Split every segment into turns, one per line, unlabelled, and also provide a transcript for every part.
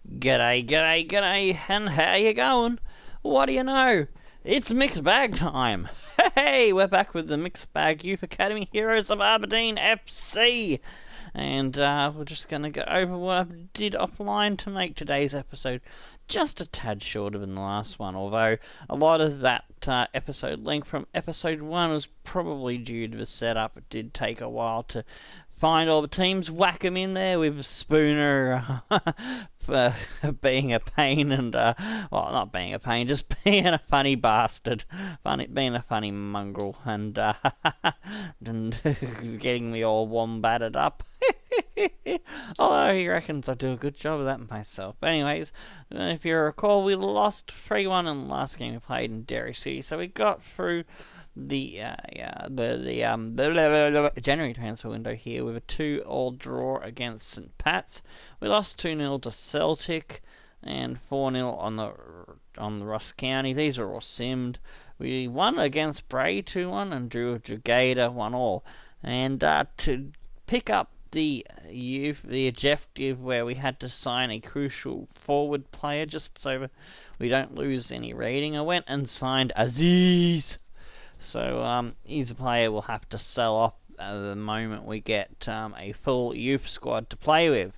G'day, g'day, g'day, and how you going? What do you know? It's mixed bag time. Hey, we're back with the Mixed Bag Youth Academy Heroes of Aberdeen FC. And we're just going to go over what I did offline to make today's episode just a tad shorter than the last one, although a lot of that episode length from episode 1 was probably due to the setup. It did take a while to find all the teams, whack them in there with Spooner for being a pain and, well, not being a pain, just being a funny bastard, being a funny mongrel, and getting me all wombatted up. Although he reckons I do a good job of that myself. But anyways, if you recall, we lost 3-1 in the last game we played in Derry City, so we got through the January transfer window here with a 2-2 draw against St Pat's. We lost 2-0 to Celtic and 4-0 on the Ross County. These are all simmed. We won against Bray 2-1 and drew with Jagada 1-1. And to pick up the objective where we had to sign a crucial forward player just so we don't lose any rating, I went and signed Aziz. So he's a player we'll have to sell off at the moment we get a full youth squad to play with.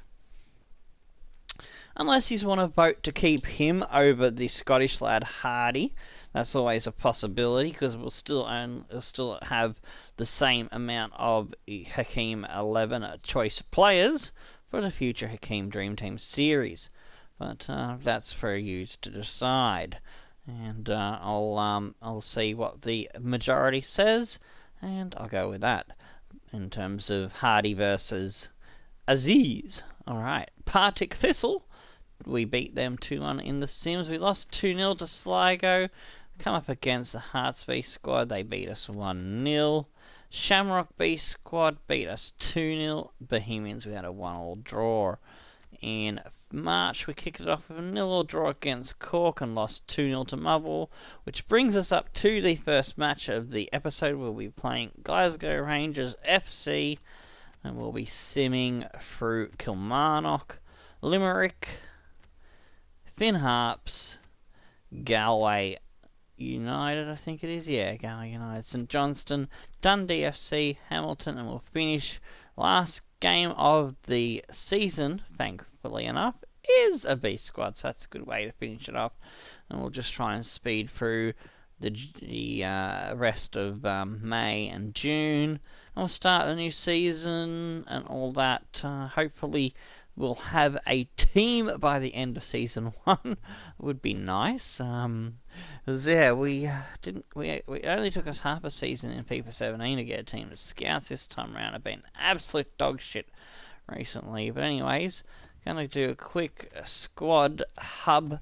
Unless you want to vote to keep him over the Scottish lad Hardy, that's always a possibility because we'll still have the same amount of Hakeem 11 choice players for the future Hakeem Dream Team series. But that's for you to decide. And I'll see what the majority says, and I'll go with that in terms of Hardy versus Aziz. Alright, Partick Thistle, we beat them 2-1 in the Sims. We lost 2-0 to Sligo. Come up against the Hearts B squad, they beat us 1-0. Shamrock B squad beat us 2-0. Bohemians, we had a 1-1 draw. In March, we kicked it off with a 0-0 draw against Cork and lost 2-0 to Motherwell, which brings us up to the first match of the episode. We'll be playing Glasgow Rangers FC, and we'll be simming through Kilmarnock, Limerick, Finn Harps, Galway United, I think it is, yeah, Galway United, St Johnstone, Dundee FC, Hamilton, and we'll finish last game of the season, thankfully enough, is a B squad, so that's a good way to finish it off. And we'll just try and speed through the rest of May and June, and we'll start the new season and all that. Hopefully we'll have a team by the end of season 1. Would be nice. Yeah, we only took us half a season in FIFA 17 to get a team of scouts. This time around have been absolute dog shit recently. But anyways, gonna do a quick squad hub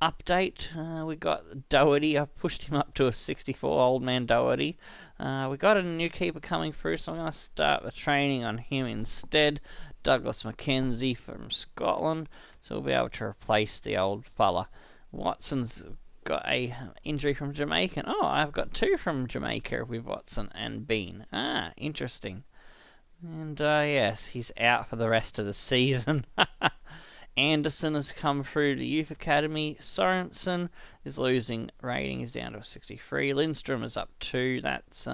update. We got Doherty. I've pushed him up to a 64, old man Doherty. We got a new keeper coming through, so I'm gonna start the training on him instead. Douglas McKenzie from Scotland, so we'll be able to replace the old fella. Watson's got a injury from Jamaica. Oh, I've got 2 from Jamaica with Watson and Bean. Ah, interesting. And yes, he's out for the rest of the season. Anderson has come through the Youth Academy. Sorensen is losing rating. He's down to a 63. Lindstrom is up 2. That's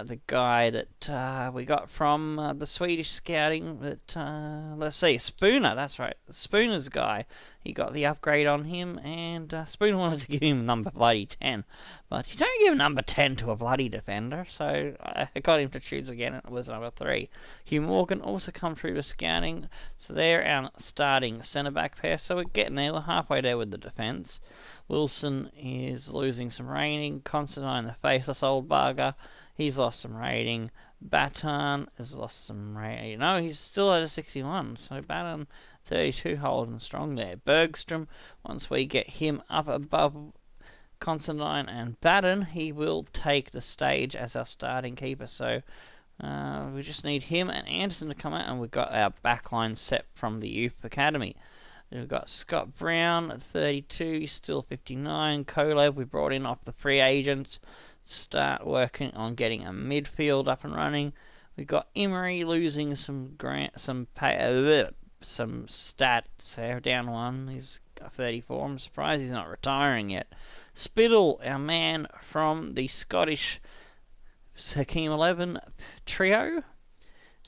the guy that we got from the Swedish scouting. That let's see, Spooner. That's right, Spooner's guy. He got the upgrade on him, and Spooner wanted to give him number bloody 10, but you don't give number 10 to a bloody defender. So I got him to choose again, and it was number 3. Hugh Morgan also come through the scouting, so they're our starting centre back pair. So we're getting there, we're halfway there with the defence. Wilson is losing some rating. Constantine, the faceless old bugger, he's lost some rating. Baton has lost some rating. No, he's still at a 61. So Baton 32 holding strong there. Bergstrom, once we get him up above Constantine and Baton, he will take the stage as our starting keeper. So we just need him and Anderson to come out, and we've got our backline set from the Youth Academy. We've got Scott Brown at 32, he's still 59. Kolev we brought in off the free agents. Start working on getting a midfield up and running. We've got Emery losing some some stats there. Down one, he's got 34. I'm surprised he's not retiring yet. Spittle, our man from the Scottish Hakeem 11 trio.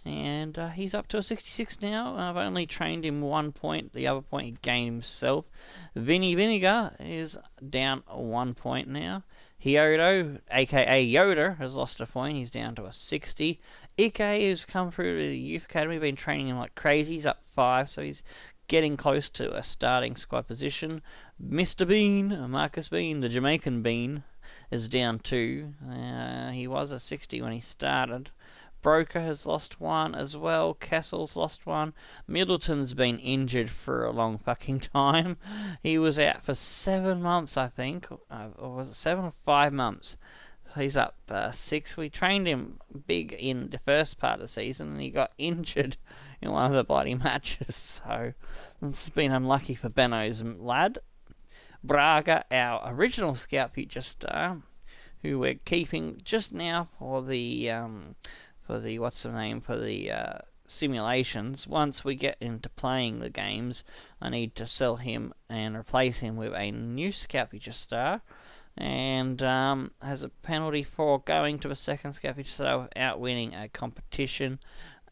And he's up to a 66 now. I've only trained him 1 point. The other point he gained himself. Vinny Vinegar is down 1 point now. Hyodo, aka Yoda, has lost a point. He's down to a 60. Ike has come through the youth academy. Been training him like crazy. He's up 5, so he's getting close to a starting squad position. Mr. Bean, Marcus Bean, the Jamaican Bean, is down 2. He was a 60 when he started. Broker has lost 1 as well. Kessel's lost 1. Middleton's been injured for a long fucking time. He was out for 7 months, I think. Or was it 7 or 5 months? He's up 6. We trained him big in the first part of the season, and he got injured in one of the bloody matches. So it's been unlucky for Benno's lad. Braga, our original scout future star, who we're keeping just now for the simulations. Once we get into playing the games, I need to sell him and replace him with a new scout future star, and has a penalty for going to a second scout future star without winning a competition.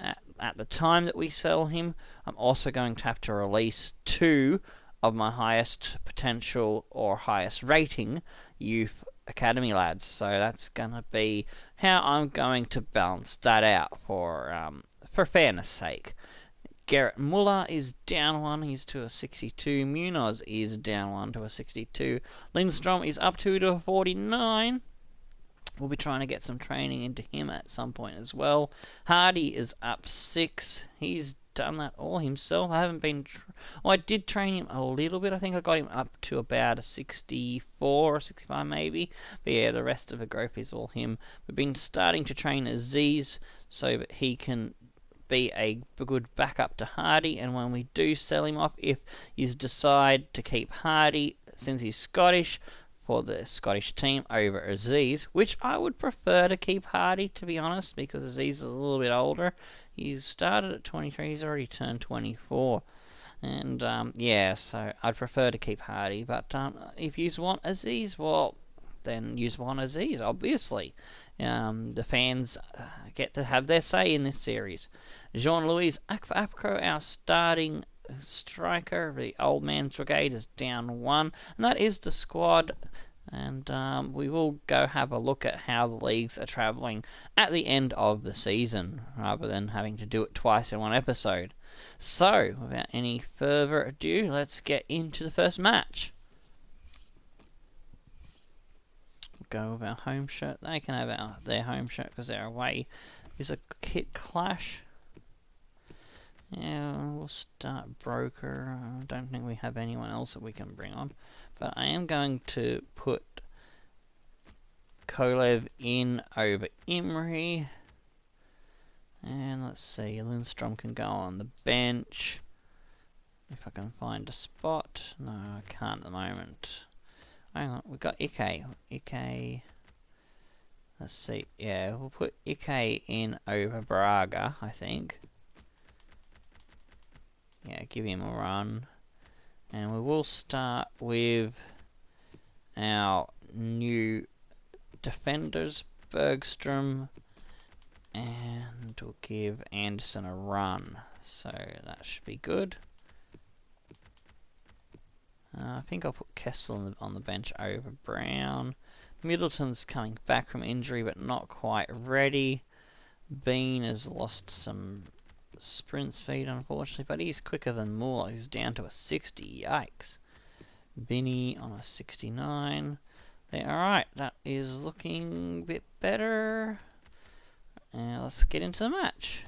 At the time that we sell him, I'm also going to have to release 2 of my highest potential or highest rating youth academy lads, so that's gonna be how I'm going to balance that out for fairness sake. Garrett Muller is down 1, he's to a 62. Munoz is down 1 to a 62. Lindstrom is up 2 to a 49. We'll be trying to get some training into him at some point as well. Hardy is up 6. He's done that all himself. I haven't been... I did train him a little bit. I think I got him up to about a 64 or 65 maybe. But yeah, the rest of the growth is all him. We've been starting to train Aziz so that he can be a good backup to Hardy. And when we do sell him off, if you decide to keep Hardy, since he's Scottish, for the Scottish team over Aziz, which I would prefer to keep Hardy, to be honest, because Aziz is a little bit older. He's started at 23, he's already turned 24. And, yeah, so I'd prefer to keep Hardy. But if you want Aziz, well, then you want Aziz, obviously. The fans get to have their say in this series. Jean-Louis Afco, our starting striker, the Old Man's Brigade, is down 1. And that is the squad. And we will go have a look at how the leagues are travelling at the end of the season, rather than having to do it twice in one episode. So, without any further ado, let's get into the first match. We'll go with our home shirt. They can have their home shirt because they're away. Is a kit clash. Yeah, we'll start Broker. I don't think we have anyone else that we can bring on. But I am going to put Kolev in over Imri. And let's see, Lindstrom can go on the bench. If I can find a spot. No, I can't at the moment. Hang on, we've got Ike. Ike. Let's see, yeah, we'll put Ike in over Braga, I think. Yeah, give him a run. And we will start with our new defenders, Bergstrom, and we'll give Anderson a run. So that should be good. I think I'll put Kessel on the bench over Brown. Middleton's coming back from injury but not quite ready. Bean has lost some sprint speed, unfortunately, but he's quicker than Moore. He's down to a 60. Yikes. Vinny on a 69. Alright, that is looking a bit better. Let's get into the match.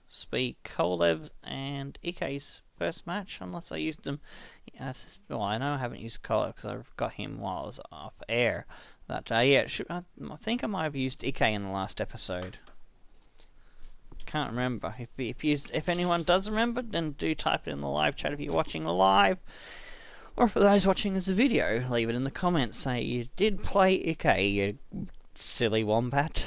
Speak Kolev and Ike's first match, unless I used them. Well, I know I haven't used Kolev because I've got him while I was off air. But yeah, I think I might have used Ike in the last episode. Can't remember. If anyone does remember, then do type it in the live chat if you're watching the live. Or for those watching as a video, leave it in the comments. Say you did play Ike, you silly wombat.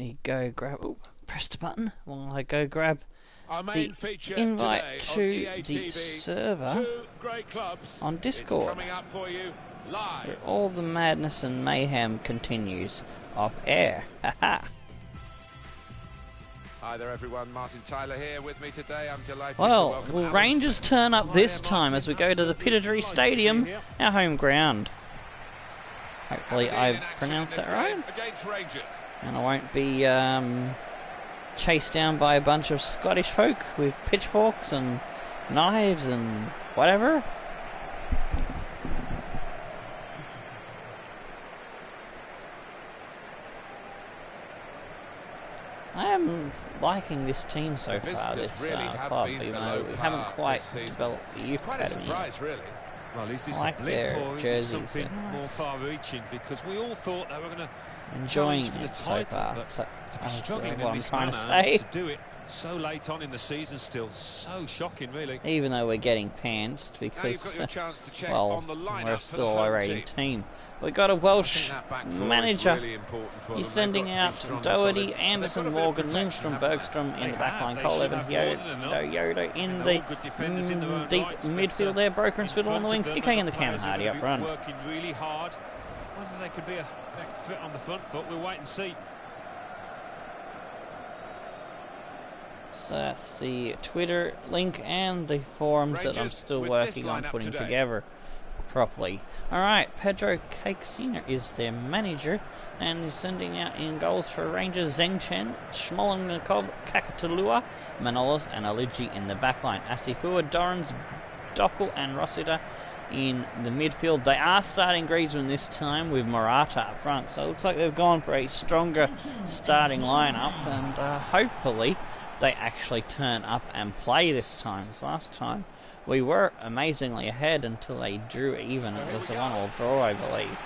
you go, grab. Oh, press the button while I go grab
Our main feature
invite
today
to
on
the
EA TV,
server
two great clubs.
on Discord.
It's coming up for you live.
Where all the madness and mayhem continues off air. Haha.
Hi there everyone, Martin Tyler here with me today. I'm delighted to
Well,
welcome
will
Alan
Rangers
Smith.
turn up this
there,
time
Martin.
as we go to the Pittodrie Stadium, our home ground? Hopefully
Aberdeen in
I've
action
pronounced
in this
that right.
game Against Rangers.
And I won't be chased down by a bunch of Scottish folk with pitchforks and knives and whatever. I am liking this team so far, this club, even though we haven't quite developed the youth
Quite a
academy yet.
surprise, really.
Well, is this
I like
a blip
their
or is it
jerseys,
something
they're
more
nice.
far-reaching? Because we all thought they were going to
Enjoying
challenge for the
it so
title,
far.
but
So,
to be
that's
struggling
what
in
I'm
this
trying
manner,
to say.
to do it so late on in the season still, so shocking, really.
Even though we're getting pantsed
Now
because,
you've got your chance to check
well,
on the lineup
we're
for
still
the
a
home
rating
team.
team. We've got a
I
Welsh
think that back four
manager.
is really important for
He's
them.
sending
They've got
out
to be strong and
Doherty,
solid.
Anderson,
They've got a bit
Morgan,
of protection,
Lindstrom,
haven't they?
Bergstrom in
They
the back line,
have.
Cole
They
Evans,
should have more than
Yoda in
And
the
they're all good defenders in their own
deep
rights, but,
midfield there, Broker and
in
Spittle on the
front
wings,
of them,
Ike in the
they've got
Cam
players who are
Hardy
gonna
up
be
front.
working really hard. Whether they could be a threat on the front foot, we'll wait and see.
So that's the Twitter link and the forums that I'm
Rangers
still
with
working
this
on
lineup
putting
today.
together properly. Alright, Pedro Cake Sr. is their manager and is sending out in goals for Rangers Zengchen, Smolnikov, Kakatulua, Manolis and Aligi in the backline. Asifua, Dorrans, Dockel and Rossiter in the midfield. They are starting Griezmann this time with Morata up front, so it looks like they've gone for a stronger starting lineup and hopefully they actually turn up and play this time. As last time we were amazingly ahead until they drew even. It was a 1-1 draw, I believe.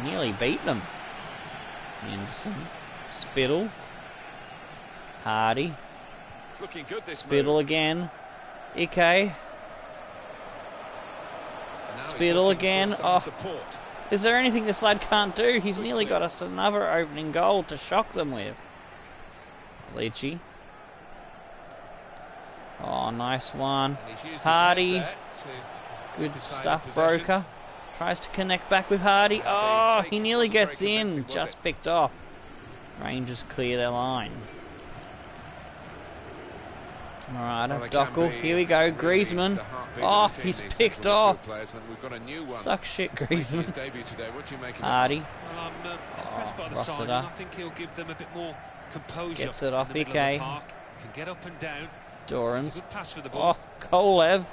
Nearly beat them. Anderson, Spittle, Hardy,
It's looking good, this
Spittle
move.
again, Ike,
And now he's
Spittle
looking for
again.
some
Oh,
support.
is there anything this lad can't do? He's nearly got us another opening goal to shock them with. Lychee. Oh, nice one.
And he's used his
Hardy.
head there to
Good
decide
stuff,
possession.
Broker. Tries to connect back with Hardy. Oh, he nearly
Wasn't very
gets in.
convincing, was
Just
it?
picked off. Rangers clear their line. Alright,
Well, they can
Dockel.
be
Here we go.
really
Griezmann.
the heartbeat
Oh,
of the team,
he's
these
picked
central
off.
midfield players, and we've got a new one
Suck shit,
making his
Griezmann.
debut today. What do you make of it?
Hardy.
Well, I'm impressed by the
Rossiter.
signing. I think he'll give them a bit more composure.
Gets it off
in the middle of
Ike.
the park. Can get up and down. It's a
Dorrans.
good pass for the ball.
Oh, Kolev.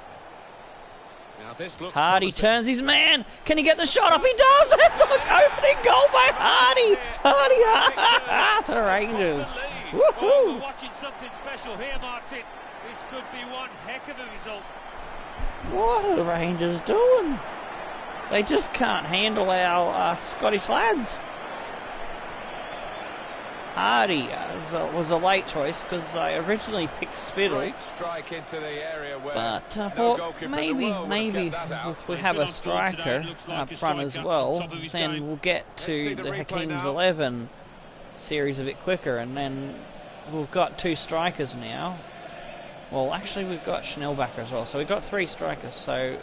Now this looks
Hardy
promising.
turns his man. Can he get the shot up? He does. It's an opening goal by Hardy. Hardy to Rangers.
Oh,
Woohoo!
we're watching something special here, Martin. This could be one heck of a result.
What are the Rangers doing? They just can't handle our Scottish lads. Hardy was a late choice because I originally picked Spittle,
Great strike into the area where
but I
no
thought
goalkeeper in the
maybe
world would have
maybe
kept that out.
if we
He's
have
been
a
on form today.
striker
It looks like
up
a
front as
striker,
well,
top of his
then
game.
we'll get
Let's see
to
the
the
replay
Hakim's
now.
11 series a bit quicker, and then we've got two strikers now. Well, actually, we've got Schnellbacher as well, so we've got three strikers. So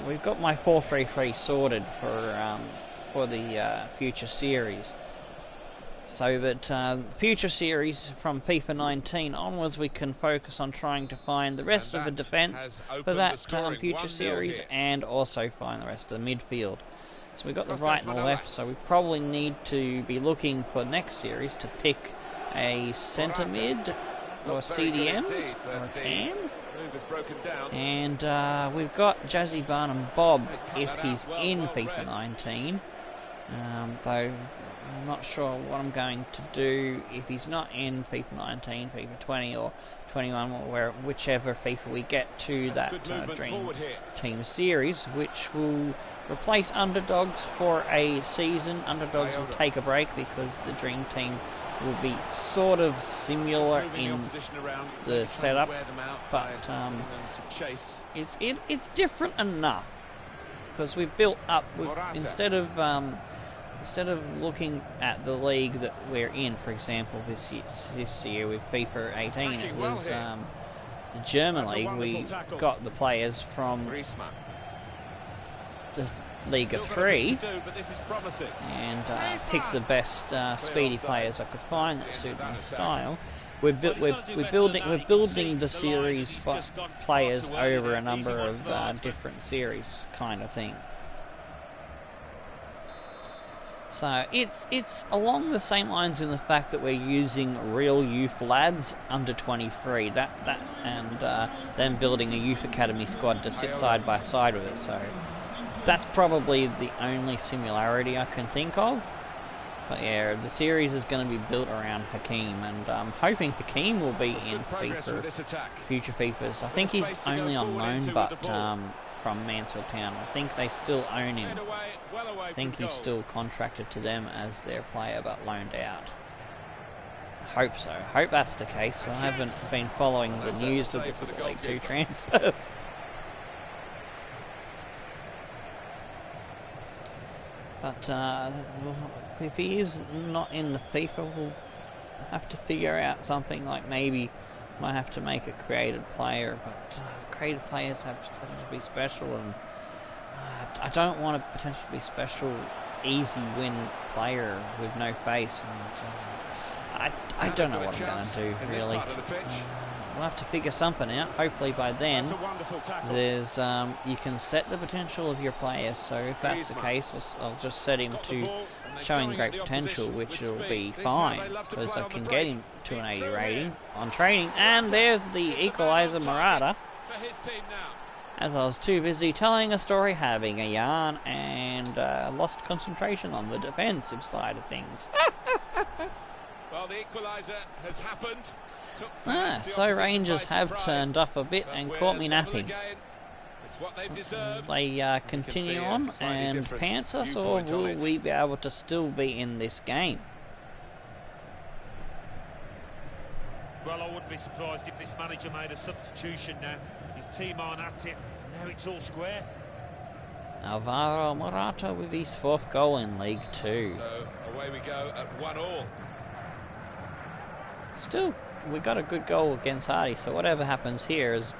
we've got my 4-3-3 sorted for the future series. So that future series from FIFA 19 onwards, we can focus on trying to find the rest
And
of the
that
defence
has
for
opened
that
the scoring.
future
1-0
series,
here.
and also find the rest of the midfield. So we've got the
Costas
right and the left,
Manolas.
so we probably need to be looking for next series to pick a centre mid or
Looked very good
CDMs
indeed, but
or a
the
cam.
move has broken down.
And we've got Jazzy Barnum Bob
He's cut
if
that out.
he's
Well,
in
well
FIFA
read.
19. Though I'm not sure what I'm going to do if he's not in FIFA 19, FIFA 20 or 21, or whichever FIFA we get to
That's
that
good movement
Dream
forward here.
Team Series, which will replace Underdogs for a season. Underdogs will
Iota.
take a break because the Dream Team will be sort of similar
Just moving the
in
opposition around,
the
maybe trying to
setup,
wear them out
but,
by getting them to chase.
it's different enough because we've built up
Morata.
instead of instead of looking at the league that we're in, for example, this year with FIFA 18, it was the German league. We got the players from the Liga 3 and picked the best speedy players I could find that suit my style. We're building the series players over a number of different series, kind of thing. So it's along the same lines in the fact that we're using real youth lads under 23, and then building a youth academy squad to sit side by side with it. So that's probably the only similarity I can think of. But yeah, the series is going to be built around Hakeem, and I'm hoping Hakeem will be in future FIFAs. I think he's only on loan, but from Mansfield Town. I think they still own him. I think he's still contracted to them as their player, but loaned out. I hope so. I hope that's the case. I haven't been following the news of the League 2 transfers. But if he is not in the FIFA, we'll have to figure out something like maybe might have to make a created player, but created players have to be special, and I don't want a potentially special easy win player with no face, and I don't know what I'm going to do really. We'll have to figure something out. Hopefully by then there's you can set the potential of your players, so if that's the case, I'll just set him to showing great potential, which will be fine because I can get him to an 80 rating on training. And there's the equaliser, Murata, as I was too busy telling a story, having a yarn, and lost concentration on the defensive side of things.
Well, the equaliser has happened.
So Rangers have turned up a bit and caught me napping. They continue on and pants us, or will we be able to still be in this game?
Well, I wouldn't be surprised if this manager made a substitution now. His team aren't at it, and now it's all square.
Alvaro Morata with his 4th goal in League 2.
So away we go at 1-1.
Still, we got a good goal against Hardy, so whatever happens here is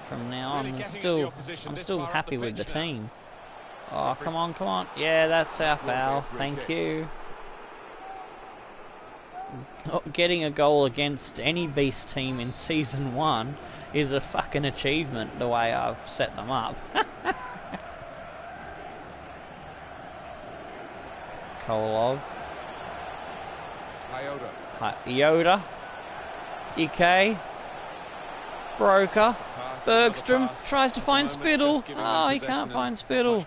from now on. I'm still happy with the team. Oh, come on, come on. Yeah, that's our foul. Thank you. Not getting a goal against any beast team in Season 1 is a fucking achievement, the way I've set them up. Kolov. Yoda. Ike. Broker. Bergstrom tries to find Spittle. Oh, he can't find Spittle.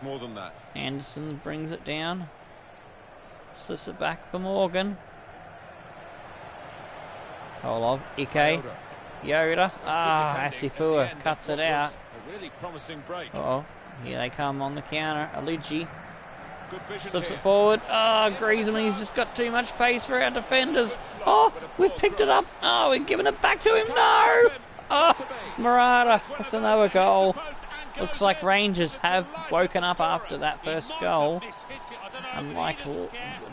Anderson brings it down. Slips it back for Morgan. Kolov. Ike. Yoda. Ah, Asifua cuts it out. Uh-oh. Here they come on the counter. Aligi. Slips it forward. Oh, Griezmann, he's just got too much pace for our defenders. Oh, we've picked it up. Oh, we're giving it back to him. No! Oh, Murata. That's another goal. Looks like Rangers have woken up after that first goal. Unlike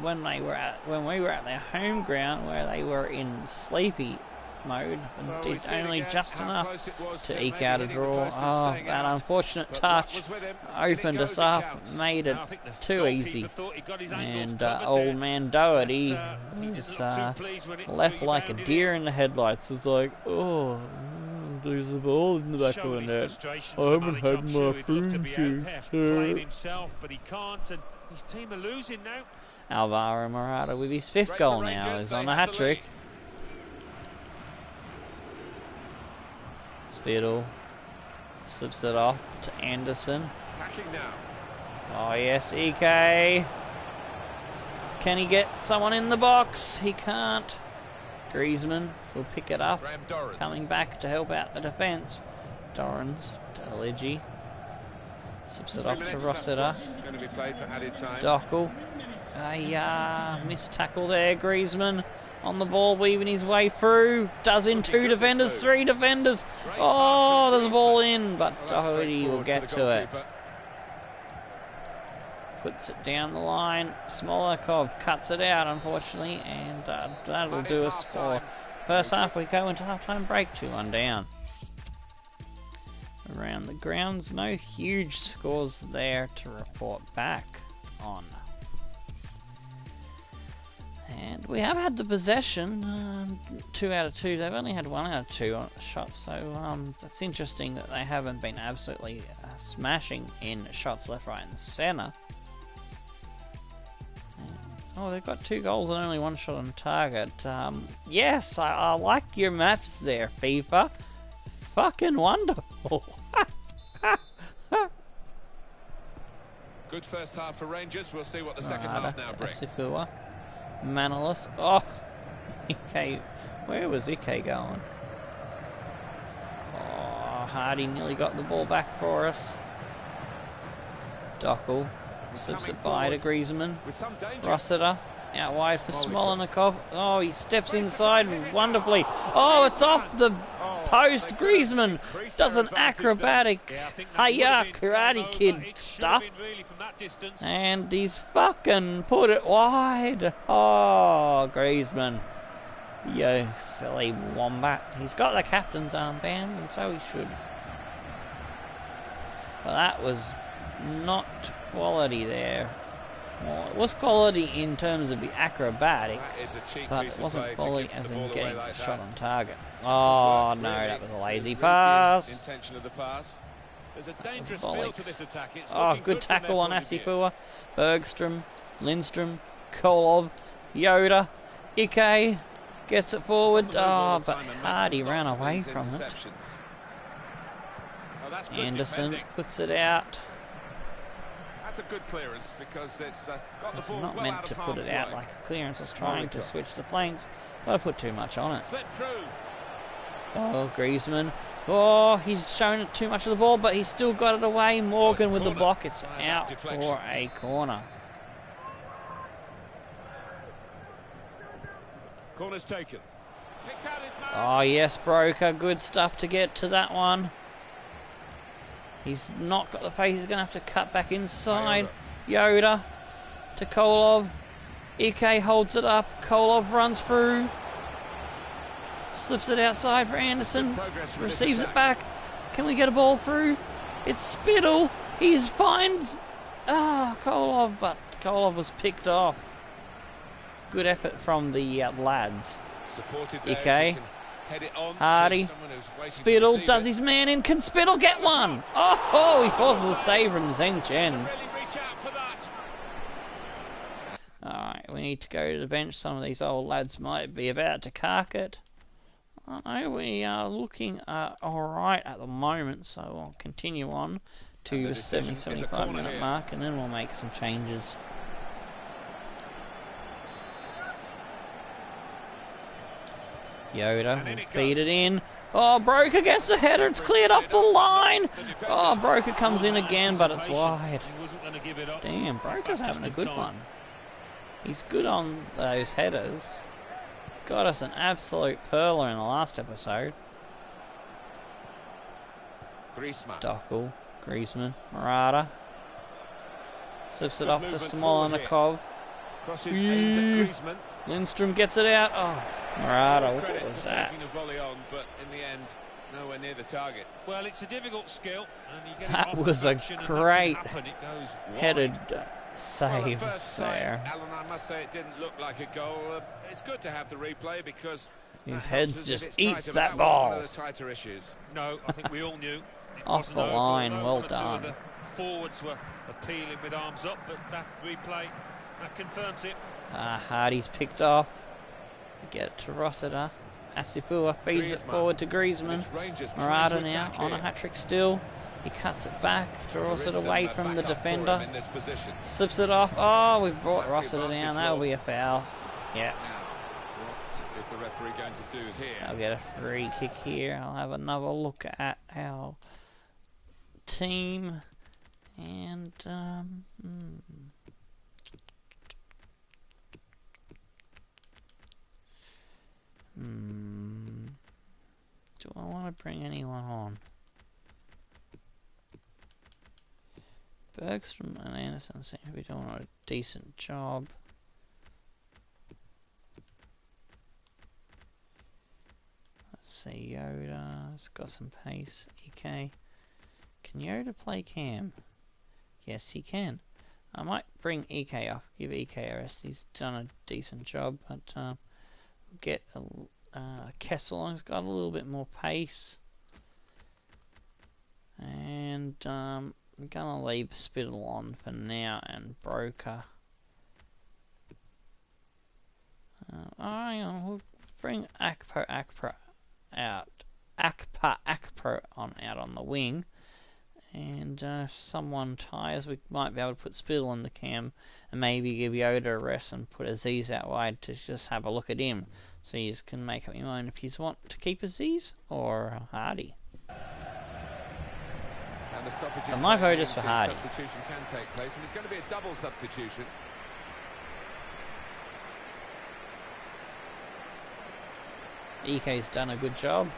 when we were at their home ground, where they were in sleepy mode and did only just enough to eke out a draw. Oh, that unfortunate touch opened us up, made it too easy, and old man Doherty is left like a deer in the headlights. It's like, oh, there's a ball in the back of the net. I haven't had my food
himself, but he can't, and his team are losing now.
Alvaro Morata with his 5th goal now is on the hat-trick. Spittle slips it off to Anderson. Oh yes, Ike. Can he get someone in the box? He can't. Griezmann will pick it up, coming back to help out the defence. Dorrans to Aligi. Slips it off to Rossiter. Dockel. Missed tackle there, Griezmann. On the ball, weaving his way through. Does in 2 defenders, 3 defenders. Oh, there's a ball in, but Doherty will get to it. puts it down the line. Smolikov cuts it out, unfortunately, and that'll do us for first half. We go into half-time break, 2-1 down. Around the grounds, no huge scores there to report back on. And we have had the possession, 2 out of 2. They've only had 1 out of 2 shots, so that's interesting that they haven't been absolutely smashing in shots left, right, and centre. Oh, they've got 2 goals and only 1 shot on target. Yes, I like your maps there, FIFA. Fucking wonderful.
Good first half for Rangers. We'll see what the second half now brings.
Manolis. Oh, Ike. Where was Ike going? Oh, Hardy nearly got the ball back for us. Dockel slips it by to Griezmann. Rossiter out wide for Smolikov. Oh, he steps inside wonderfully. Oh, it's off the post. Griezmann does an acrobatic Karate Kid stuff. And he's fucking put it wide. Oh, Griezmann. You silly wombat. He's got the captain's armband, and so he should. Well, that was not quality there. Well, it was quality in terms of the acrobatics, but it wasn't quality as in getting the shot on target. Oh no, that was a lazy pass.
Intention of the pass.
There's a dangerous feel to this attack. It's
oh, good tackle on Asifua. Bergstrom, Lindstrom, Kolov, Yoda, Ike gets it forward. Oh, but Hardy ran away from it. Anderson puts it out.
That's a good clearance because it's got the ball
not
well
meant
out
to
of
put it out
way.
like a clearance. It's trying to switch the flanks, but I put too much on it.
Slip through.
Oh, Griezmann. Oh, he's shown it too much of the ball, but he's still got it away. Morgan with the block. It's out for a corner.
Corner's taken.
Oh, yes, Broker. Good stuff to get to that one. He's not got the pace. He's going to have to cut back inside. Yoda to Kolov. Ike holds it up. Kolov runs through. Slips it outside for Anderson. Receives it back. Can we get a ball through? It's Spittle. He finds Kolov, but Kolov was picked off. Good effort from the lads. Ike. Hardy. Spittle does his man in. Can Spittle get one? Oh, he forces a save from Zheng Chen. Alright, we need to go to the bench. Some of these old lads might be about to cark it. I know we are looking alright at the moment, so I'll continue on to the 70-75 minute mark, and then we'll make some changes. Yoda will feed it in. Oh, Broker gets the header. It's cleared up the line. Oh, Broker comes in again, but it's wide. Damn, Broker's having a good one. He's good on those headers. Got us an absolute perler in the last episode. Dockel, Griezmann, Murata. Slips it off to Smolikov. Lindstrom gets it out. Oh, Murata, what was that?
But in the end, nowhere near the target.
Well, it's a difficult skill.
That was a great headed save there.
Alan, I must say it didn't look like a goal. It's good to have the replay because
his head just eats that ball.
One of the tighter issues.
No, I think we all knew.
Off the line, well done.
The forwards were appealing with arms up, but that replay that confirms it.
Hardy's picked off. Get it to Rossiter. Asifua feeds it forward to Griezmann. Murata now on a hat-trick still. He cuts it back, draws it away from the defender. Slips it off. Oh, we've brought Rossiter down. That'll be a foul. Yeah.
What is the referee going to do here?
I'll get a free kick here. I'll have another look at our team. And, do I want to bring anyone on? Bergstrom and Anderson seem to be doing a decent job. Let's see, Yoda's got some pace. EK. Can Yoda play Cam? Yes, he can. I might bring EK off, give EK a rest. He's done a decent job, but get Kessel on's got a little bit more pace. And I'm gonna leave Spittle on for now and Broker. We'll bring Akpo out. Akpo on the wing. And if someone tires, we might be able to put Spittle in the cam and maybe give Yoda a rest and put Aziz out wide to just have a look at him. So you can make up your mind if you want to keep Aziz or Hardy. And my vote is for Hardy.
Substitution can take place, and it's going to be a double substitution.
EK's done a good job.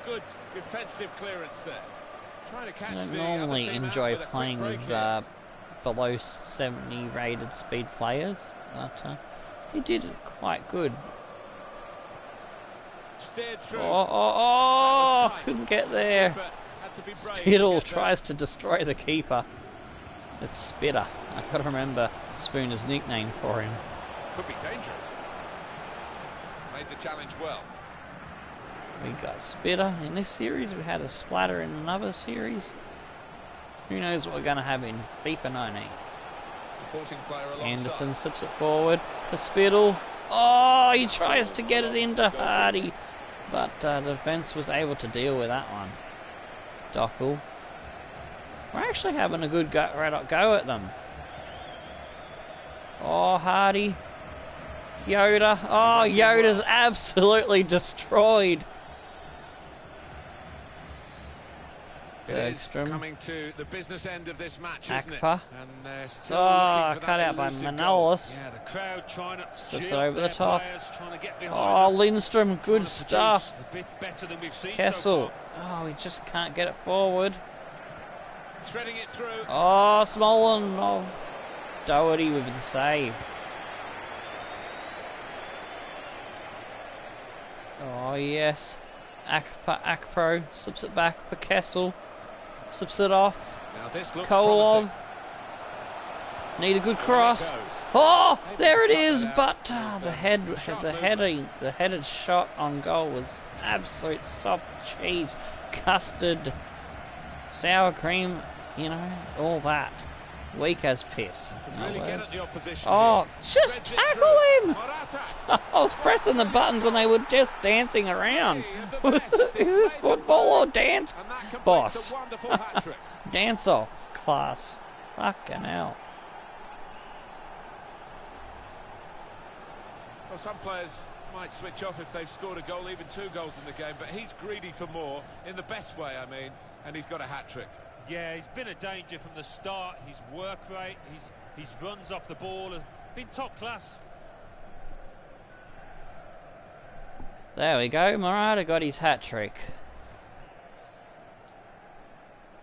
Good defensive clearance there. Trying to catch
I don't
the
normally
other team
enjoy
out with a
playing
quick
with
break
below 70 rated speed players, but he did it quite good.
Steered through.
Oh, couldn't get there.
Had to be brave
Spittle
to get
tries to destroy the keeper. It's Spitter. I've got to remember Spooner's nickname for him.
Could be dangerous. Made the challenge well.
We got Spitter in this series. We had a splatter in another series. Who knows what we're going to have in FIFA 19.
Supporting player alongside.
Anderson slips it forward for Spittle. Oh, he tries to get it into Hardy, but the defence was able to deal with that one. Dockel. We're actually having a good go at them. Oh, Hardy. Yoda. Oh, Yoda's absolutely destroyed.
It is coming to the business end of this match, isn't it?
Akpa.
And they're still
Oh,
looking for
cut
that
out by
elusive
Manolis.
Yeah, the crowd trying to
Slips it
shield
over the
their
top.
players, trying to get behind
Oh,
them,
Lindstrom,
trying
good
to
stuff.
produce a bit better than we've seen
Kessel.
so
Oh, we just can't get it forward.
goal. Threading it through.
Oh, Smolin. Oh, Doherty with the save. Oh, yes. Akpro slips it back for Kessel. Slips it off.
Now this looks
Kolov.
promising.
Need a good cross. Oh, there it is. But the headed shot on goal was absolute soft cheese, custard, sour cream. You know, all that. Weak as piss.
Really get at the opposition.
Oh,
here.
just
Threads it
tackle
through.
him!
Morata.
I was pressing the buttons and they were just dancing around.
Hey, of the best.
Is
It's
this
made
football or dance?
And that completes
Boss.
a wonderful hat-trick.
Dance off class. Fucking hell.
Well, some players might switch off if they've scored a goal, even 2 goals in the game, but he's greedy for more, in the best way, I mean, and he's got a hat-trick.
Yeah, he's been a danger from the start. His work rate, his runs off the ball have been top class.
There we go. Morata got his hat-trick.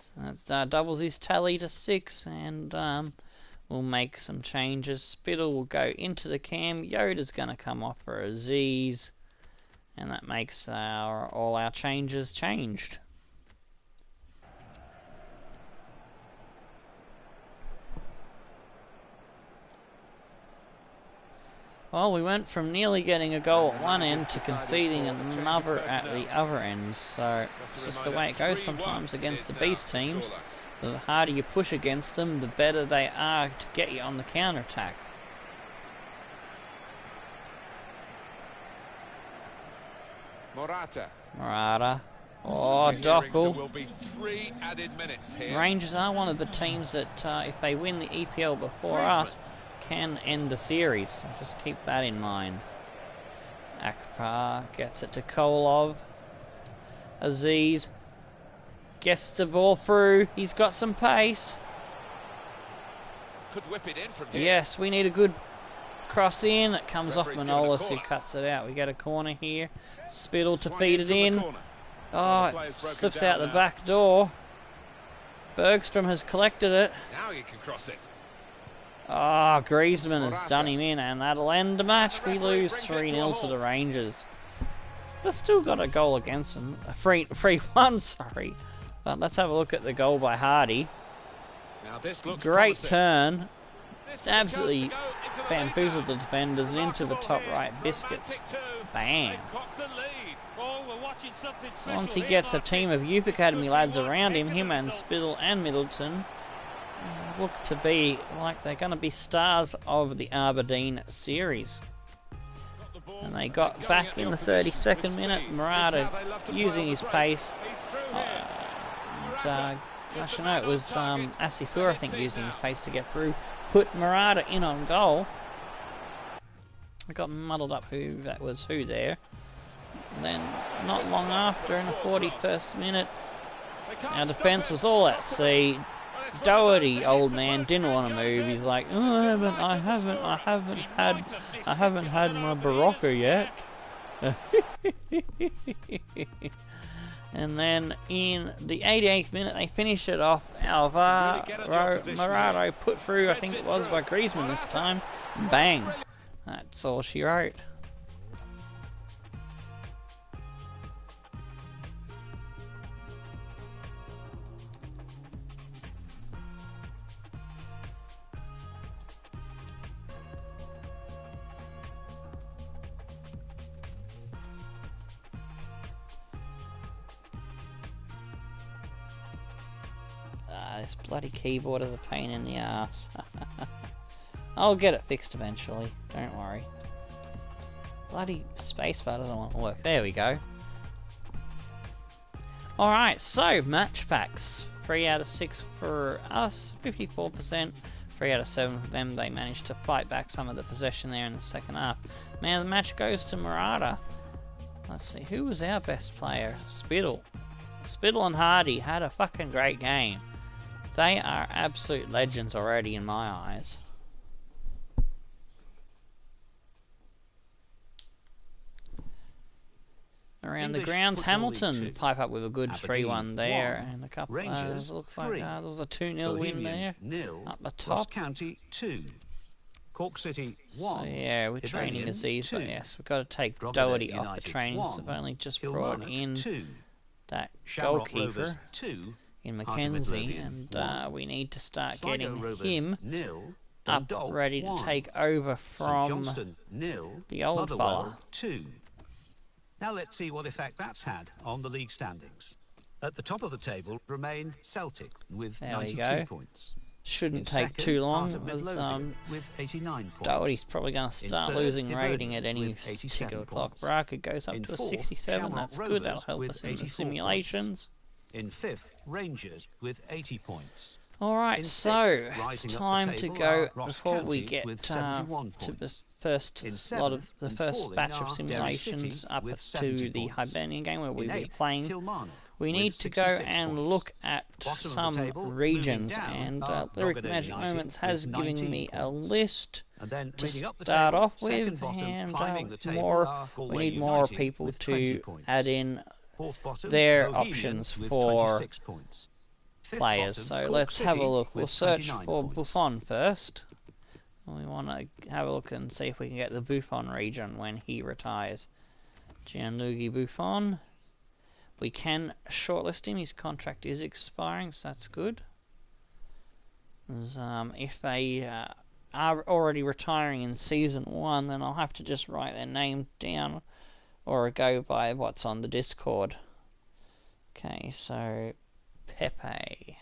So that doubles his tally to 6, and we'll make some changes. Spittle will go into the cam. Yoda's going to come off for Aziz, and that makes all our changes changed. Well, we went from nearly getting a goal at one end to conceding another at the other end, so it's just the way it goes sometimes against the beast teams. The harder you push against them, the better they are to get you on the counter-attack. Morata. Oh, Dockel.
There will be 3 added minutes here.
Rangers are one of the teams that, if they win the EPL before us, can end the series. So just keep that in mind. Akbar gets it to Kolov. Aziz gets the ball through. He's got some pace.
Could whip it in from here.
Yes, we need a good cross in. It comes off
Referee's given a
Manolis, who
corner.
cuts it out. We get a corner here. Spittle to
Swung
feed it
from the
in.
corner.
Oh, it slips out the back door. Bergstrom has collected it.
Now he can cross it.
Oh, Griezmann has done him in, and that'll end the match. We lose 3-0 to the Rangers. They've still got a goal against them. A 3-1, sorry. But let's have a look at the goal by Hardy.
Now this looks
Great
promising.
turn. Absolutely bamboozled the defenders and into the top right biscuits. Bam. So once he gets a team of youth academy lads around him, him and Spittle and Middleton look to be like they're going to be stars of the Aberdeen series. And they got back in the 32nd minute. Murata using his pace. Gosh, no, it was Asifur, I think, using his pace to get through. Put Murata in on goal. I got muddled up who that was who there. And then, not long after, in the 41st minute, our defence was all at sea. Doherty, old man, didn't want to move. He's like, oh, I haven't had my Barocca yet. And then in the 88th minute, they finish it off. Murata put through, I think it was by Griezmann this time. Bang. That's all she wrote. This bloody keyboard is a pain in the ass. I'll get it fixed eventually, don't worry. Bloody spacebar doesn't want to work. There we go. Alright, so match facts. 3 out of 6 for us, 54%. 3 out of 7 for them. They managed to fight back some of the possession there in the second half. Now the match goes to Murata. Let's see, who was our best player? Spittle. Spittle and Hardy had a fucking great game. They are absolute legends already in my eyes. Around the grounds, Hamilton pipe up with a good 3-1 there, and a couple of looks like there was a 2-0 win there. Up the top.
County 2. Cork City 1.
So yeah, we're training as these, but yes, we've got to take Doherty off the training. So they've only just brought in that goalkeeper in Mackenzie, and we need to start getting him up ready to take over from the old fella.
2. Now let's see what effect that's had on the league standings. At the top of the table remain Celtic with 92 points.
Shouldn't take too long,
with 89 points.
Doherty's probably going to start losing rating at any particular clock. Braca goes up to a 67, that's good, that'll help us in the simulations.
In 5th, Rangers with 80 points.
Alright, so it's time to go before we get to the first lot of the first batch of simulations up to the Hibernian game where we will be playing. We need to go and look at some regions, and Lyric Magic Moments has given me a list to start off with, and we need more people to add in their options for players. So let's have a look. We'll search for Buffon first. We want to have a look and see if we can get the Buffon region when he retires. Gianluigi Buffon. We can shortlist him. His contract is expiring, so that's good. If they are already retiring in Season 1, then I'll have to just write their name down or go by what's on the Discord. Okay, so Pepe.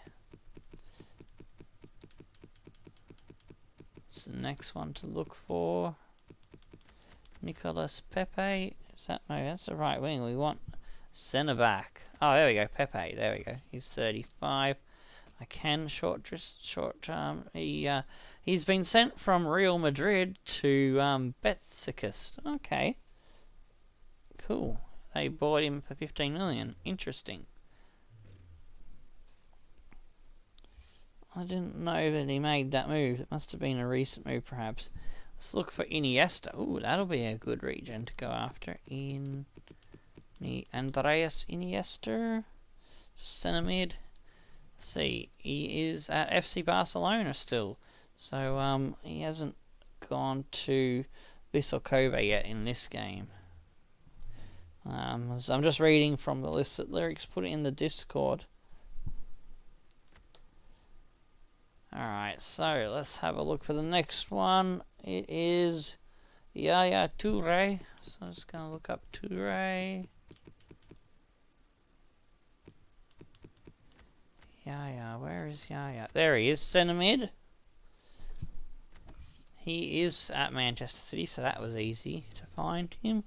That's the next one to look for. Nicolas Pepe. Is that, no, that's the right wing. We want centre back. Oh, there we go. Pepe. There we go. He's 35. I can he's been sent from Real Madrid to Besiktas. Okay. Cool. They bought him for 15 million. Interesting. I didn't know that he made that move. It must have been a recent move, perhaps. Let's look for Iniesta. Ooh, that'll be a good region to go after. Iniesta. Andreas Iniesta, centre mid. See, he is at FC Barcelona still, so he hasn't gone to Vissel Kobe yet in this game. So I'm just reading from the list that Lyric's put it in the Discord. Alright, so let's have a look for the next one. It is Yaya Toure. So I'm just going to look up Toure. Yaya, where is Yaya? There he is, centre mid. He is at Manchester City, so that was easy to find him.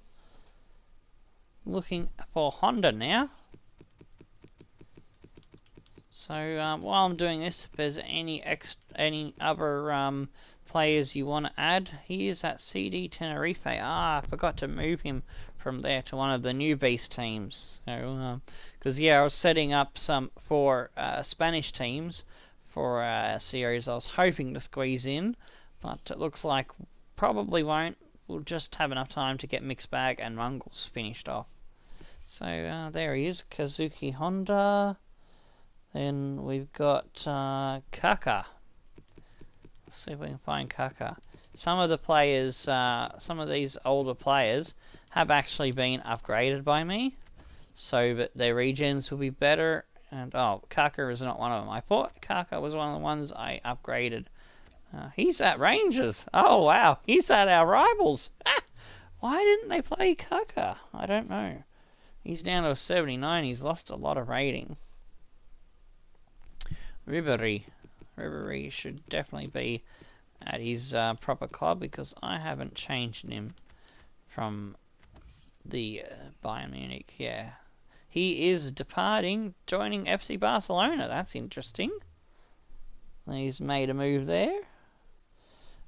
Looking for Honda now. So while I'm doing this, if there's any other players you want to add, he is at CD Tenerife. I forgot to move him from there to one of the new base teams. So because I was setting up some for Spanish teams for a series I was hoping to squeeze in, but it looks like probably won't. We'll just have enough time to get Mixed Bag and Mungles finished off. So there he is, Kazuki Honda. Then we've got Kaka. Let's see if we can find Kaka. Some of the players, some of these older players have actually been upgraded by me, so that their regens will be better. And Kaka is not one of them. I thought Kaka was one of the ones I upgraded. He's at Rangers. Oh wow, he's at our rivals. Why didn't they play Kaka? I don't know. He's down to a 79. He's lost a lot of rating. Ribery should definitely be at his proper club, because I haven't changed him from the Bayern Munich. Yeah, he is departing, joining FC Barcelona. That's interesting. He's made a move there.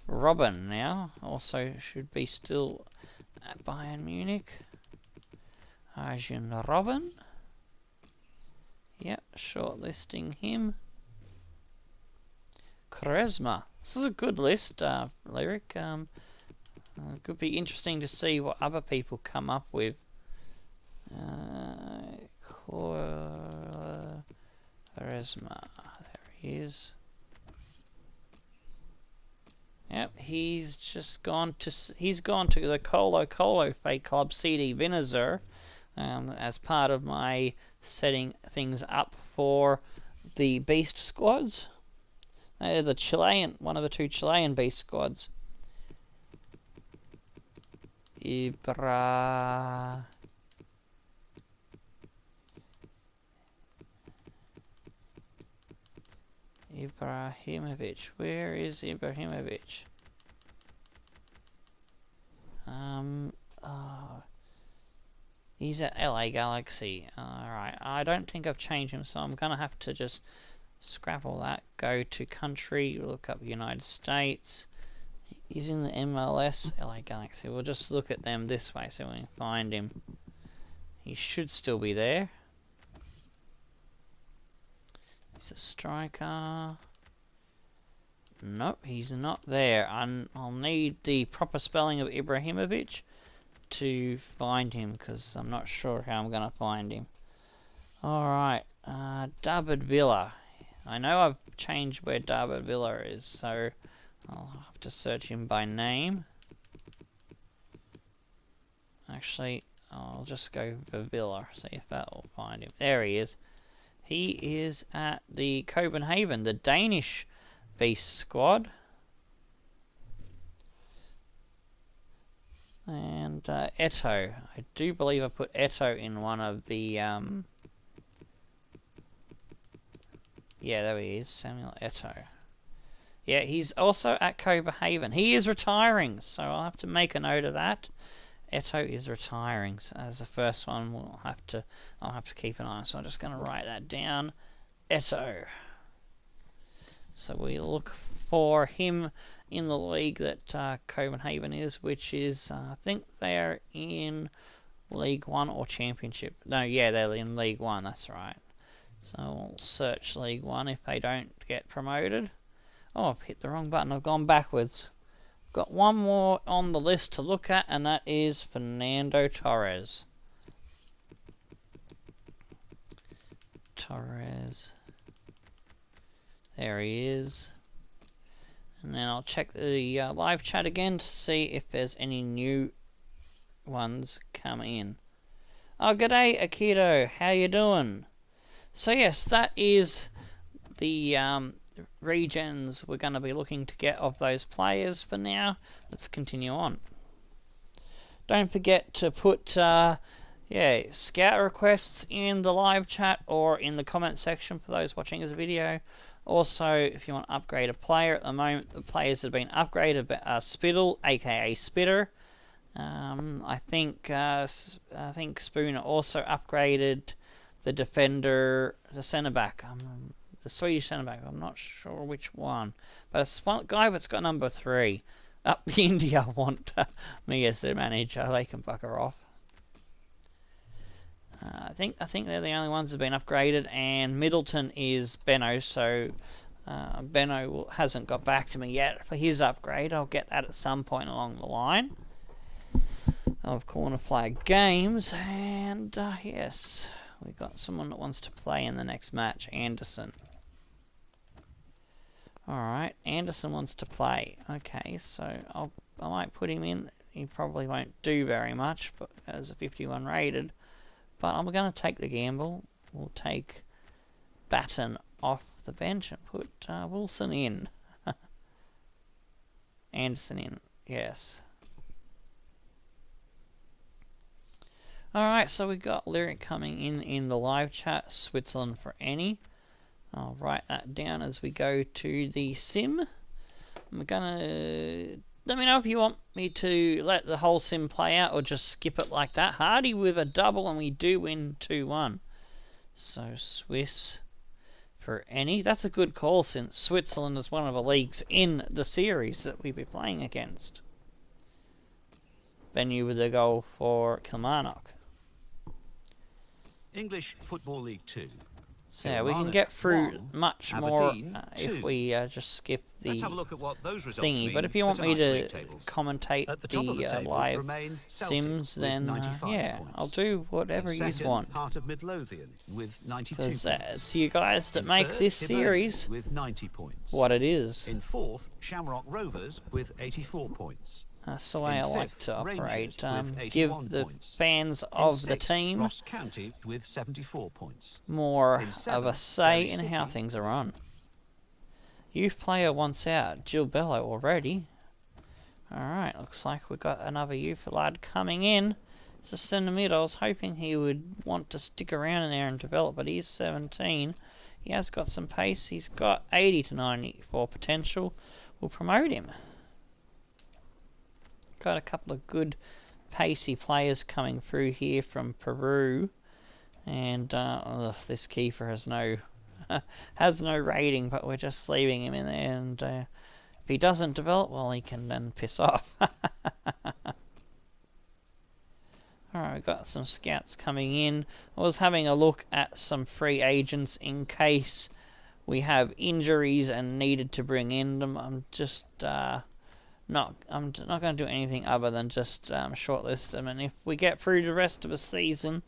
Robin now also should be still at Bayern Munich. Arjen Robben. Yep, shortlisting him. Quaresma. This is a good list, Lyric. Could be interesting to see what other people come up with. Quaresma. There he is. Yep, he's gone to the Colo Fake Club CD Vinazur, as part of my setting things up for the Beast squads. They're the one of the two Chilean Beast squads. Ibrahimovic. Where is Ibrahimovic? He's at LA Galaxy. Alright, I don't think I've changed him, so I'm gonna have to just scrap all that. Go to country, look up United States. He's in the MLS, LA Galaxy. We'll just look at them this way so we can find him. He should still be there. He's a striker. Nope, he's not there. I'll need the proper spelling of Ibrahimovic to find him, because I'm not sure how I'm going to find him. Alright, David Villa. I know I've changed where David Villa is, so I'll have to search him by name. Actually, I'll just go for Villa, see if that will find him. There he is. He is at the Copenhagen, the Danish Beast squad. And Eto. I do believe I put Eto in one of the... yeah, there he is, Samuel Eto. Yeah, he's also at Copenhagen. He is retiring, so I'll have to make a note of that. Eto is retiring, so as the first one I'll have to keep an eye on. So I'm just going to write that down. Eto. So we look for him in the league that Copenhagen is, which is, I think they're in League 1 or Championship. No, yeah, they're in League 1, that's right. So we'll search League 1 if they don't get promoted. Oh, I've hit the wrong button, I've gone backwards. Got one more on the list to look at, and that is Fernando Torres. Torres. There he is. And then I'll check the live chat again to see if there's any new ones come in. Oh, g'day Akito, how you doing? So yes, that is the regions we're going to be looking to get of those players for now. Let's continue on. Don't forget to put scout requests in the live chat or in the comment section for those watching this video. Also, if you want to upgrade a player, at the moment the players that have been upgraded are Spittle, aka Spitter. I think Spooner also upgraded the defender, the centre back, the Swedish centre back. I'm not sure which one, but it's one guy that's got number 3. Up India want me as their manager. They can bugger off. I think they're the only ones that have been upgraded, and Middleton is Benno. So Benno hasn't got back to me yet for his upgrade. I'll get that at some point along the line of corner flag games. And yes, we've got someone that wants to play in the next match, Anderson. Alright, Anderson wants to play. Okay, so I might put him in. He probably won't do very much, but as a 51 rated. But I'm going to take the gamble. We'll take Batten off the bench and put Wilson in. Anderson in, yes. Alright, so we got Lyric coming in the live chat, Switzerland for any. I'll write that down as we go to the sim. I'm gonna... Let me know if you want me to let the whole sim play out or just skip it like that. Hardy with a double and we do win 2-1. So Swiss for any. That's a good call since Switzerland is one of the leagues in the series that we'll be playing against. Benny with a goal for Kilmarnock.
English Football League 2.
So yeah, we can get through much more if we just skip the thingy. But if you want me to commentate the live sims, then yeah, I'll do whatever you want. Because it's you guys that make this series what it is.
In 4th, Shamrock Rovers with 84 points.
That's the way I like to operate. Give the fans of the team
Ross County with 74 points.
More of a say in how things are run. Youth player wants out. Jill Bello already. Alright, looks like we've got another youth lad coming in. It's a centre mid. I was hoping he would want to stick around in there and develop, but he's 17. He has got some pace. He's got 80 to 94 potential. We'll promote him. Got a couple of good pacey players coming through here from Peru, and this Kiefer has no rating, but we're just leaving him in there, and if he doesn't develop, well, he can then piss off. Alright, we've got some scouts coming in. I was having a look at some free agents in case we have injuries and needed to bring in them. I'm not going to do anything other than just shortlist them, and if we get through the rest of the season,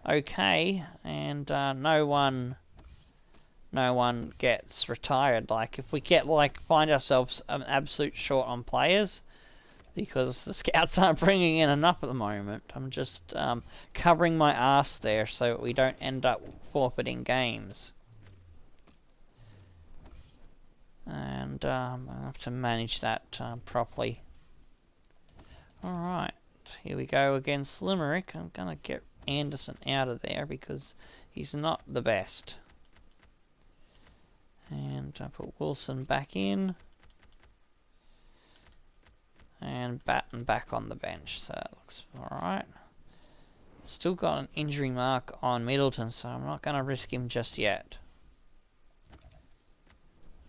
okay, and no one gets retired. Like if we find ourselves an absolute short on players because the scouts aren't bringing in enough at the moment, I'm just covering my ass there so that we don't end up forfeiting games. And I have to manage that properly. Alright, here we go against Limerick. I'm going to get Anderson out of there because he's not the best. And I put Wilson back in. And Batten back on the bench, so that looks alright. Still got an injury mark on Middleton, so I'm not going to risk him just yet.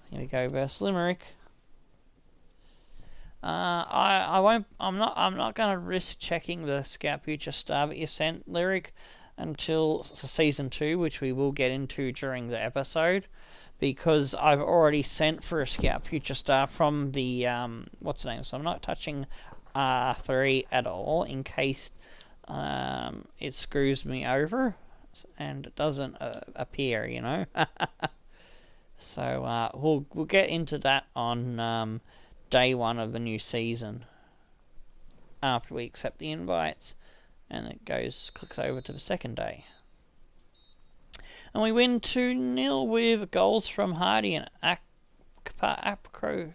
Here we go versus Limerick. I'm not going to risk checking the Scout Future Star that you sent, Lyric, until season 2, which we will get into during the episode, because I've already sent for a Scout Future Star from the what's the name. So I'm not touching R3 at all in case it screws me over. and it doesn't appear, you know. So we'll get into that on day 1 of the new season after we accept the invites, and it clicks over to the second day. And we win 2-0 with goals from Hardy and Akpro,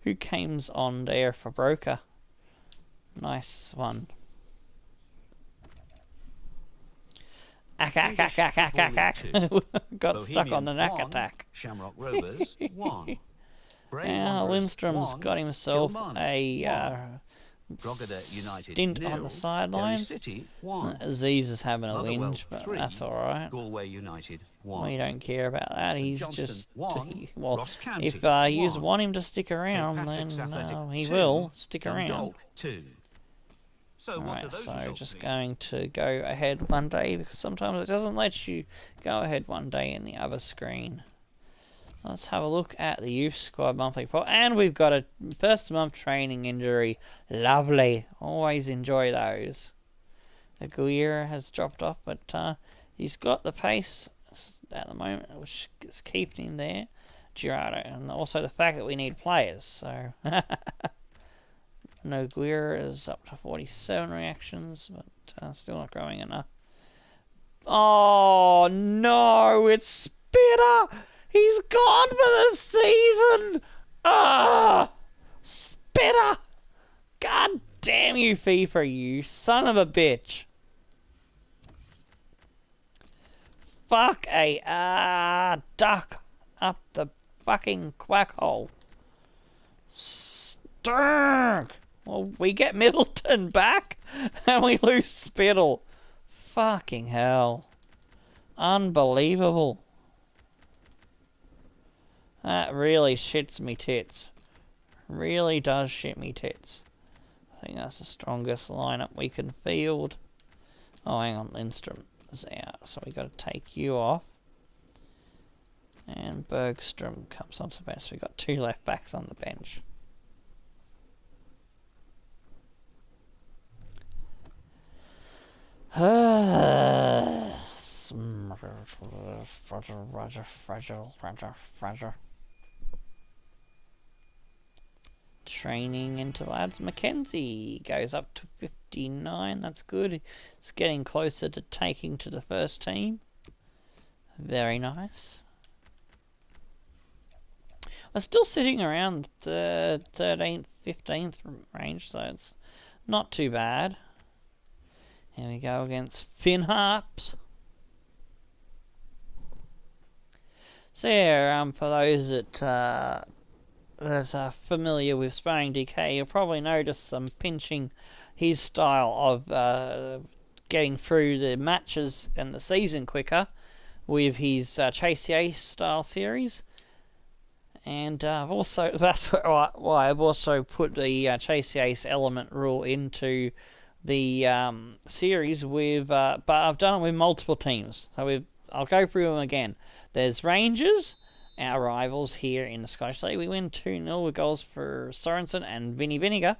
who came on there for Broker. Nice one. Got stuck on the knack attack.
Shamrock Rovers 1.
Now Lindstrom's got himself a stint on the sidelines. Aziz is having a whinge, but that's alright. We don't care about that. He's just... well, if you want him to stick around, then he will stick around. Alright, so just going to go ahead one day, because sometimes it doesn't let you go ahead one day in the other screen. Let's have a look at the youth squad monthly report, and we've got a first month training injury. Lovely, always enjoy those. Aguirre has dropped off, but he's got the pace at the moment, which is keeping him there. Girardo, and also the fact that we need players, so... No, Aguirre is up to 47 reactions, but still not growing enough. Oh no, it's Spitter! He's gone for the season! Ah, Spitter! God damn you, FIFA, you son of a bitch! Fuck a duck up the fucking quack hole. Stunk! Well, we get Middleton back, and we lose Spittle. Fucking hell. Unbelievable. That really shits me tits. Really does shit me tits. I think that's the strongest lineup we can field. Oh, hang on, Lindstrom is out, so we got to take you off. And Bergstrom comes onto the bench. So we got 2 left backs on the bench. Training into lads. Mackenzie goes up to 59. That's good. It's getting closer to taking to the first team. Very nice. We're still sitting around the 13th, 15th range, so it's not too bad. Here we go against Finn Harps. So yeah, for those that are familiar with Sparring DK, you'll probably notice some pinching his style of getting through the matches and the season quicker with his Chase the Ace style series. And I've also, that's why I've also put the Chase the Ace element rule into the series with, but I've done it with multiple teams. So I'll go through them again. There's Rangers, our rivals here in the Scottish League. We win 2-0 with goals for Sorensen and Vinnie Vinegar.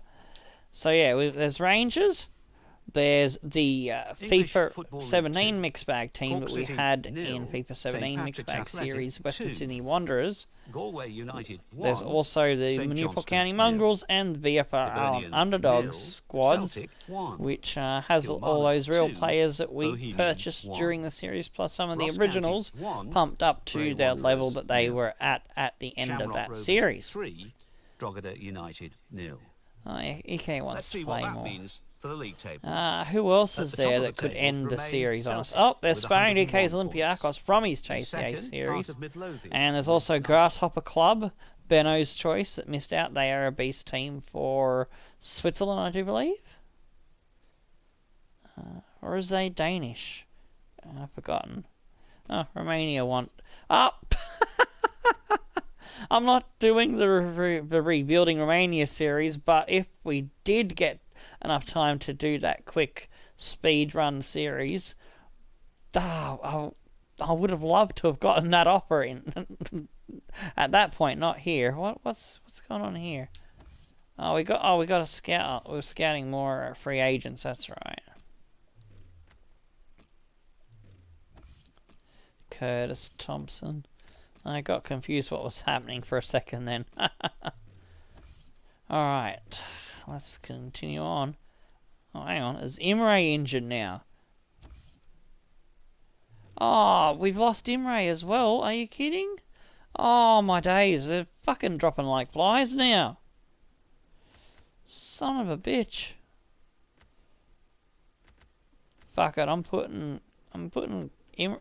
So yeah, there's Rangers. There's the FIFA 17 mixed bag team that we had in FIFA 17 mixed bag series, Western Sydney Wanderers. There's also the Newport County Mongrels and VFR Underdogs squads, which has all those real players that we purchased during the series, plus some of the originals pumped up to their level that they were at the end of that series.
Drogheda United 0.
EK wants to play more.
For the league table.
Who else is there that could end the series on us? Oh, there's Sparring DK's Olympiakos from his Chase the Ace series. And there's also Grasshopper Club, Benno's Choice, that missed out. They are a beast team for Switzerland, I do believe. Or is they Danish? I've forgotten. Oh, Romania want... Oh! I'm not doing the Rebuilding Romania series, but if we did get enough time to do that quick speed run series, I would have loved to have gotten that offer in at that point, not here. What's going on here? We got a scout. We're scouting more free agents. That's right. Curtis Thompson. I got confused what was happening for a second then. Alright, let's continue on. Oh, hang on, is Imre injured now? Oh, we've lost Imre as well, are you kidding? Oh my days, they're fucking dropping like flies now. Son of a bitch. Fuck it, I'm putting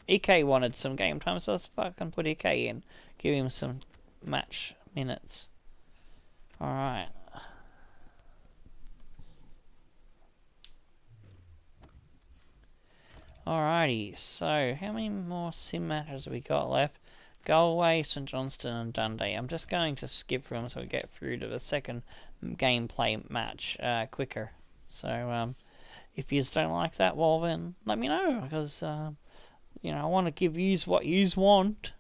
Ike wanted some game time, so let's fucking put Ike in. Give him some match minutes. Alright. Alrighty, so how many more sim matches have we got left? Galway, St Johnstone and Dundee. I'm just going to skip through them so we get through to the second gameplay match quicker. So if you don't like that, well then let me know, because you know, I want to give yous what yous want.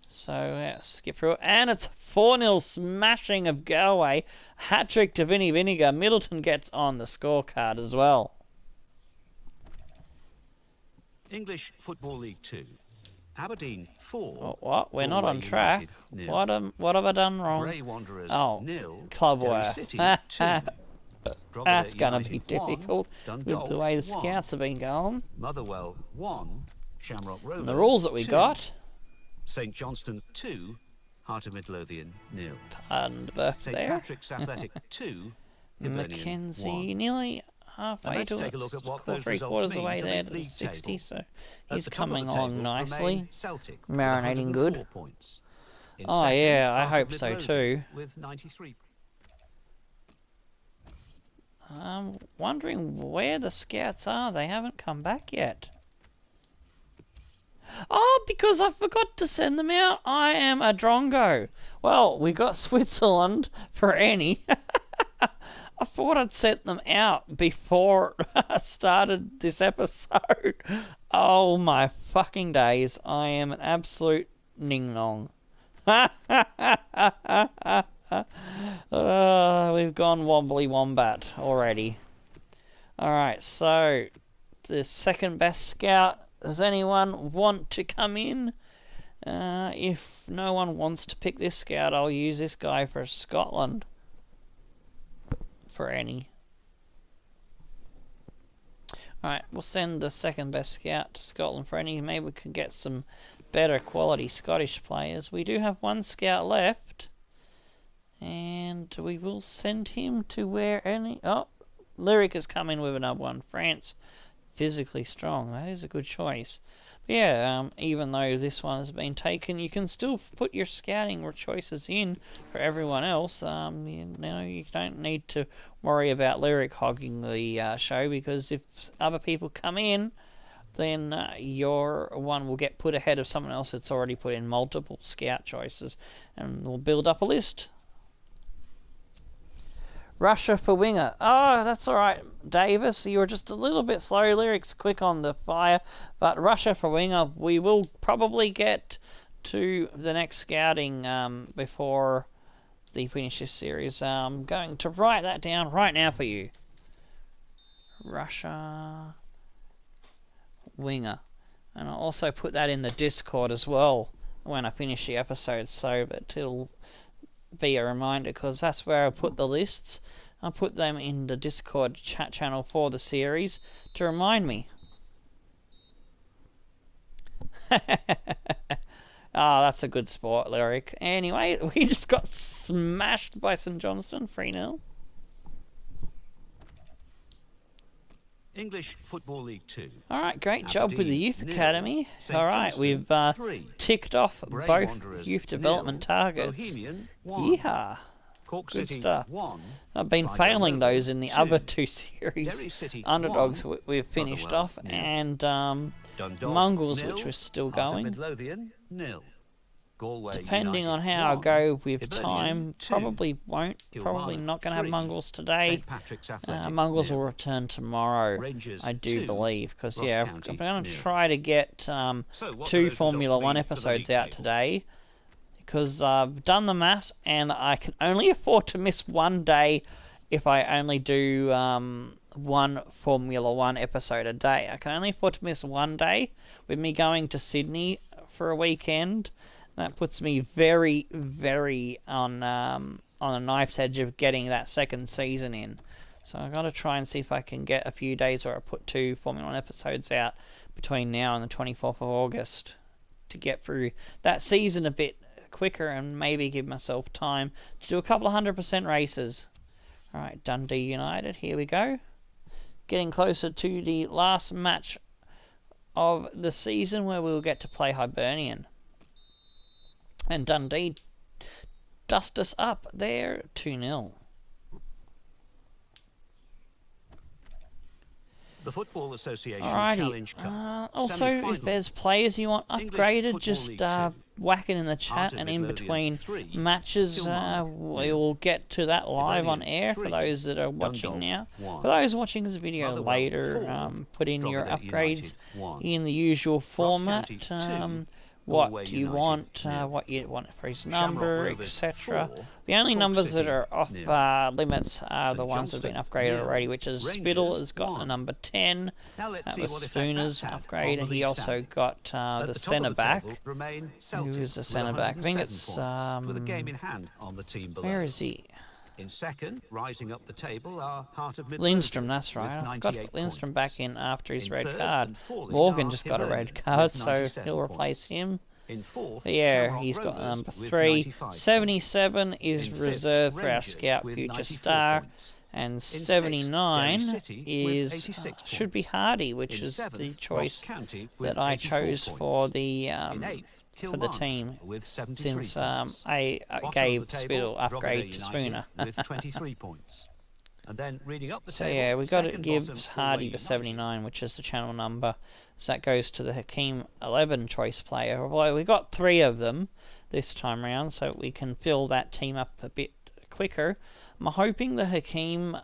So yeah, skip through it, and it's a 4-0 smashing of Galway. Hat-trick to Vinny Vinegar. Middleton gets on the scorecard as well.
English Football League 2. Aberdeen 4.
Oh, what? We're not on track. What have I done wrong?
Grey Wanderers 0.
Club
Derry
work.
City 2.
That's going to be difficult
1.
with
Dundalk
the way the
1.
scouts have been going.
Motherwell 1. Shamrock Rovers
And the rules that we
2.
got.
St Johnstone 2. Heart of Midlothian 0.
Pardon the birth
St
there.
Patrick's Athletic 2. Hibernian
Mackenzie
1.
nearly halfway
let's
to
take
it.
a look at what
Well,
those
3/4
results
away
mean to
there
the
to the
league
60,
table.
so
At
he's
the top of
coming
the
along
table
nicely.
remain Celtic with
Marinating
104
good.
points. In
Oh
second,
yeah, I
Heart of
hope so
Midlothian
too.
With 93.
I'm wondering where the scouts are. They haven't come back yet. Oh, because I forgot to send them out. I am a drongo. Well, we got Switzerland for any. I thought I'd sent them out before I started this episode. Oh my fucking days. I am an absolute ning-nong. We've gone wobbly wombat already. Alright, so the second best scout. Does anyone want to come in? If no one wants to pick this scout, I'll use this guy for Scotland. For any. Alright, we'll send the second best scout to Scotland for any. Maybe we can get some better quality Scottish players. We do have one scout left. And we will send him to where any... Oh, Lyric has come in with another one. France, physically strong. That is a good choice. But yeah, even though this one has been taken, you can still put your scouting choices in for everyone else. You know, you don't need to worry about Lyric hogging the show, because if other people come in, then your one will get put ahead of someone else that's already put in multiple scout choices, and we'll build up a list. Russia for winger. Oh, that's alright, Davis. You were just a little bit slow. Lyric's quick on the fire. But Russia for winger, we will probably get to the next scouting before they finish this series. I'm going to write that down right now for you. Russia winger. And I'll also put that in the Discord as well when I finish the episode, so that it'll be a reminder, because that's where I put the lists. I'll put them in the Discord chat channel for the series to remind me. Oh, that's a good sport, Lyric. Anyway, we just got smashed by St Johnstone, 3-0.
English Football League 2.
Alright, great job with the Youth Academy. Alright, we've ticked off
Grey
both
Wanderers
youth development
0.
targets.
Bohemian 1.
Yeehaw.
Cork
Good
City
stuff.
1.
I've been
Sligo
failing
Rovers
those in the
2.
other two series.
Derry City
Underdogs
1.
we've finished
Motherwell
off,
0.
and
Dundalk
Mongols,
0.
which was still
Heart of
going.
Midlothian 0. Galway
Depending
United
on how I
1.
go with
Hibernian
time,
2.
probably
Kilmarnock
not going to have
3.
Mongols today.
St Patrick's Athletic
Mongols
0.
will return tomorrow,
Rangers
I do
2.
believe, because
Ross
yeah,
County
I'm going to
0.
try to get
So what do
2
those
Formula
results
1
mean to the
episodes
league
out
table?
today, because I've done the maths and I can only afford to miss one day if I only do one Formula 1 episode a day. I can only afford to miss one day with me going to Sydney for a weekend. That puts me very, very on a knife's edge of getting that second season in. So I've got to try and see if I can get a few days where I put 2 Formula 1 episodes out between now and the 24th of August to get through that season a bit quicker and maybe give myself time to do a couple of 100% races. Alright, Dundee United, here we go. Getting closer to the last match of the season where we'll get to play Hibernian. And Dundee dust us up there 2-0.
The Football Association Challenge Cup.
Also, if there's players you want upgraded, just whack it in the chat, and in between matches, we'll get to that live on air for those that are watching now. For those watching this video later, put in your upgrades in the usual format. What do you want, what you want for his number, etc. The only numbers that are off limits are the ones that have been upgraded already, which is Spittle has got a number 10. That was Spooner's upgrade, and he also got the centre back. Who is the centre back? I think it's where is he?
In second, rising up the table are Heart of
Lindstrom, that's right. I've got to put Lindstrom back in after his red card. Morgan just got a red card, so he'll replace him. Yeah, he's got number 3. 77 is reserved for our scout future star. And 79 is should be Hardy, which is the choice that I chose for the team, since I gave Spittle upgrade to Spooner. So yeah, we got to give Hardy the 79, which is the channel number. So that goes to the Hakeem 11 choice player. Although we got 3 of them this time round, so we can fill that team up a bit quicker. I'm hoping the Hakeem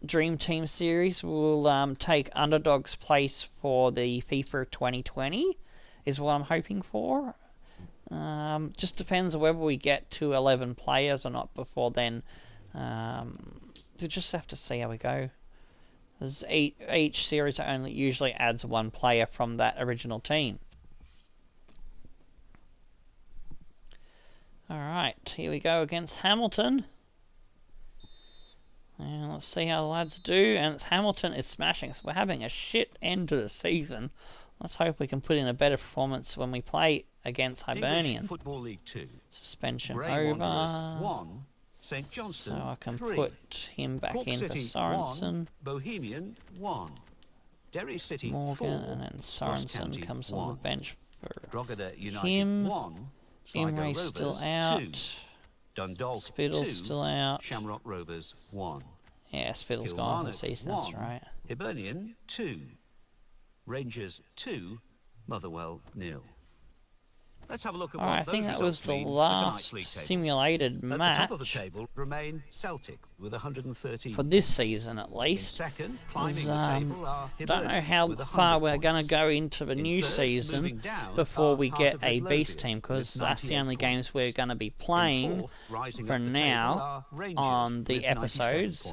Dream Team series will take Underdog's place for the FIFA 2020. Is what I'm hoping for. Just depends on whether we get to 11 players or not before then. We'll just have to see how we go. As each series only usually adds 1 player from that original team. Alright, here we go against Hamilton. And let's see how the lads do. And Hamilton is smashing, so we're having a shit end to the season. Let's hope we can put in a better performance when we play against Hibernian.
Football League 2.
Suspension over.
1, St. Johnston,
so I can
3.
put him back
Cork
in for
City,
Sorensen.
1. Bohemian 1. Derry City
Morgan,
4.
and then Sorensen comes
1.
on the bench for
Drogheda United
him.
1.
Imre's still out.
2. Dundalk
Spittle's
2.
still out.
Shamrock Rovers 1.
Yeah, Spittle's gone for the season, that's right.
Hibernian 2. Rangers 2. Motherwell 0. Let's have a look at
Alright, I think that was the last simulated match.
At the top of the table remain Celtic with 130
for this season, at least.
Second, climbing the table are
don't know how far we're going to go into the new season before we get a beast team, because that's the only games we're going to be playing for now on the episodes.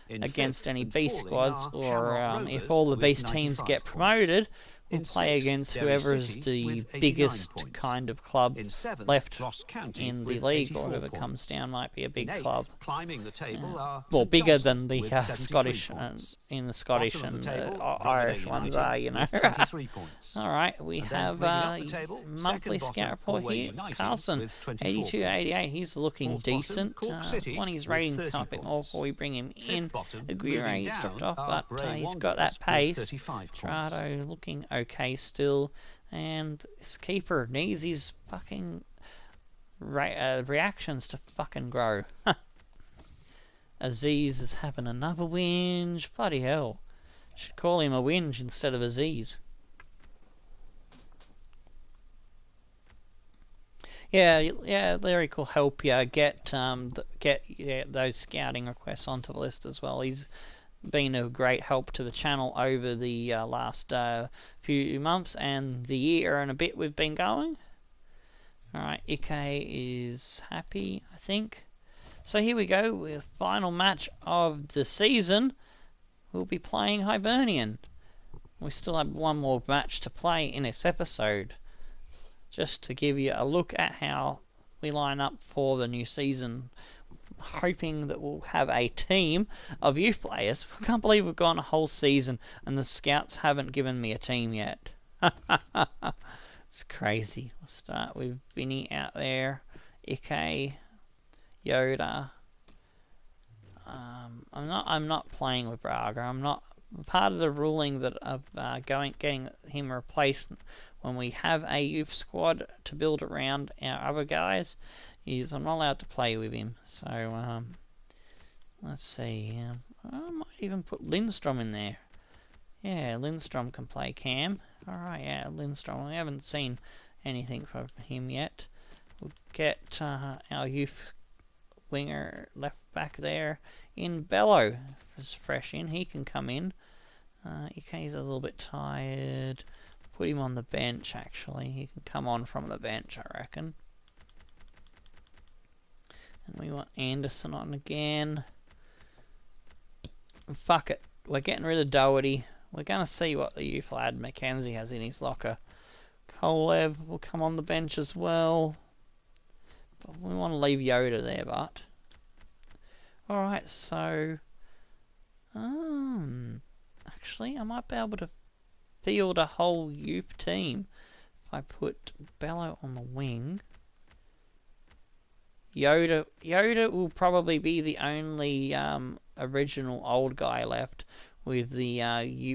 Against any beast squads, or if all the beast teams get promoted, we'll play against whoever is the biggest kind of club left in the league, or whoever comes down might be a big club. Well, bigger than the Scottish, in the Scottish and Irish ones are, you know. Alright, we have monthly scout report here. Carlson, 82-88, he's looking decent. When his rating's come a bit more before we bring him in. Aguirre, he's dropped off, but he's got that pace. Strado looking okay still, and his keeper needs his fucking reactions to fucking grow. Aziz is having another whinge. Bloody hell. Should call him a whinge instead of Aziz. Yeah, Larry will help you get those scouting requests onto the list as well. He's been a great help to the channel over the last few months and the year and a bit we've been going. Alright, Ike is happy, I think. So here we go with final match of the season. We'll be playing Hibernian. We still have one more match to play in this episode. Just to give you a look at how we line up for the new season. Hoping that we'll have a team of youth players. I can't believe we've gone a whole season and the scouts haven't given me a team yet. It's crazy. We'll start with Vinny out there, Ike, Yoda. I'm not playing with Braga. I'm not part of the ruling that of getting him replaced when we have a youth squad to build around our other guys. Is I'm not allowed to play with him. So let's see. I might even put Lindstrom in there. Yeah, Lindstrom can play Cam. Alright, yeah, Lindstrom. We haven't seen anything from him yet. We'll get our youth winger left back there in Bello. Is fresh in. He can come in. He's a little bit tired. Put him on the bench, actually. He can come on from the bench, I reckon. And we want Anderson on again. Fuck it. We're getting rid of Doherty. We're going to see what the youth lad Mackenzie has in his locker. Kolev will come on the bench as well. But we want to leave Yoda there, but... Alright, so... actually, I might be able to field a whole youth team if I put Bello on the wing. Yoda will probably be the only original old guy left, with the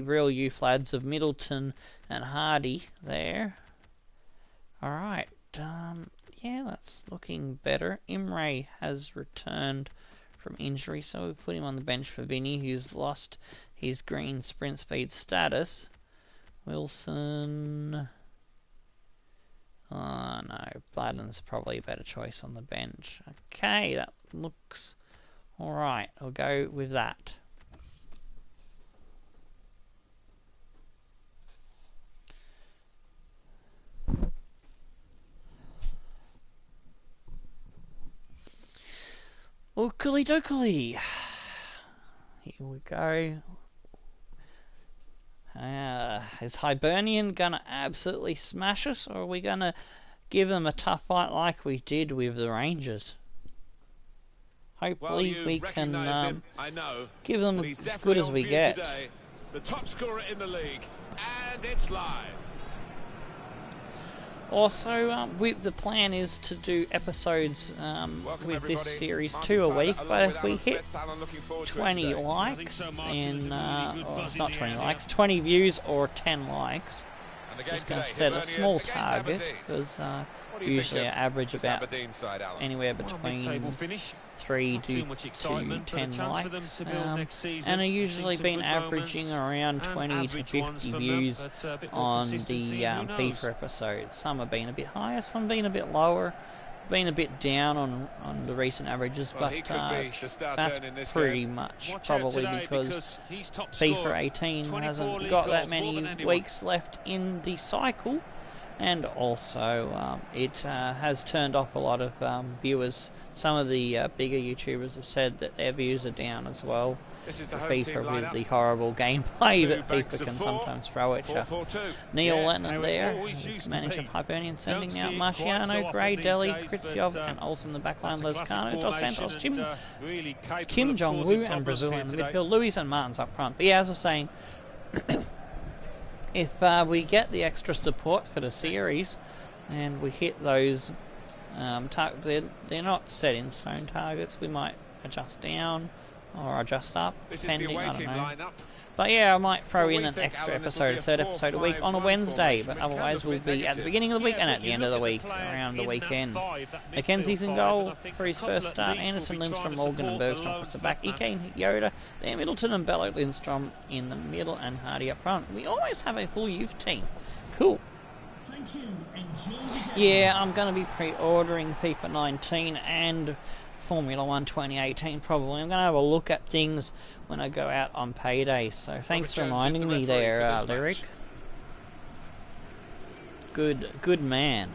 real youth lads of Middleton and Hardy there. Alright, yeah, that's looking better. Imre has returned from injury, so we'll put him on the bench for Vinny, who's lost his green sprint speed status. Wilson... Oh no, Bladden's probably a better choice on the bench. Okay, that looks alright. I'll go with that. Ookly dookly. Here we go. Is Hibernian gonna absolutely smash us, or are we gonna give them a tough fight like we did with the Rangers? Hopefully we can
I know,
give them as good as we get.
Today, the top scorer in the league, and it's live.
Also, the plan is to do episodes with this series 2 a week, but if we hit 20 likes, and not 20 likes, 20 views or 10 likes, just going to set a small target, because usually I average about anywhere between 3 to 10 likes, and I've usually been averaging around 20 to 50 views on the FIFA episodes. Some have been a bit higher, some have been a bit lower, been a bit down on the recent averages, but that's pretty much probably because FIFA 18 hasn't got that many weeks left in the cycle, and also it has turned off a lot of viewers. Some of the bigger YouTubers have said that their views are down as well. FIFA with the horrible gameplay that FIFA can sometimes throw at you. Neil Lennon there, manager of Hibernian, sending out Marciano, Gray, Deli, Kritsiov, and also in the backline Lescano, Dos Santos, Kim Jong-woo, and Brazil in the midfield, Luis and Martins up front. But yeah, as I was saying, if we get the extra support for the series, and we hit those they're not set in stone targets, we might adjust down or adjust up, depending, I don't know. But yeah, I might throw in an extra episode, a third episode a week on a Wednesday, but otherwise we'll be at the beginning of the week and at the end of the week, around the weekend. Mackenzie's in goal for his first start, Anderson, Lindstrom, Morgan and Bergstrom across the back, Ike, Yoda, then Middleton and Bello, Lindstrom in the middle and Hardy up front. We always have a full youth team. Cool. Yeah, I'm going to be pre-ordering FIFA 19 and Formula 1 2018 probably. I'm going to have a look at things when I go out on payday, so thanks for reminding me there, Lyric. Good man.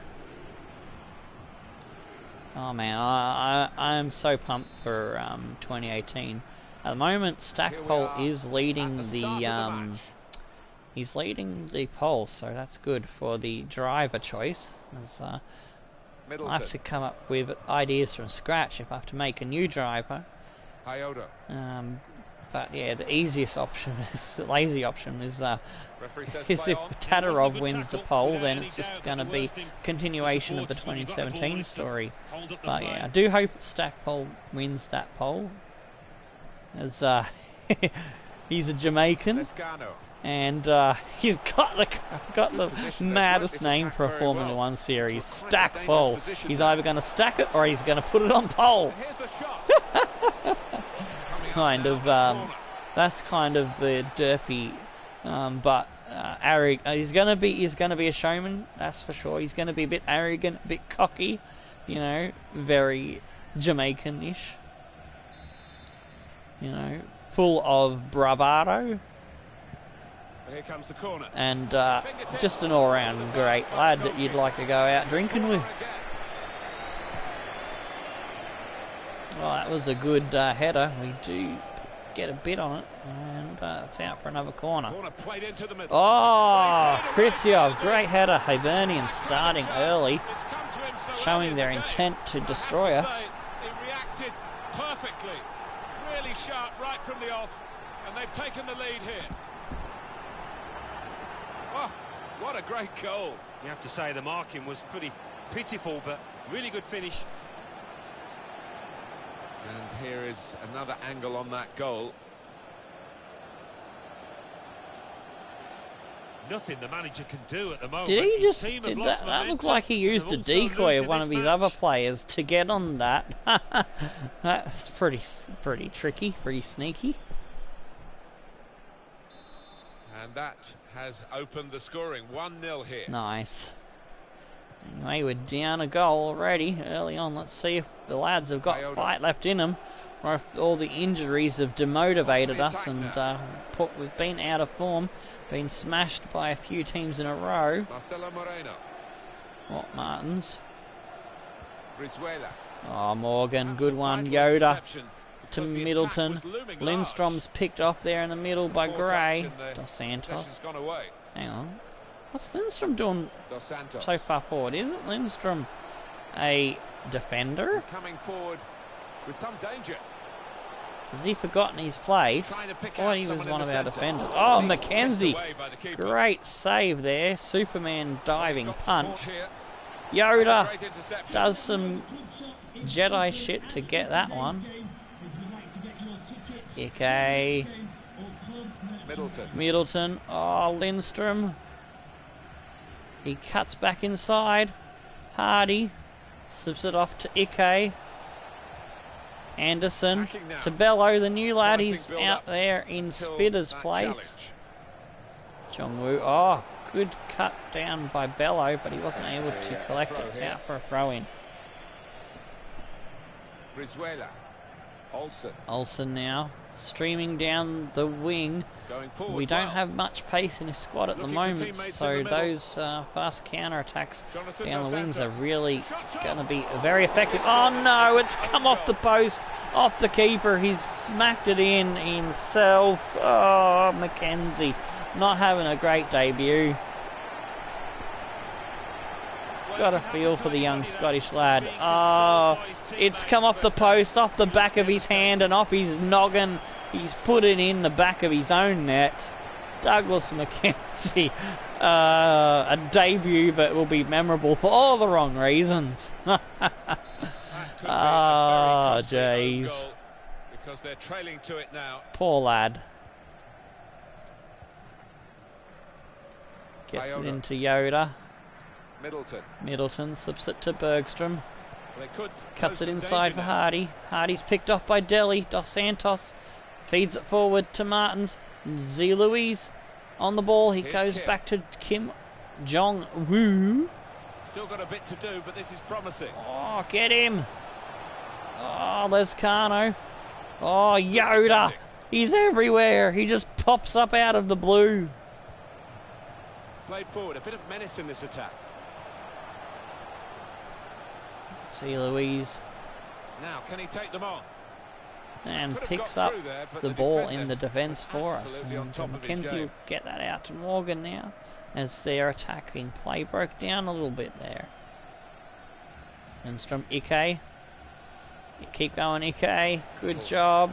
Oh man, I'm so pumped for 2018. At the moment, Stackpole is leading the he's leading the poll, so that's good for the driver choice. As, I have to come up with ideas from scratch if I have to make a new driver. But yeah, the easiest option is the lazy option is if Tatarov wins the poll, then it's just going to be continuation of the 2017 story. But yeah, I do hope Stackpole wins that poll, as he's a Jamaican and he's got the maddest name for a Formula 1 series, Stackpole. He's either going to stack it or he's going to put it on pole. Kind of that's kind of the derpy, but he's gonna be a showman, that's for sure. He's gonna be a bit arrogant, a bit cocky, you know, very Jamaican-ish, you know, full of bravado.
Here comes the corner.
And just an all-round great lad that you'd like to go out drinking with. Well, that was a good header. We do get a bit on it, and it's out for another corner. Oh, Khrushchev, great header. Hibernian starting early, showing their intent to destroy us.
He reacted perfectly, really sharp right from the off, and they've taken the lead here. Oh, what a great goal.
You have to say the marking was pretty pitiful, but really good finish.
And here is another angle on that goal.
Nothing the manager can do at the moment.
Did he just... that looked like he used a decoy of one of his other players to get on that. That's pretty tricky, pretty sneaky.
And that has opened the scoring. 1-0 here.
Nice. Anyway, we're down a goal already early on. Let's see if the lads have got fight left in them, or if all the injuries have demotivated us and we've been out of form, been smashed by a few teams in a row. What, Martins? Oh, Morgan, good one. Yoda to Middleton. Lindstrom's picked off there in the middle by Gray. Dos Santos. Hang on. What's Lindstrom doing so far forward? Isn't Lindstrom a defender?
He's coming forward with some danger.
Has he forgotten his place? I thought he was one of our defenders. Oh, Mackenzie! Great save there. Superman diving punch. Yoda does some Jedi shit to get that one. Ike. Middleton. Oh, Lindstrom. He cuts back inside. Hardy slips it off to Ike. Anderson to Bello, the new lad. He's out there in Spitter's place. Jongwoo. Oh, good cut down by Bello, but he wasn't able to collect it. It's out for a throw-in. Olsen now streaming down the wing. We don't have much pace in his squad at the moment, so those fast counter-attacks down the wings are really going to be very effective. Oh no, it's come off the post, off the keeper. He's smacked it in himself. Oh, Mackenzie not having a great debut. Got a feel for the young Scottish lad. Oh, it's come off the post, off the back of his hand and off his noggin. He's put it in the back of his own net. Douglas Mackenzie, a debut that will be memorable for all the wrong reasons. Ah, jeez.
Because they're trailing to it now.
Poor lad. Gets it into Yoda. Middleton slips it to Bergstrom. Cuts it inside for Hardy. Hardy's picked off by Delhi. Dos Santos feeds it forward to Martins. Z. Louise on the ball. He goes back to Kim Jong-woo.
Still got a bit to do, but this is promising.
Oh, get him. Oh, Lescano. Oh, Yoda. He's everywhere. He just pops up out of the blue.
Played forward. A bit of menace in this attack.
See Louise.
Now, can he take them on?
And picks up the ball in the defence for us. And Mackenzie will get that out to Morgan now, as their attacking play broke down a little bit there. Lindstrom, Ike. Keep going, Ike. Good job.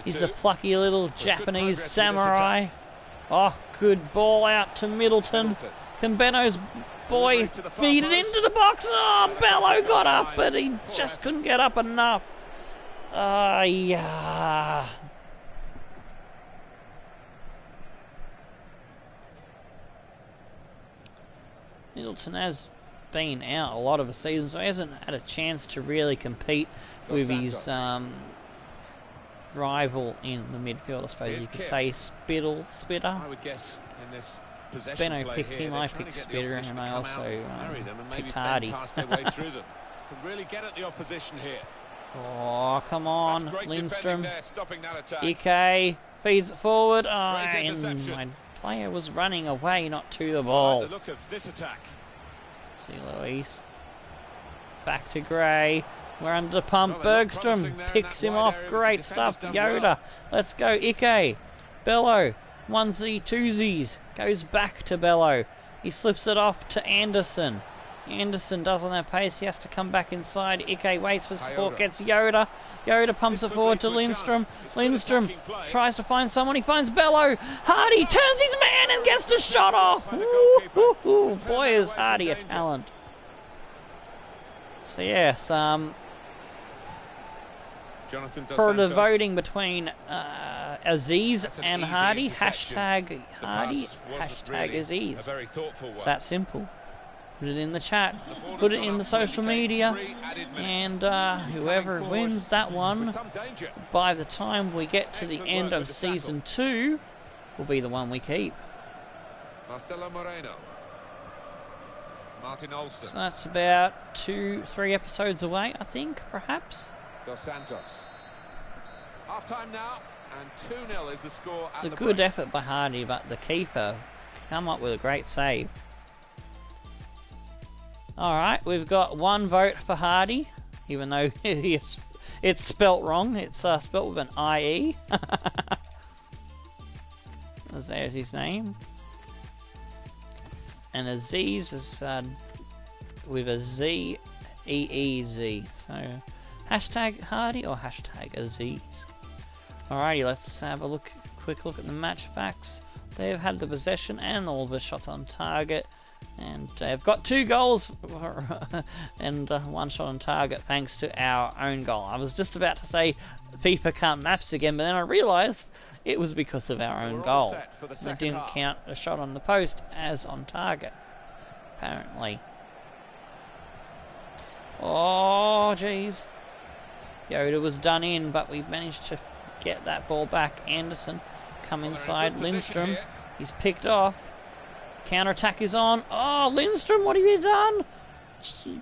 He's a plucky little Japanese samurai. Oh, good ball out to Middleton. Can Benno's boy feed it into the box? Oh, Bello got up, but he just couldn't get up enough. Yeah. Middleton has been out a lot of the season, so he hasn't had a chance to really compete with his rival in the midfield, I suppose you could say. Spitter.
I would guess in this
Benno picked him, I picked Spitter, and I also picked Hardy.
Can really get at the opposition here.
Oh, come on, Lindstrom. Ike feeds it forward. And my player was running away, not to the ball.
The look of this attack.
See Luis. Back to Gray. We're under the pump. Bergstrom picks him off. Great stuff. Yoda. Let's go. Ike. Bello. Onesie, twosies. Goes back to Bello. He slips it off to Anderson. Anderson doesn't have pace. He has to come back inside. Ike waits for support. Gets Yoda. Yoda pumps it forward to Lindstrom. Lindstrom tries to find someone. He finds Bello. Hardy turns his man and gets the shot off. Ooh, boy, is Hardy a talent. So yes, for the voting between Aziz and Hardy, hashtag Hardy, hashtag Aziz. It's that simple. Put it in the chat, put it in the social media, and whoever wins that one, by the time we get to the end of Season 2, will be the one we keep. So that's about 2-3 episodes away, I think, perhaps.
Dos Santos. Half time now, and 2-0 is the score.
It's a good effort by Hardy, but the keeper come up with a great save. Alright, we've got one vote for Hardy, even though it's spelt wrong. It's spelt with an IE. There's his name. And Aziz is with a Z-E-E-Z. So, hashtag Hardy or hashtag Aziz. Alrighty, let's have a quick look at the match facts. They've had the possession and all the shots on target. And they've got 2 goals and 1 shot on target thanks to our own goal. I was just about to say FIFA can't maps again, but then I realised it was because of our own goal. It didn't count a shot on the post as on target, apparently. Oh, jeez. Yoda was done in, but we managed to get that ball back. Anderson come inside. Lindstrom, he's picked off. Counter-attack is on. Oh, Lindstrom, what have you done?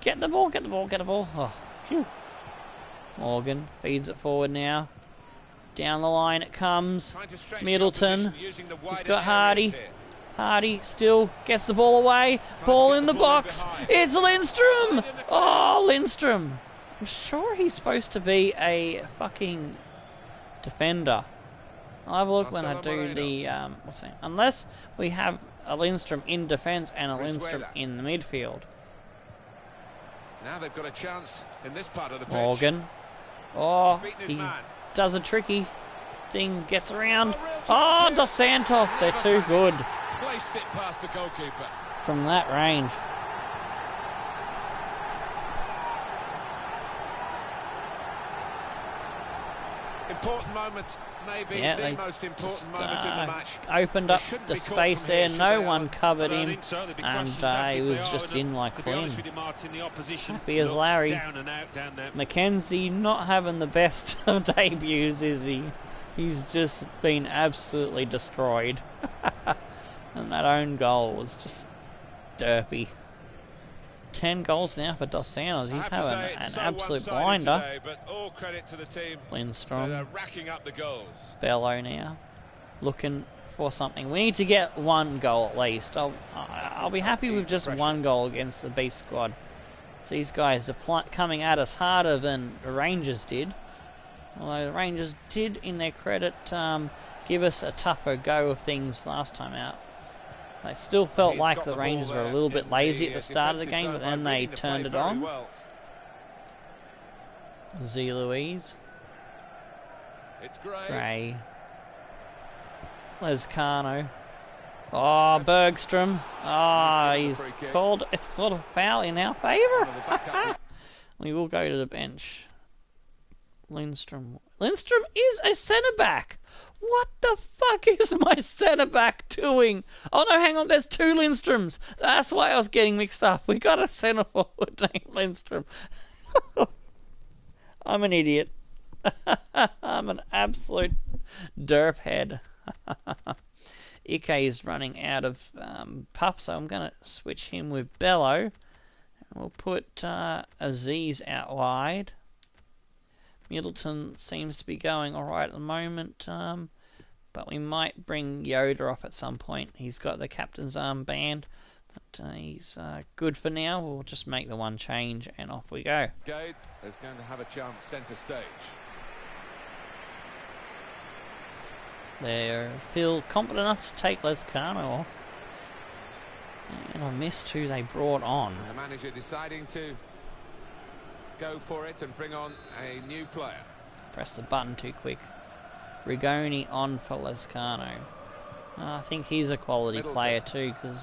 Get the ball, get the ball, get the ball. Oh, phew. Morgan feeds it forward now. Down the line it comes. Middleton. He's got Hardy. Hardy still gets the ball away. Ball in the box. It's Lindstrom! Oh, Lindstrom. I'm sure he's supposed to be a fucking defender. I'll have a look when I do the... what's that? Unless we have a Lindstrom in defence and a Lindstrom in the midfield.
Now they've got a chance in this part of the pitch.
Morgan. Oh, he does a tricky thing, gets around. Oh, Dos Santos, they're too good.
Placed it past the goalkeeper.
From that range.
Important moment, maybe the most important moment in the match.
Opened up the space there, no one covered him, and he was just in like clean. Happy as Larry. Mackenzie not having the best of debuts, is he? He's just been absolutely destroyed. And that own goal was just derpy. 10 goals now for Dos Santos. He's having an absolute blinder.
Today, but all credit to the team.
Lindstrom.
Racking up the goals.
Bello now. Looking for something. We need to get 1 goal at least. I'll be happy with just 1 goal against the B squad. So these guys are coming at us harder than the Rangers did. Although the Rangers did, in their credit, give us a tougher go of things last time out. They still felt like the Rangers were a little bit lazy at the start of the game, but then they turned it on. Z. Louise.
It's Gray.
Gray. Lescano. Oh, Bergstrom. Oh, it's called a foul in our favour. We will go to the bench. Lindstrom. Lindstrom is a centre-back. What the fuck is my centre-back doing? Oh no, hang on, there's two Lindstroms. That's why I was getting mixed up. We got a centre-forward named Lindstrom. I'm an idiot. I'm an absolute derp head. Ike is running out of puff, so I'm going to switch him with Bello. We'll put Aziz out wide. Middleton seems to be going alright at the moment, but we might bring Yoda off at some point. He's got the captain's armband, but he's good for now. We'll just make the one change and off we go.
Gate is going to have a chance centre stage.
They feel confident enough to take Lescano off. And I missed who they brought on.
And the manager deciding to go for it and bring on a new player.
Press the button too quick. Rigoni on for Lescano. I think he's a quality player too, because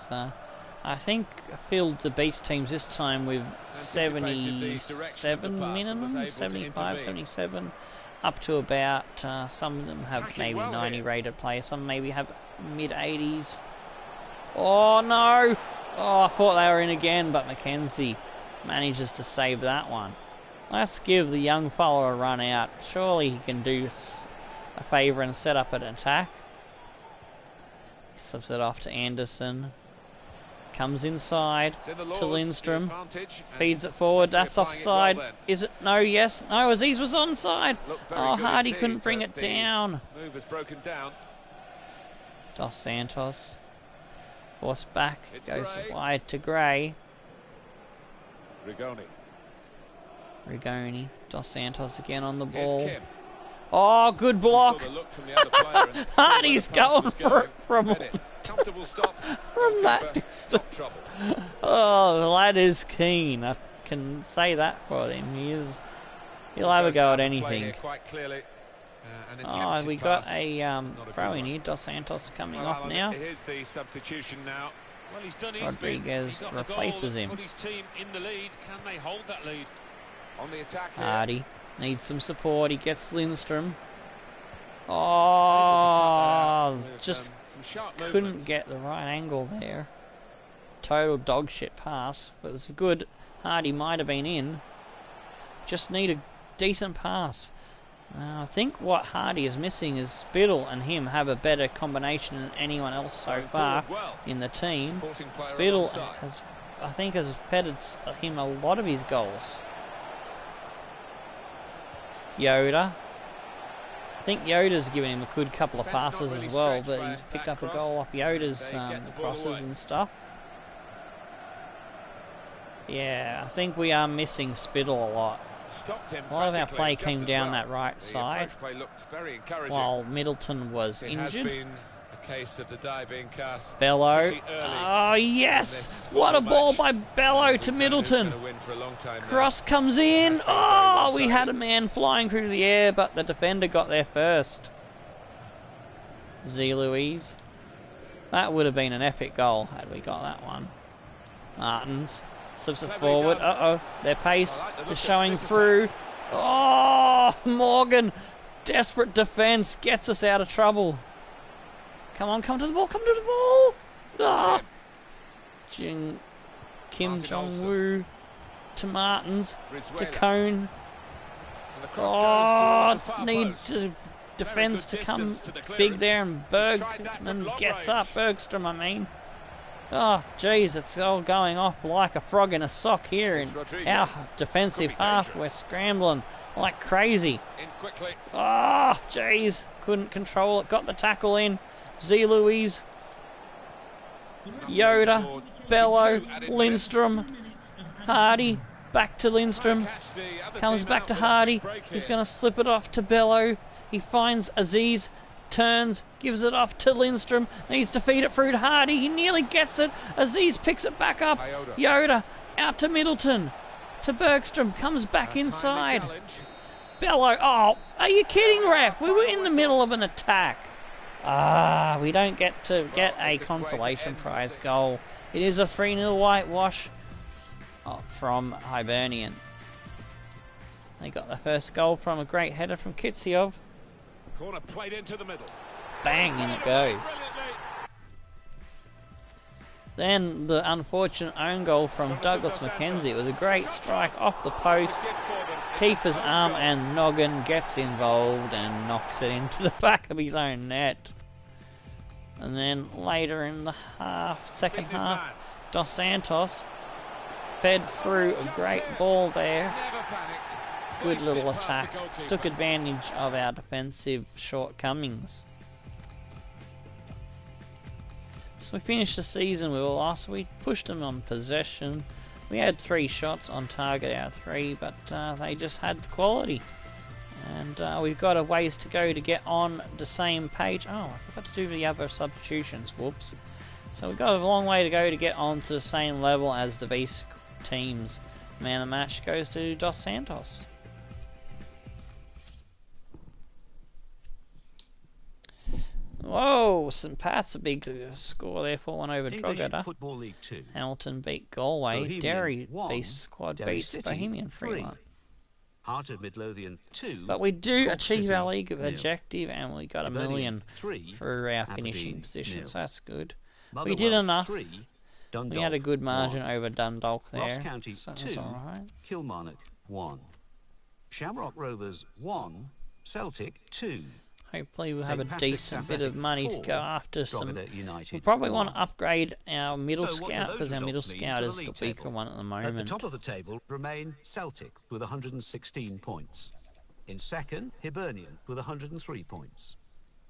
I feel the beach teams this time with 77 minimum, 75, 77, up to about, some of them have maybe 90 rated players, some maybe have mid-80s. Oh no! Oh, I thought they were in again, but Mackenzie manages to save that one. Let's give the young fella a run out. Surely he can do a favour and set up an attack. He subs it off to Anderson. Comes inside to Lindstrom. Feeds it forward. That's offside. Is it? No, yes. No, Aziz was onside. Oh, Hardy couldn't bring it down.
Move has broken down.
Dos Santos. Forced back. Goes wide to Gray. Rigoni. Dos Santos again on the ball. Oh, good block. Hardy's going for it from that distance. Oh, the lad is keen. I can say that for him. He'll have a go at anything. Oh, we got a throw in here. Dos Santos coming off now.
Here's the substitution now.
Well, he's done his
Rodriguez replaces him.
Put his team in the lead. Can they hold that lead?
On the attack here.
Hardy needs some support. He gets Lindstrom. Oh, just couldn't get the right angle there. Total dog shit pass, but it was good. Hardy might have been in. Just need a decent pass. I think what Hardy is missing is Spittle and him have a better combination than anyone else so far in the team. Spittle has, I think, has fed him a lot of his goals. Yoda. I think Yoda's given him a good couple of passes as well, but he's picked up a goal off Yoda's crosses and stuff. Yeah, I think we are missing Spittle a lot. A lot of our play came down that right side, while Middleton was injured.
Case of the die being cast.
Bello. Oh yes! What a ball by Bello to Middleton. Cross comes in. Oh, we had a man flying through the air, but the defender got there first. Z. Louise. That would have been an epic goal had we got that one. Martins slips it forward. Uh-oh, their pace is showing through. Oh, Morgan. Desperate defence gets us out of trouble. Come on, come to the ball, come to the ball! Ah! Kim Jong-woo to Martins, to Cone. Oh, need defence to come big there, and Bergman gets up. Bergstrom, I mean. Oh, jeez, it's all going off like a frog in a sock here in our defensive half. We're scrambling like crazy. Oh, jeez, couldn't control it, got the tackle in. Z. Louise, Yoda, Bello, Lindstrom, Hardy, Back to Lindstrom. Comes back to Hardy. He's going to slip it off to Bello. He finds Aziz. Turns. Gives it off to Lindstrom. Needs to feed it through to Hardy. He nearly gets it. Aziz picks it back up. Yoda out to Middleton. To Bergstrom. Comes back inside. Bello. Oh, are you kidding, ref? We were in the middle of an attack. We don't get to get a consolation prize goal. It is a 3-0 whitewash from Hibernian. They got the first goal from a great header from Kitsiov.
Corner played into the middle.
Bang, in it goes. Then the unfortunate own goal from Douglas McKenzie. It was a great strike off the post. Keeper's arm and noggin gets involved and knocks it into the back of his own net. And then later in the second half, Dos Santos fed through a great ball there. Good little attack. Took advantage of our defensive shortcomings. So we finished the season with a loss. We pushed them on possession. We had 3 shots on target out of 3, but they just had the quality. And we've got a ways to go to get on the same page. Oh, I forgot to do the other substitutions. Whoops. So we've got a long way to go to get on to the same level as the base teams. Man of the match goes to Dos Santos. Whoa, St Pat's a big score there, 4-1 over Drogheda.
Football League 2.
Hamilton beat Galway.
Bohemian
Derry
1,
beast squad
Derry
beats
City
Bohemian
3.
3-1.
Heart of Midlothian 2.
But we do
Cork
achieve
City,
our league
0.
objective, and we got
Hibernian
$1 million
3,
for our
Aberdeen,
finishing position,
0.
so that's good.
Motherwell
We did enough.
3,
We had a good margin
1.
over Dundalk there.
Ross County
So
2,
that's alright.
Kilmarnock 1. Shamrock Rovers 1, Celtic 2.
Hopefully we'll
St.
have a
Patrick's
decent bit
Athletic
of money
4,
to go after some.
Drogheda United
We probably
1.
want to upgrade our middle
So what do
scout,
those
because our middle
results mean
scout
to
is
the
the
league
weaker
table?
one at the
At the
moment.
top of the table remain Celtic with 116 points. In second, Hibernian with 103 points.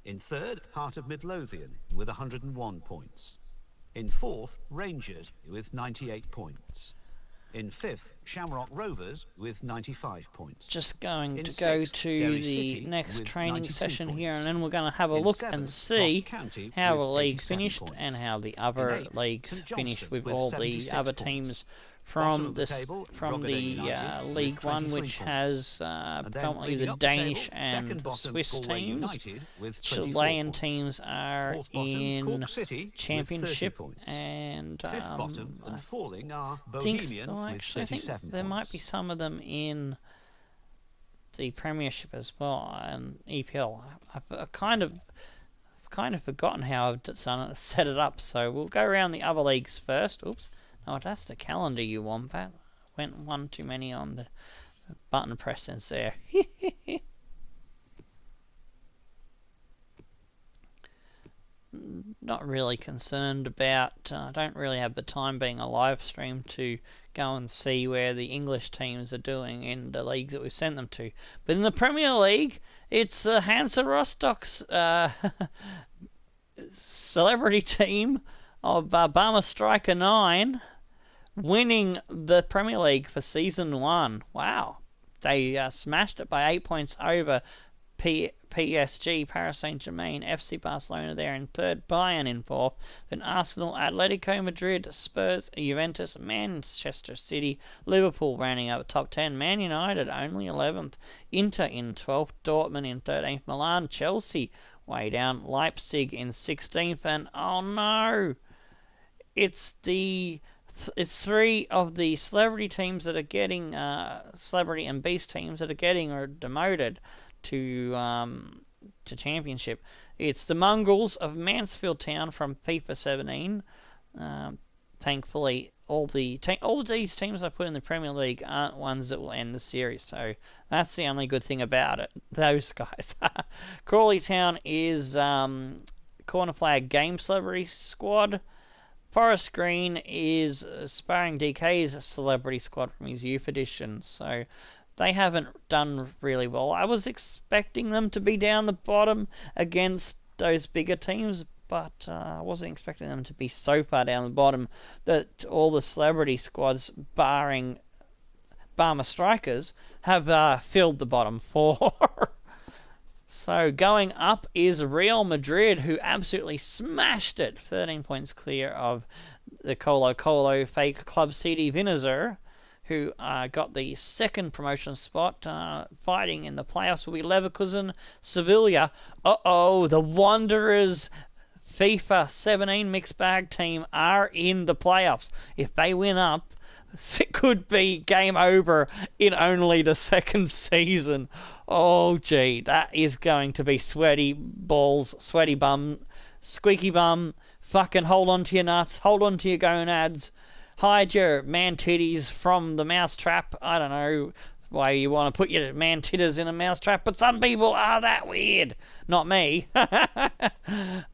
In third, Heart of Midlothian with 101 points. In fourth, Rangers with 98 points. In fifth, Shamrock Rovers with 95 points.
Just going
In
to go
sixth,
to
Derry
the
City
next
with
training
92
session here,
points.
and then we're going to have a
In
look
seventh,
and see
Ross County
how
with
the league
87
finished
points.
and how the
In
other
eighth,
leagues
St
finished
Johnstone
with
with
all the
76
other
points.
teams
Bottom
from
of the
this
table,
from
Drogheda
the
United with
League One,
23
which
points.
has
And then
predominantly
leading
the
up the
Danish
table, second
and
bottom,
Swiss
Galway
teams.
United with 24
Chilean
points.
teams are
Fourth bottom,
in
Cork City
Championship,
with 30 points.
and
Fifth bottom and falling are
I think,
Bohemian
so
with
actually, I
37
think there
points.
might be some of them in the Premiership as well, and EPL. I've kind of forgotten how I've done it, set it up, so we'll go around the other leagues first. Oops, no, that's the calendar you want, Pat. Went one too many on the button pressings there. Not really concerned about, don't really have the time being a live stream to go and see where the English teams are doing in the leagues that we sent them to. But in the Premier League, it's Hansa Rostock's celebrity team of Barmer Striker 9 winning the Premier League for Season 1. Wow. They smashed it by 8 points over PSG, Paris Saint-Germain, FC Barcelona there in third, Bayern in fourth, then Arsenal, Atletico Madrid, Spurs, Juventus, Manchester City, Liverpool rounding out the top 10, Man United only 11th, Inter in 12th, Dortmund in 13th, Milan, Chelsea way down, Leipzig in 16th, and oh no, it's three of the celebrity teams that are getting, celebrity and beast teams that are getting or demoted to Championship. It's the Mongrels of Mansfield Town from FIFA 17. Thankfully, all of these teams I put in the Premier League aren't ones that will end the series, so that's the only good thing about it. Those guys. Crawley Town is Corner Flag Game Celebrity Squad. Forest Green is Sparring DK's Celebrity Squad from his Youth Edition, so they haven't done really well. I was expecting them to be down the bottom against those bigger teams, but I wasn't expecting them to be so far down the bottom that all the celebrity squads, barring Barmer Strikers have filled the bottom 4. So going up is Real Madrid, who absolutely smashed it. 13 points clear of the Colo Colo fake club CD Vinazur, who got the second promotion spot. Fighting in the playoffs will be Leverkusen, Sevilla. The Wanderers FIFA 17 mixed bag team are in the playoffs. If they win up, it could be game over in only the second season. Oh gee, that is going to be sweaty balls, sweaty bum, squeaky bum. Fucking hold on to your nuts, hold on to your gonads, hide your man titties from the mousetrap. I don't know why you want to put your man titters in a mousetrap, but some people are that weird. Not me.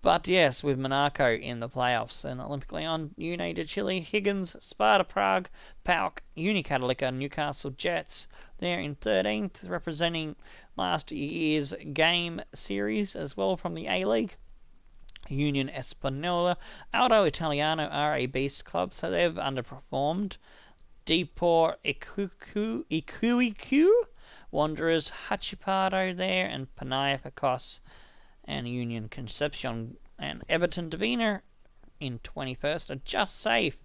But yes, with Monaco in the playoffs, and Olympic Lyon, United Chile, Higgins, Sparta Prague, PAOK, Unicatolica, Newcastle Jets. They're in 13th, representing last year's game series as well from the A-League. Union Espanola, Aldo Italiano are a beast club, so they've underperformed. Depor Iquique, Wanderers, Hachipado there, and Panathinaikos and Union Concepcion. And Everton Davina in 21st are just safe.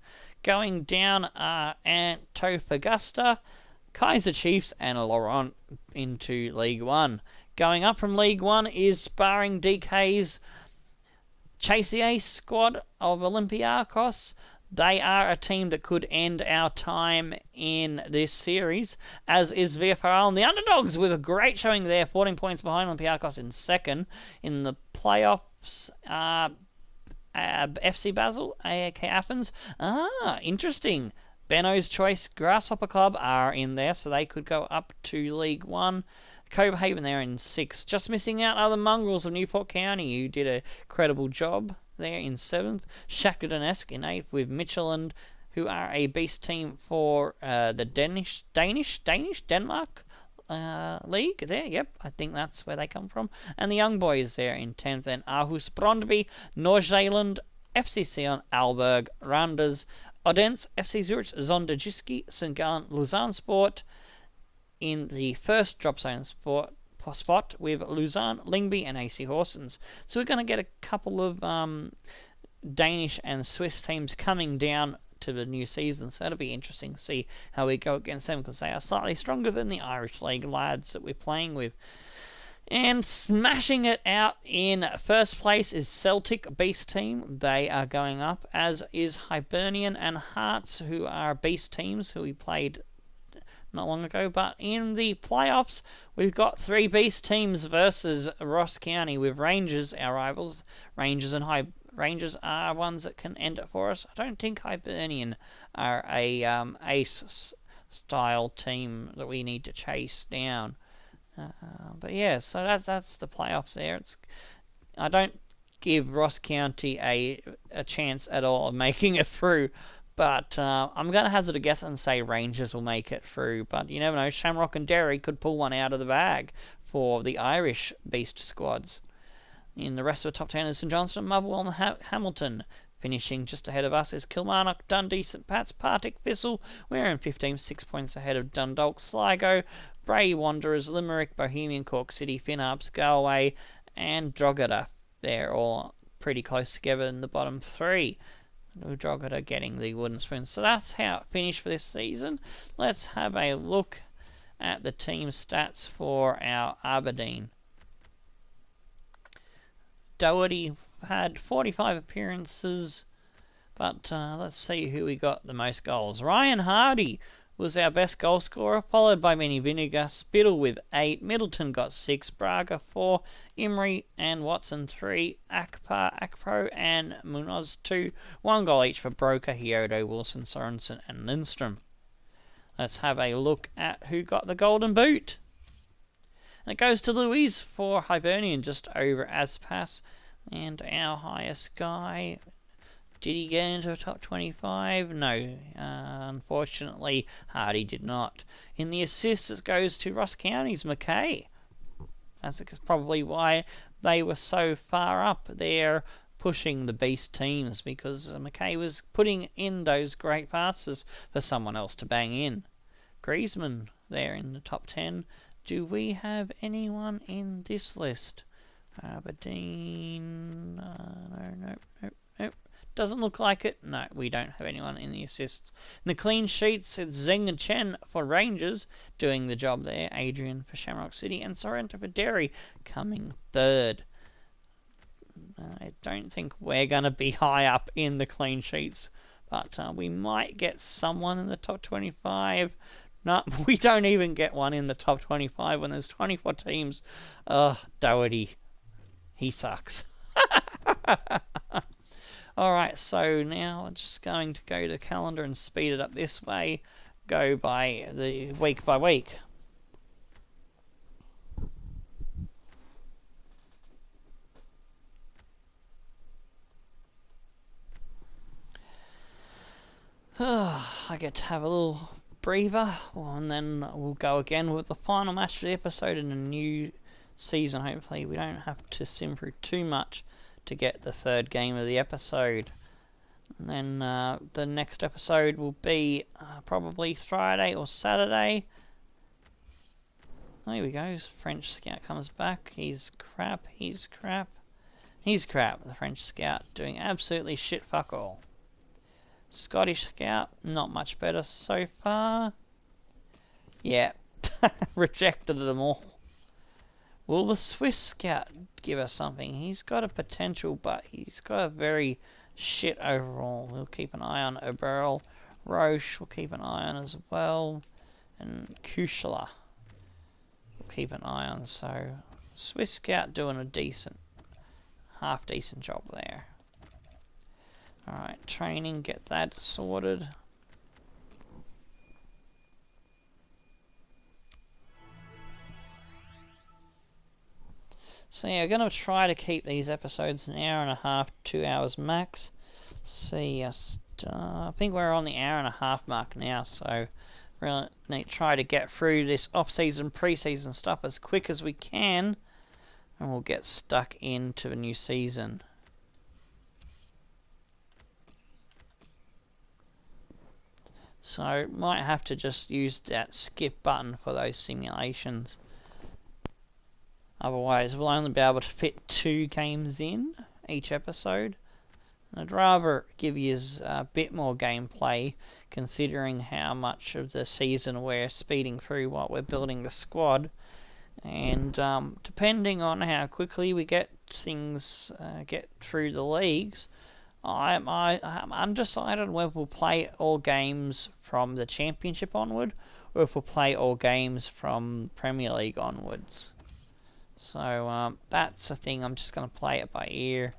Going down are Antofagasta, Kaiser Chiefs, and Laurent into League One. Going up from League One is sparring DK's Chase the Ace squad of Olympiacos. They are a team that could end our time in this series, as is Villarreal and the underdogs with a great showing there, 14 points behind Olympiacos in second. In the playoffs, FC Basel, AAK Athens. Interesting. Benno's Choice Grasshopper Club are in there, so they could go up to League One. Copenhagen there in 6th. Just missing out are the Mongrels of Newport County, who did a credible job there in 7th. Shakhtar Donetsk in 8th with Midtjylland, who are a beast team for the Denmark league there. Yep, I think that's where they come from. And the Young Boys there in 10th. And Aarhus Brøndby, Nordsjælland, FC Sion, Aalborg, Randers, Odense, FC Zurich, Zonderjyski, St. Gallen, Lausanne Sport in the first drop zone spot with Lausanne, Lyngby, and AC Horsens. So we're going to get a couple of Danish and Swiss teams coming down to the new season, so it'll be interesting to see how we go against them, because they are slightly stronger than the Irish League lads that we're playing with. And smashing it out in first place is Celtic Beast Team. They are going up, as is Hibernian and Hearts, who are beast teams who we played not long ago. But in the playoffs, we've got 3 beast teams versus Ross County, with Rangers, our rivals. Rangers are ones that can end it for us. I don't think Hibernian are a ace style team that we need to chase down. But yeah, so that's the playoffs there. I don't give Ross County a chance at all of making it through, but I'm going to hazard a guess and say Rangers will make it through. But you never know, Shamrock and Derry could pull one out of the bag for the Irish beast squads. In the rest of the top 10 is St Johnstone, Motherwell and Hamilton. Finishing just ahead of us is Kilmarnock, Dundee, St Pat's, Partick, Thistle. We're in 15th, 6 points ahead of Dundalk, Sligo, Bray Wanderers, Limerick, Bohemian, Cork City, Finn Harps, Galway, and Drogheda. They're all pretty close together in the bottom 3. Drogheda getting the wooden spoon. So that's how it finished for this season. Let's have a look at the team stats for our Aberdeen. Doherty had 45 appearances, but let's see who we got the most goals. Ryan Hardy was our best goal scorer, followed by Minnie Vinegar, Spittle with 8, Middleton got 6, Braga 4, Imrie and Watson 3, Akpro and Munoz 2, 1 goal each for Broker, Hiodo, Wilson, Sorensen and Lindstrom. Let's have a look at who got the golden boot. And it goes to Louise for Hibernian, just over Aspas. And our highest guy, did he get into the top 25? No, unfortunately, Hardy did not. In the assists, it goes to Ross County's McKay. That's probably why they were so far up there pushing the beast teams, because McKay was putting in those great passes for someone else to bang in. Griezmann there in the top 10. Do we have anyone in this list? Aberdeen... nope. Doesn't look like it. No, we don't have anyone in the assists. In the clean sheets, it's Zeng and Chen for Rangers doing the job there. Adrian for Shamrock City. And Sorrento for Derry coming third. I don't think we're going to be high up in the clean sheets. But we might get someone in the top 25. No, we don't even get one in the top 25 when there's 24 teams. Doherty. He sucks. Alright, so now I'm just going to go to the calendar and speed it up this way. Go by the week by week. I get to have a little breather, and then we'll go again with the final match of the episode in a new season. Hopefully we don't have to sim through too much to get the third game of the episode. And then the next episode will be probably Friday or Saturday. There we go, French Scout comes back. He's crap. The French Scout doing absolutely shit fuck all. Scottish Scout, not much better so far. Yeah, rejected them all. Will the Swiss Scout give us something? He's got a potential, but he's got a very shit overall. We'll keep an eye on Oberl. Roche we'll keep an eye on as well. And Kushla we'll keep an eye on. So, Swiss Scout doing a half decent job there. Alright, training, get that sorted. So yeah, I'm going to try to keep these episodes an hour and a half, 2 hours max. See, I think we're on the hour and a half mark now, so we're going to try to get through this off-season, pre-season stuff as quick as we can, and we'll get stuck into the new season. So, might have to just use that skip button for those simulations. Otherwise, we'll only be able to fit 2 games in each episode. I'd rather give you a bit more gameplay, considering how much of the season we're speeding through while we're building the squad. And depending on how quickly we get things, get through the leagues, I'm undecided whether we'll play all games from the Championship onward, or if we'll play all games from Premier League onwards. So that's a thing. I'm just going to play it by ear.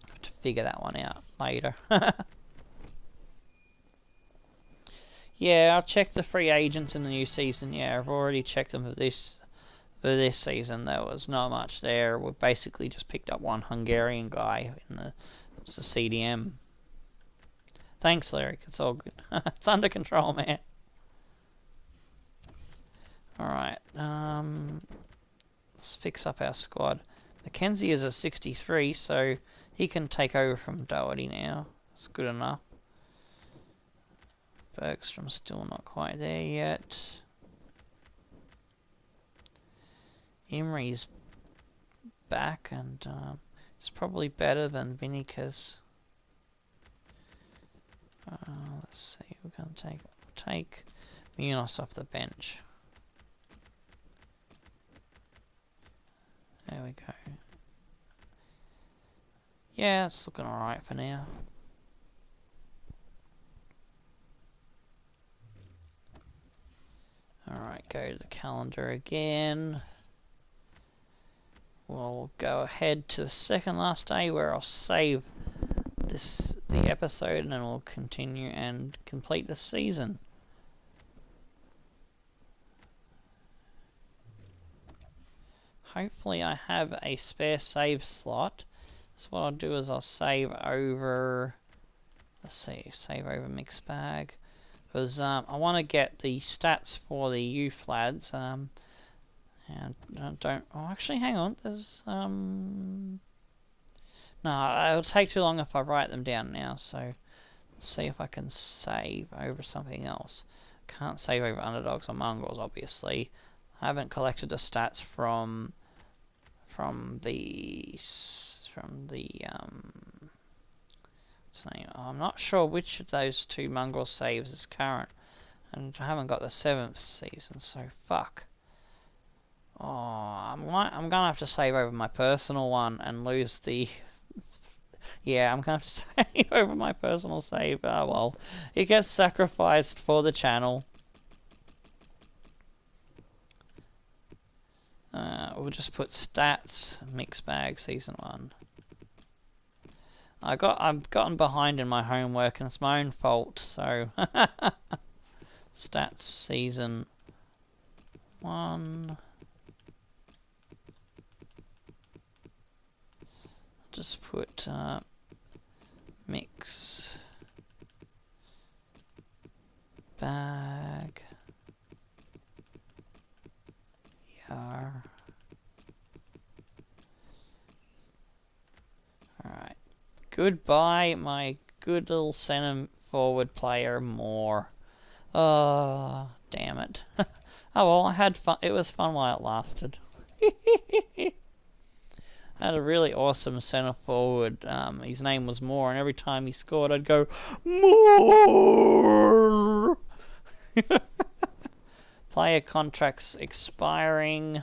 Have to figure that one out later. Yeah, I'll check the free agents in the new season. Yeah, I've already checked them for this season. There was not much there. We basically just picked up one Hungarian guy it's the CDM. Thanks, Lyric. It's all good. It's under control, man. Alright, let's fix up our squad. Mackenzie is a 63, so he can take over from Doherty now. That's good enough. Bergstrom's still not quite there yet. Imri's back, and it's probably better than Vinikas. Let's see, we're going to take Munoz off the bench. There we go. Yeah, it's looking alright for now. Alright, go to the calendar again. We'll go ahead to the second last day where I'll save the episode, and then we'll continue and complete the season. Hopefully I have a spare save slot. So what I'll do is I'll save over, let's see, save over mixed bag, because I want to get the stats for the youth lads. And actually hang on, there's no, it'll take too long if I write them down now, so see if I can save over something else. Can't save over underdogs or mongrels, obviously. I haven't collected the stats from the I'm not sure which of those two mongrel saves is current, and I haven't got the 7th season, so fuck. Oh, I'm gonna have to save over my personal one and lose the. Yeah, I'm gonna have to save over my personal save. Oh well, it gets sacrificed for the channel. We'll just put stats, mixed bag, season 1. I've gotten behind in my homework and it's my own fault, so stats season 1. Just put mix bag yar. Alright. Goodbye, my good little centre forward player, Moore. Oh, damn it. Oh well, I had fun. It was fun while it lasted. I had a really awesome centre forward. His name was Moore, and every time he scored, I'd go, Moore! Player contracts expiring.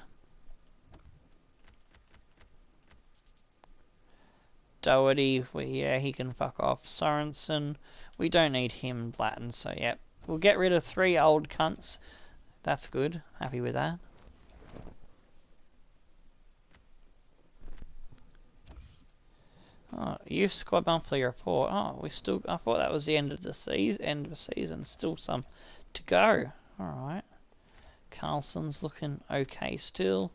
Doherty, yeah, he can fuck off. Sorensen, we don't need him. Latin, so yeah. We'll get rid of 3 old cunts. That's good. Happy with that. Oh, youth squad monthly report. Oh, we still. I thought that was the end of the season. Still some to go. All right. Carlson's looking okay still.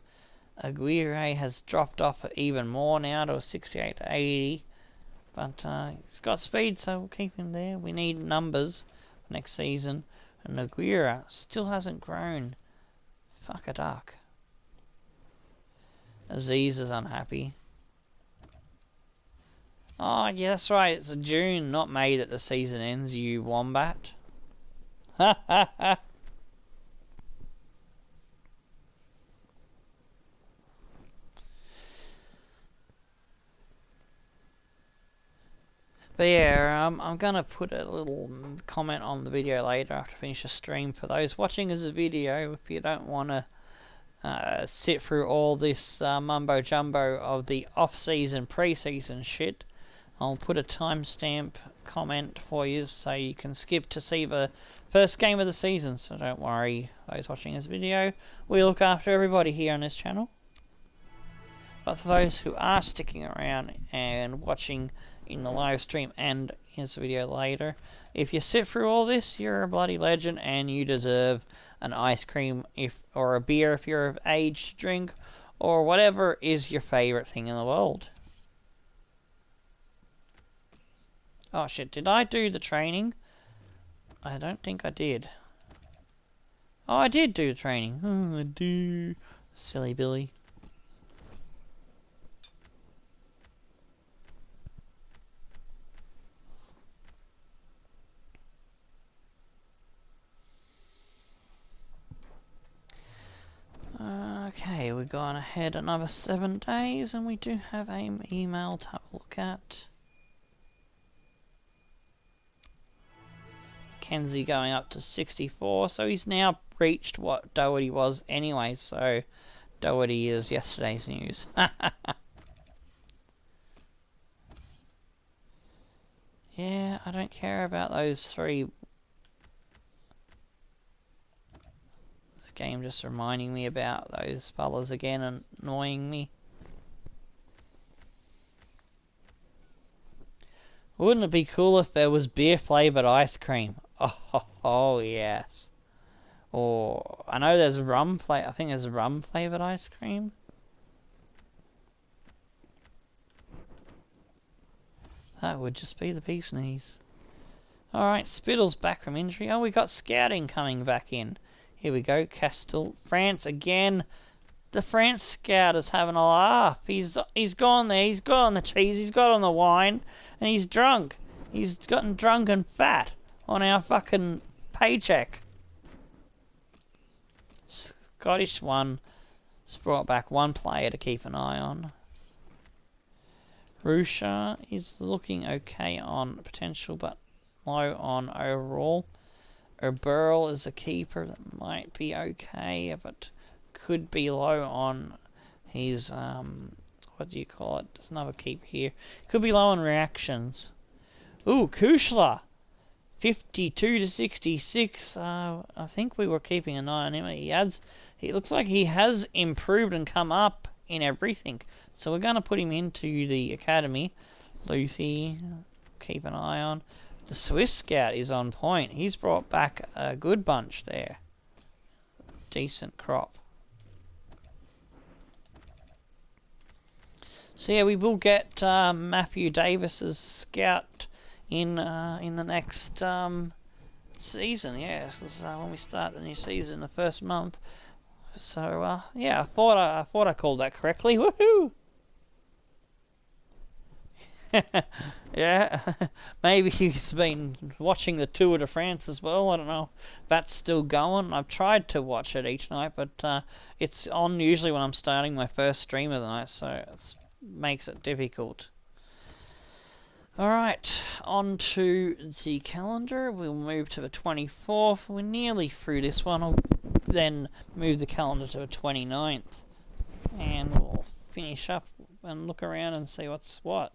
Aguirre has dropped off even more now to a 68 to 80. But he's got speed, so we'll keep him there. We need numbers for next season. And Aguirre still hasn't grown. Fuck a duck. Aziz is unhappy. Oh, yeah, that's right. It's June, not May, that the season ends, you wombat. Ha ha ha. But yeah, I'm gonna put a little comment on the video later after I finish the stream. For those watching as a video, if you don't want to sit through all this mumbo jumbo of the off-season, pre-season shit, I'll put a timestamp comment for you so you can skip to see the first game of the season. So don't worry, those watching this video, we look after everybody here on this channel. But for those who are sticking around and watching in the live stream and in this video later, if you sit through all this, you're a bloody legend and you deserve an ice cream or a beer if you're of age to drink, or whatever is your favourite thing in the world. Oh shit, did I do the training? I don't think I did. Oh, I did do the training. Oh, I do. Silly Billy. Okay, we've gone ahead another 7 days and we do have an email to have a look at. Kenzie going up to 64, so he's now reached what Doherty was anyway, so Doherty is yesterday's news. Yeah, I don't care about those 3. This game just reminding me about those fellas again and annoying me. Wouldn't it be cool if there was beer flavoured ice cream? Oh yes. Or I know there's rum I think there's rum flavoured ice cream. That would just be the bee's knees. Alright, Spittle's back from injury. Oh, we got scouting coming back in. Here we go, Castle. France again. The France scout is having a laugh. He's gone there, he's got on the cheese, he's got on the wine, and he's drunk. He's gotten drunk and fat on our fucking paycheck. Scottish one has brought back one player to keep an eye on. Rusha is looking okay on potential, but low on overall. Burl is a keeper that might be okay, but could be low on his, what do you call it? There's another keeper here. Could be low on reactions. Ooh, Kushla! 52 to 66. I think we were keeping an eye on him. He looks like he has improved and come up in everything. So we're going to put him into the academy. Luthi, keep an eye on. The Swiss Scout is on point. He's brought back a good bunch there. Decent crop. So yeah, we will get Matthew Davis's Scout in the next season. Yeah, this is when we start the new season, the first month. So yeah, I thought I called that correctly. Woohoo! Yeah, maybe he's been watching the Tour de France as well. I don't know if that's still going. I've tried to watch it each night, but it's on usually when I'm starting my first stream of the night, so it makes it difficult. Alright, on to the calendar. We'll move to the 24th. We're nearly through this one. I'll then move the calendar to the 29th. And we'll finish up and look around and see what's what.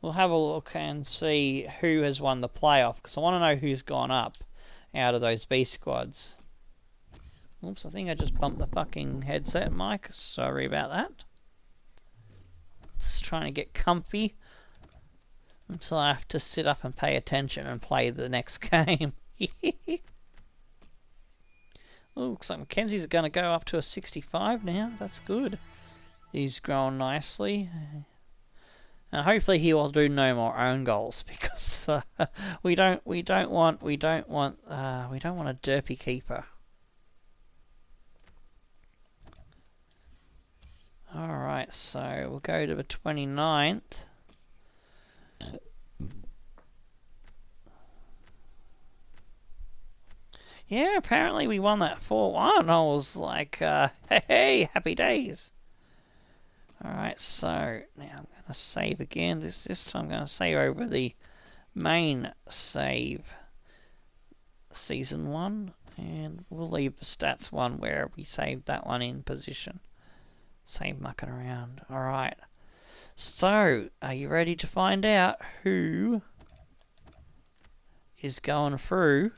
We'll have a look and see who has won the playoff, because I want to know who's gone up out of those B squads. Oops, I think I just bumped the fucking headset mic. Sorry about that. Just trying to get comfy until I have to sit up and pay attention and play the next game. Looks like Mackenzie's going to go up to a 65 now. That's good. He's grown nicely. And hopefully he will do no more own goals, because we don't want a derpy keeper. Alright, so we'll go to the 29th. Yeah, apparently we won that 4-1. I was like, hey, happy days. Alright, so now I'm going to save again. This time I'm going to save over the main save, season 1, and we'll leave the stats one where we saved that one in position. Save mucking around. Alright, so are you ready to find out who is going through?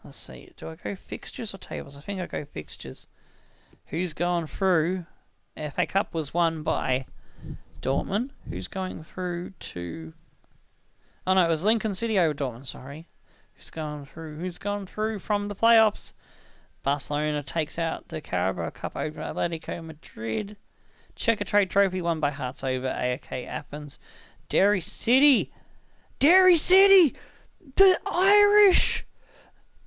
Let's see, do I go fixtures or tables? I think I go fixtures. Who's going through? FA Cup was won by Dortmund. Who's going through to... Oh no, it was Lincoln City over Dortmund, sorry. Who's going through? Who's gone through from the playoffs? Barcelona takes out the Carabao Cup over Atletico Madrid. Checker Trade Trophy won by Hearts over AOK Athens. Derry City! Derry City! The Irish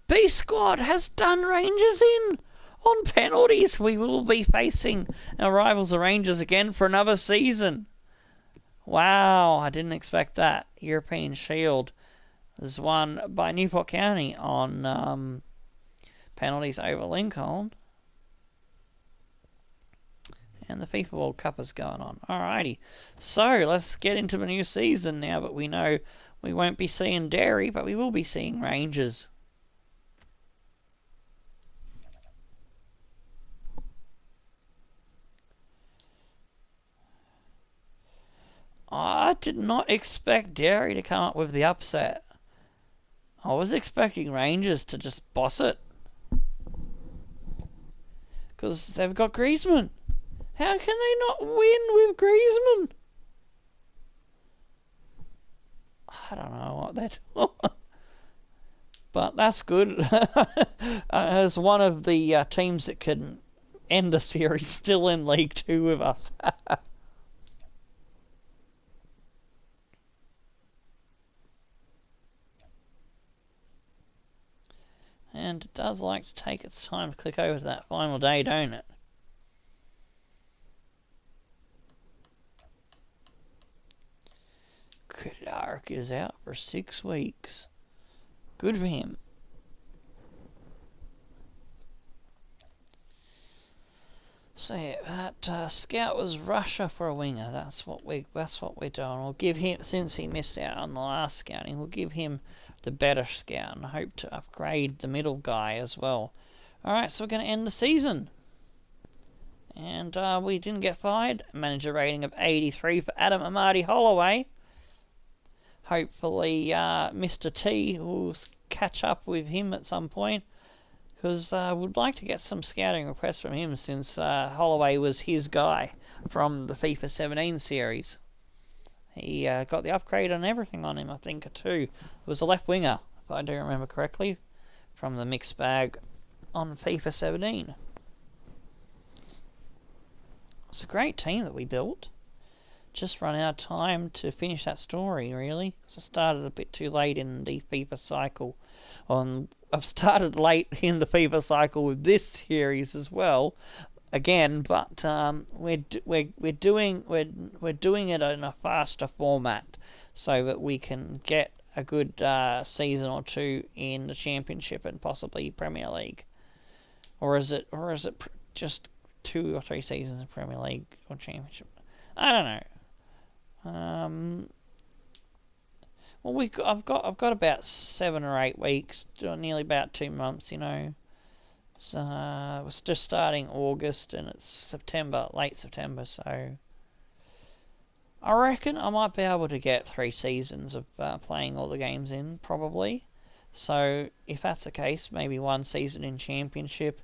B squad has done Rangers in! On penalties, we will be facing our rivals the Rangers again for another season. Wow, I didn't expect that. European Shield is won by Newport County on penalties over Lincoln. And the FIFA World Cup is going on. Alrighty, so let's get into the new season now that we know we won't be seeing Derry, but we will be seeing Rangers. I did not expect Derry to come up with the upset. I was expecting Rangers to just boss it. Because they've got Griezmann. How can they not win with Griezmann? I don't know what they're doing. But that's good. As one of the teams that can end the series still in League 2 with us. And it does like to take its time to click over to that final day, don't it? is out for 6 weeks. Good for him. So yeah, that scout was Russia for a winger. That's what we're doing. We'll give him, since he missed out on the last scouting, we'll give him the better scout and hope to upgrade the middle guy as well. All right, so we're going to end the season, and we didn't get fired. Manager rating of 83 for Adam Amadi Holloway. Hopefully, Mr. T will catch up with him at some point, because I would like to get some scouting requests from him, since Holloway was his guy from the FIFA 17 series. He got the upgrade and everything on him, I think, too. It was a left winger, if I do remember correctly, from the mixed bag on FIFA 17. It's a great team that we built. Just run out of time to finish that story, really, because I started a bit too late in the FIFA cycle. I've started late in the FIFA cycle with this series as well, again, but we're doing it in a faster format so that we can get a good season or two in the Championship and possibly Premier League, or is it just 2 or 3 seasons in Premier League or Championship? I don't know. Well, I've got about 7 or 8 weeks, nearly about 2 months, you know. So it was just starting August and it's September, late September, so I reckon I might be able to get 3 seasons of playing all the games in, probably. So if that's the case, maybe 1 season in Championship.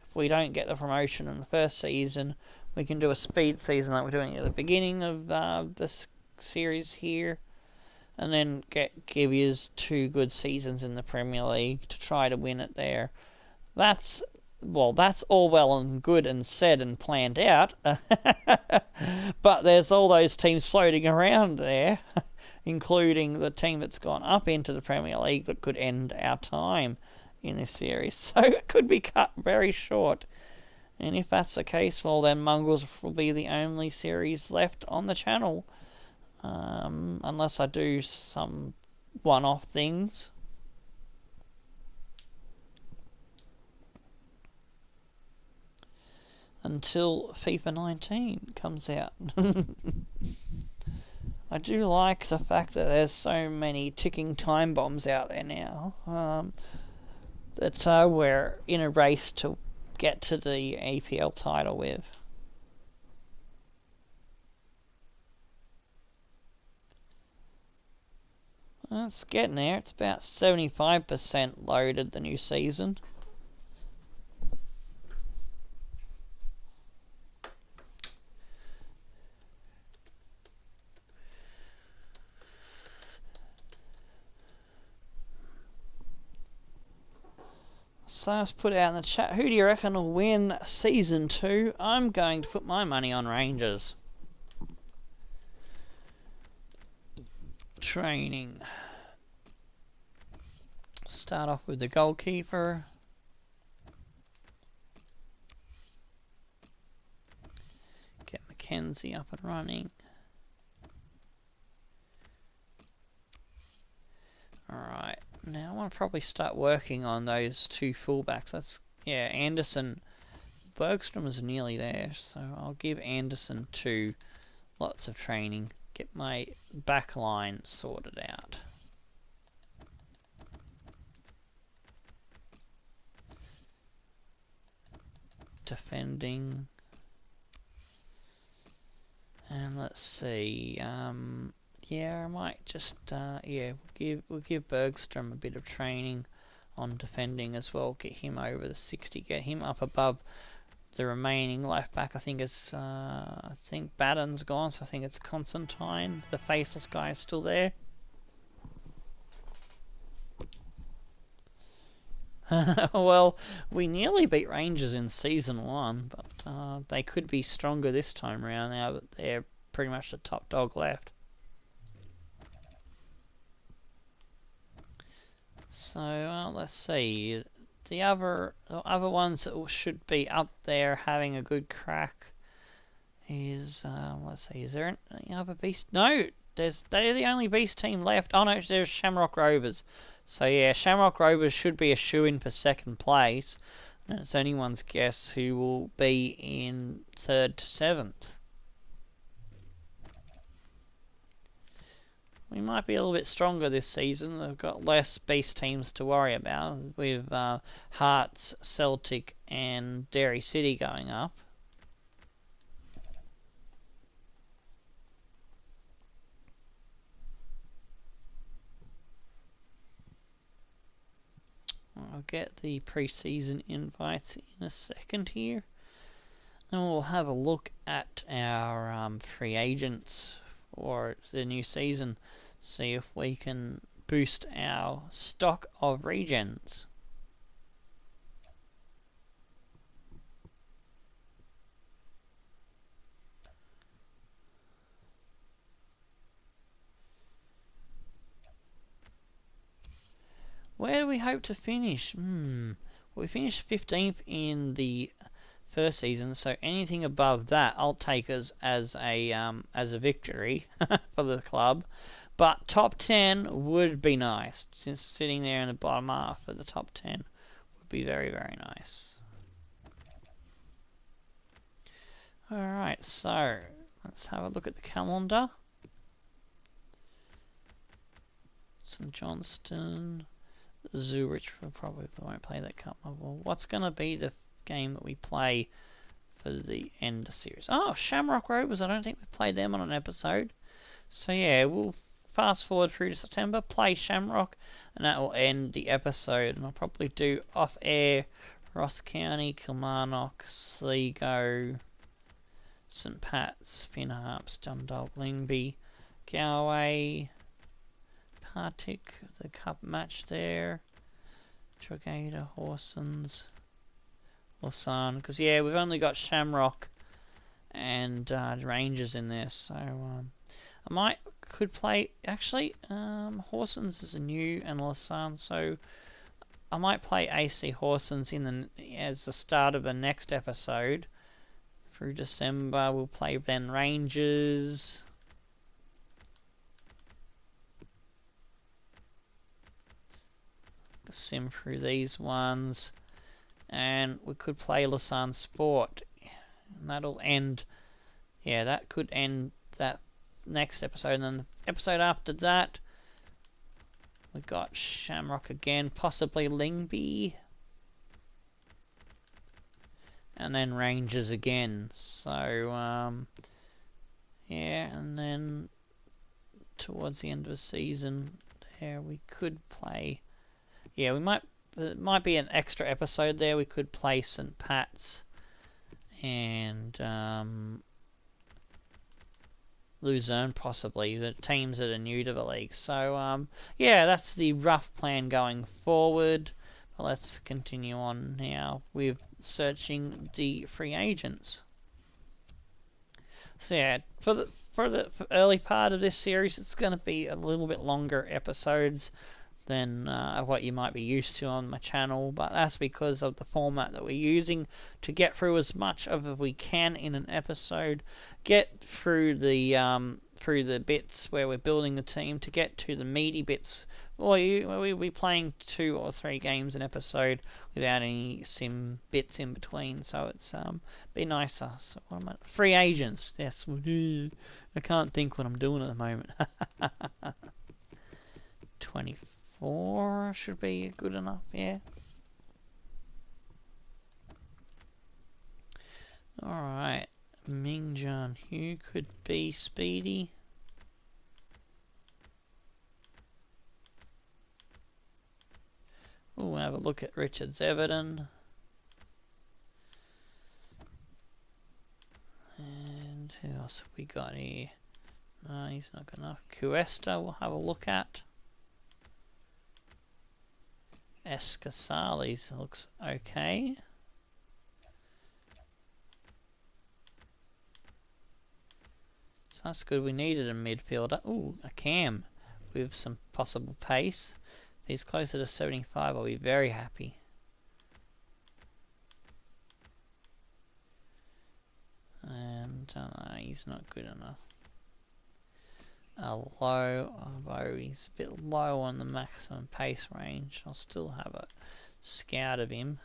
If we don't get the promotion in the first season, we can do a speed season like we're doing at the beginning of this series here, and then give us 2 good seasons in the Premier League to try to win it there. That's all well and good and said and planned out, but there's all those teams floating around there, including the team that's gone up into the Premier League, that could end our time in this series. So it could be cut very short. And if that's the case, well, then Mongrels will be the only series left on the channel. Unless I do some one-off things. Until FIFA 19 comes out. I do like the fact that there's so many ticking time bombs out there now. That we're in a race to get to the APL title with. Well, it's getting there. It's about 75% loaded, the new season. So let's put it out in the chat. Who do you reckon will win Season 2? I'm going to put my money on Rangers. Training. Start off with the goalkeeper. Get Mackenzie up and running. Alright, now I want to probably start working on those 2 fullbacks. Anderson. Bergstrom is nearly there, so I'll give Anderson 2 lots of training. Get my back line sorted out. Defending. And let's see, yeah, I might just, we'll give Bergstrom a bit of training on defending as well. Get him over the 60, get him up above the remaining left back. I think it's, I think Baden's gone, so I think it's Constantine. The faceless guy is still there. Well, we nearly beat Rangers in Season 1, but they could be stronger this time around now that they're pretty much the top dog left. So let's see. The other ones that should be up there having a good crack is let's see. Is there any other beast? No, they're the only beast team left. Oh no, there's Shamrock Rovers. So yeah, Shamrock Rovers should be a shoo-in for second place. And it's anyone's guess who will be in 3rd to 7th. We might be a little bit stronger this season. They've got less beast teams to worry about, with Hearts, Celtic and Derry City going up. I'll get the pre-season invites in a second here. And we'll have a look at our free agents for the new season. See if we can boost our stock of regens. Where do we hope to finish? We finished 15th in the first season, so anything above that I'll take as a victory for the club. But top 10 would be nice, since sitting there in the bottom half of the top 10 would be very, very nice. Alright, so let's have a look at the calendar. St Johnston, Zurich probably won't play that cup. Well, what's going to be the game that we play for the end of the series? Oh, Shamrock Rovers. I don't think we've played them on an episode. So yeah, we'll fast forward through to September, play Shamrock, and that will end the episode. And I'll probably do off-air Ross County, Kilmarnock, Sligo, St Pat's, Finn Harps, Dundalk, Lyngby, Galway, Partick, the cup match there, Drogheda, Horsens, Lausanne, because yeah, we've only got Shamrock and Rangers in there, so I could play, actually, Horsens is a new, and Lausanne, so I might play AC Horsens as the start of the next episode. Through December, we'll play then Rangers. Sim through these ones. And we could play Lausanne Sport. And that'll end, yeah, that could end that next episode. And then the episode after that, we got Shamrock again, possibly Lyngby. And then Rangers again. So, yeah, and then towards the end of the season, there we could play. Yeah, it might be an extra episode there. We could play St Pat's and Luzerne, possibly, the teams that are new to the league. So, yeah, that's the rough plan going forward. But let's continue on now with searching the free agents. So yeah, for the early part of this series, it's going to be a little bit longer episodes than what you might be used to on my channel, but that's because of the format that we're using to get through as much of it we can in an episode, get through the bits where we're building the team, to get to the meaty bits. We'll be playing 2 or 3 games an episode without any sim bits in between, so it's be nicer. So what am I? Free agents, yes. I can't think what I'm doing at the moment. 24 should be good enough, yeah. Alright, Ming-Jan Hu could be speedy. We'll have a look at Richards Everton. And who else have we got here? No, he's not good enough. Cuesta we'll have a look at. Escasales looks okay. So that's good. We needed a midfielder. Ooh, a cam with some possible pace. If he's closer to 75, I'll be very happy. And he's not good enough. low, although he's a bit low on the maximum pace range. I'll still have a scout of him.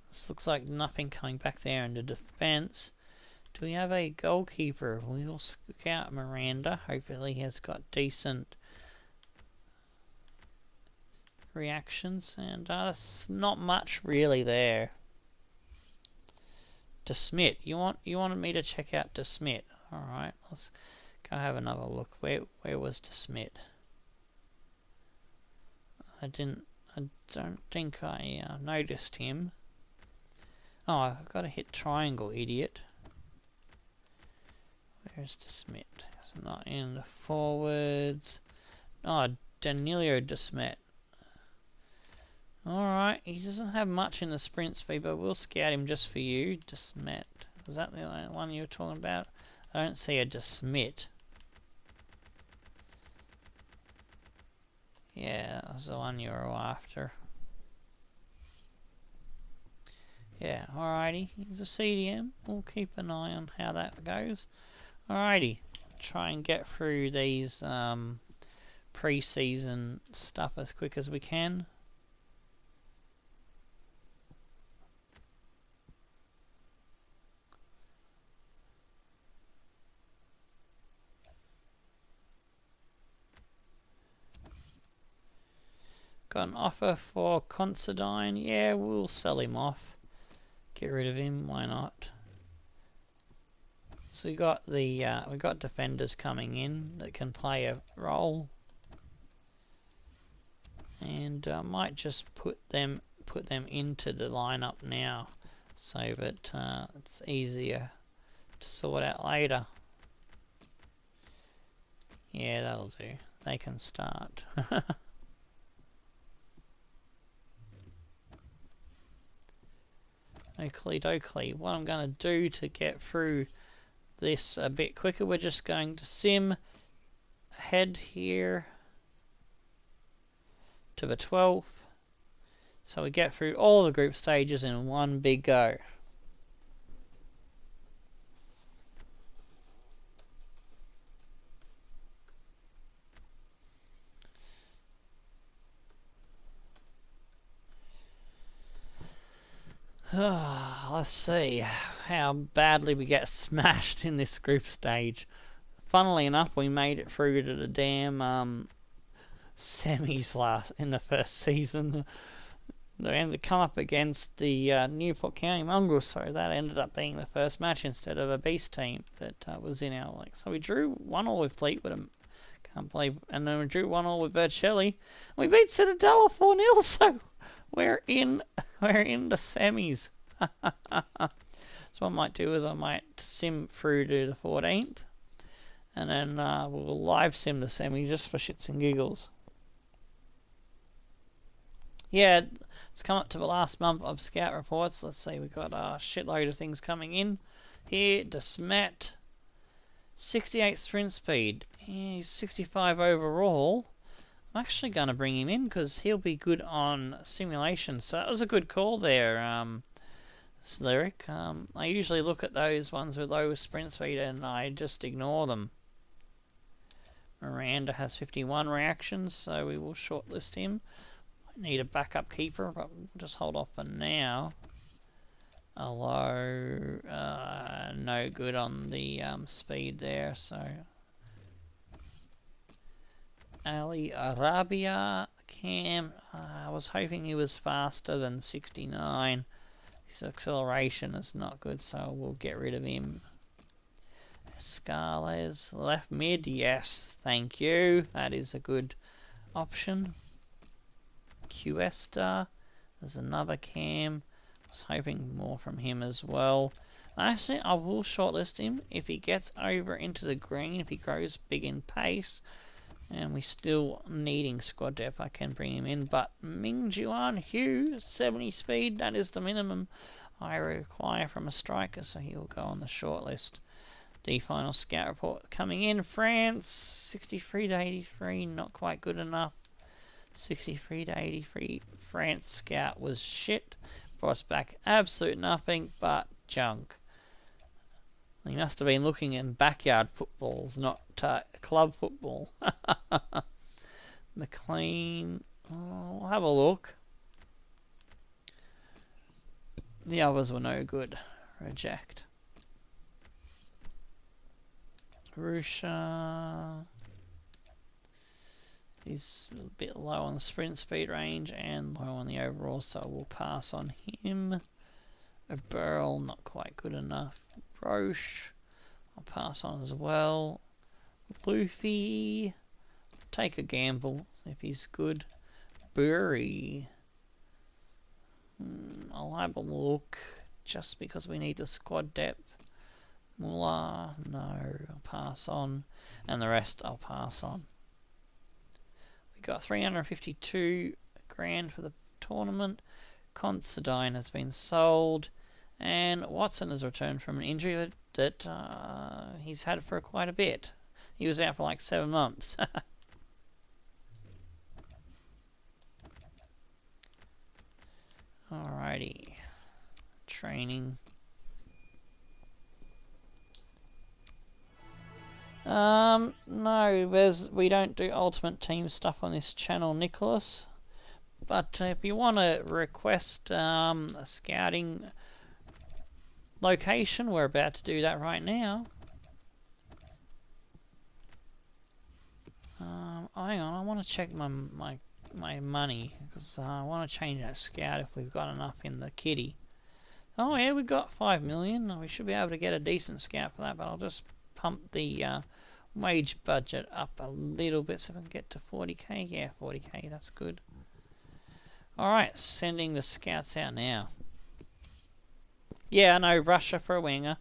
This looks like nothing coming back there in the defence. Do we have a goalkeeper? We'll scout Miranda. Hopefully he has got decent reactions, and that's not much really there. DeSmit, you wanted me to check out DeSmit. All right, let's go have another look. Where was DeSmit? I don't think I noticed him. Oh, I've got to hit triangle, idiot. Where's DeSmit? It's not in the forwards. Oh, Danilo DeSmit. Alright, he doesn't have much in the sprint speed, but we'll scout him just for you. DeSmit. Was that the only one you were talking about? I don't see a DeSmit. Yeah, that was the one you were after. Yeah, alrighty. He's a CDM. We'll keep an eye on how that goes. Alrighty. Try and get through these pre-season stuff as quick as we can. Got an offer for Considine. Yeah, we'll sell him off. Get rid of him. Why not? So we got defenders coming in that can play a role, and I might just put them into the lineup now, so that it's easier to sort out later. Yeah, that'll do. They can start. Oakley dokley. What I'm going to do to get through this a bit quicker, we're just going to sim ahead here to the 12th, so we get through all the group stages in one big go. Let's see how badly we get smashed in this group stage. Funnily enough, we made it through to the damn semis in the first season. They ended up come up against the Newport County Mongrels, so that ended up being the first match instead of a beast team that was in our league. So we drew 1-1 with Fleetwood, can't believe, and then we drew 1-1 with Bird Shelley. We beat Citadella 4-0, so we're in the semis. So what I might do is I might sim through to the 14th, and then we'll live sim the semi just for shits and giggles. Yeah, it's come up to the last month of scout reports. Let's see, we've got a shitload of things coming in here. DeSmet, 68 sprint speed. He's 65 overall. I'm actually going to bring him in because he'll be good on simulation. So that was a good call there, Lyric. I usually look at those ones with low sprint speed and I just ignore them. Miranda has 51 reactions, so we will shortlist him. Need a backup keeper, but we'll just hold off for now. Although, no good on the speed there, so. Ali Arabia, Cam, I was hoping he was faster than 69. His acceleration is not good, so we'll get rid of him. Scales, left mid, yes, thank you. That is a good option. Cuesta, there's another Cam. I was hoping more from him as well. Actually, I will shortlist him if he gets over into the green, if he grows big in pace, and we still needing squad depth, I can bring him in. But Ming Juan Hugh, 70 speed, that is the minimum I require from a striker, so he'll go on the shortlist. The final scout report coming in. France 63 to 83, not quite good enough. 63 to 83. France scout was shit. Brought us back absolute nothing but junk. He must have been looking in backyard footballs, not club football. McLean. Oh, we'll have a look. The others were no good. Reject. Rusha. He's a bit low on the sprint speed range and low on the overall, so we'll pass on him. A Burl, not quite good enough. Roche, I'll pass on as well. Luffy, take a gamble if he's good. Burry, I'll have a look just because we need the squad depth. Muller, no, I'll pass on. And the rest I'll pass on. We got 352 grand for the tournament. Considine has been sold. And Watson has returned from an injury that he's had for quite a bit. He was out for like 7 months. Alrighty. Training. No, we don't do Ultimate Team stuff on this channel, Nicholas. But if you want to request a scouting location, we're about to do that right now. Hang on, I want to check my money because I want to change that scout if we've got enough in the kitty. Oh yeah, we've got 5 million. We should be able to get a decent scout for that, but I'll just pump the wage budget up a little bit so we can get to 40k. Yeah, 40k, that's good. Alright, sending the scouts out now. Yeah, I know, Russia for a winger.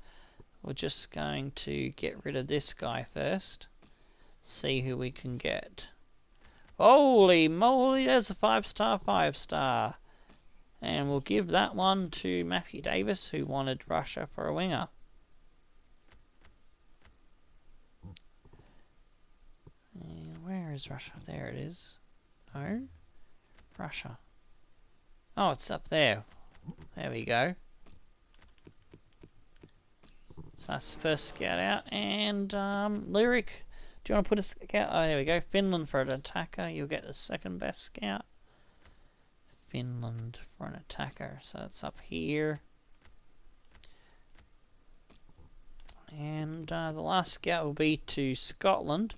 We're just going to get rid of this guy first. See who we can get. Holy moly, there's a 5-star, 5-star. And we'll give that one to Matthew Davis, who wanted Russia for a winger. And where is Russia? There it is. No. Russia. Oh, it's up there. There we go. So that's the first scout out. And Lyric, do you want to put a scout? Oh, there we go. Finland for an attacker. You'll get the second best scout. Finland for an attacker. So it's up here. And the last scout will be to Scotland.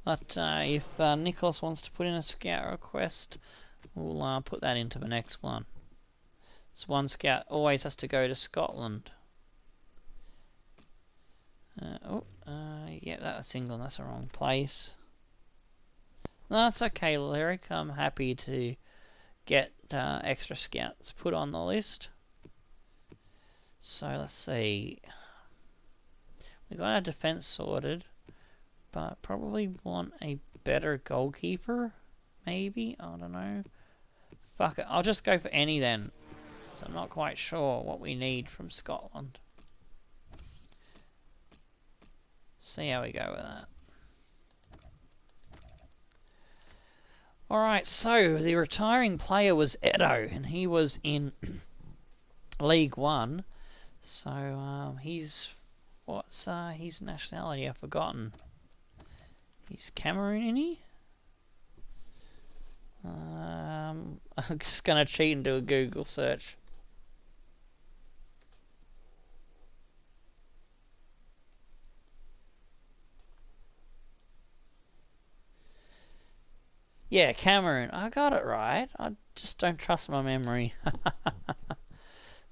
But if Nicholas wants to put in a scout request, we'll put that into the next one. So one scout always has to go to Scotland. Yeah, that's England. That's the wrong place. No, that's okay, Lyric. I'm happy to get extra scouts put on the list. So let's see. We got our defense sorted, but probably want a better goalkeeper. Maybe, I don't know. Fuck it, I'll just go for any then. So I'm not quite sure what we need from Scotland. See how we go with that. Alright, so the retiring player was Edo, and he was in League One. So he's, what's his nationality? I've forgotten. He's Cameroon, isn't he? I'm just gonna cheat and do a Google search. Yeah, Cameroon. I got it right. I just don't trust my memory.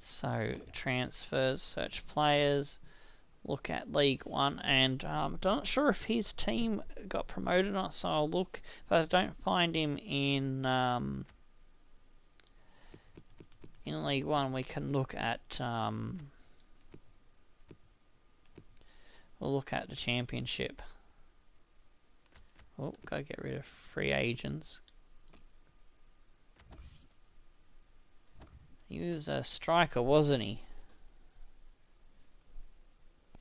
So, transfers, search players, look at League One, and I'm not sure if his team got promoted or not, so I'll look. If I don't find him in League One, we can look at we'll look at the Championship. Oh, gotta get rid of free agents. He was a striker, wasn't he?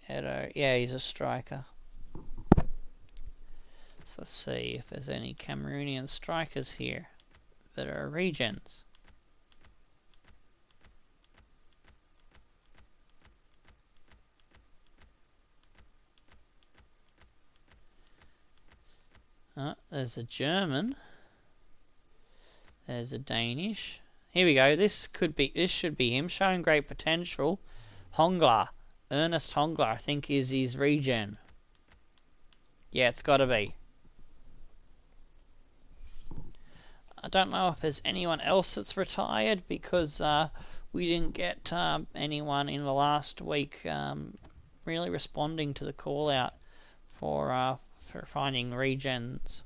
Edo. Yeah, he's a striker. So let's see if there's any Cameroonian strikers here that are regions. There's a German. There's a Danish. Here we go. This should be him, showing great potential. Hongla, Ernest Hongla, I think is his region. Yeah, it's got to be. I don't know if there's anyone else that's retired because we didn't get anyone in the last week really responding to the call out for finding regions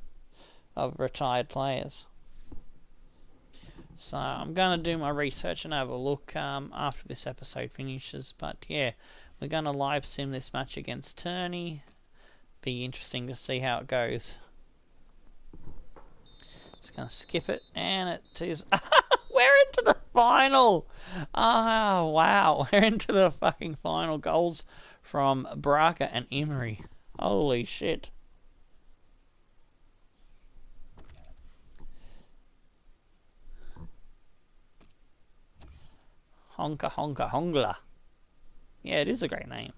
of retired players. So I'm going to do my research and have a look after this episode finishes. But yeah, we're going to live sim this match against Turney. Be interesting to see how it goes. Just going to skip it, and it is... We're into the final! Ah, wow. We're into the fucking final. Goals from Braga and Emery. Holy shit. Honka Honka Hongla. Yeah, it is a great name.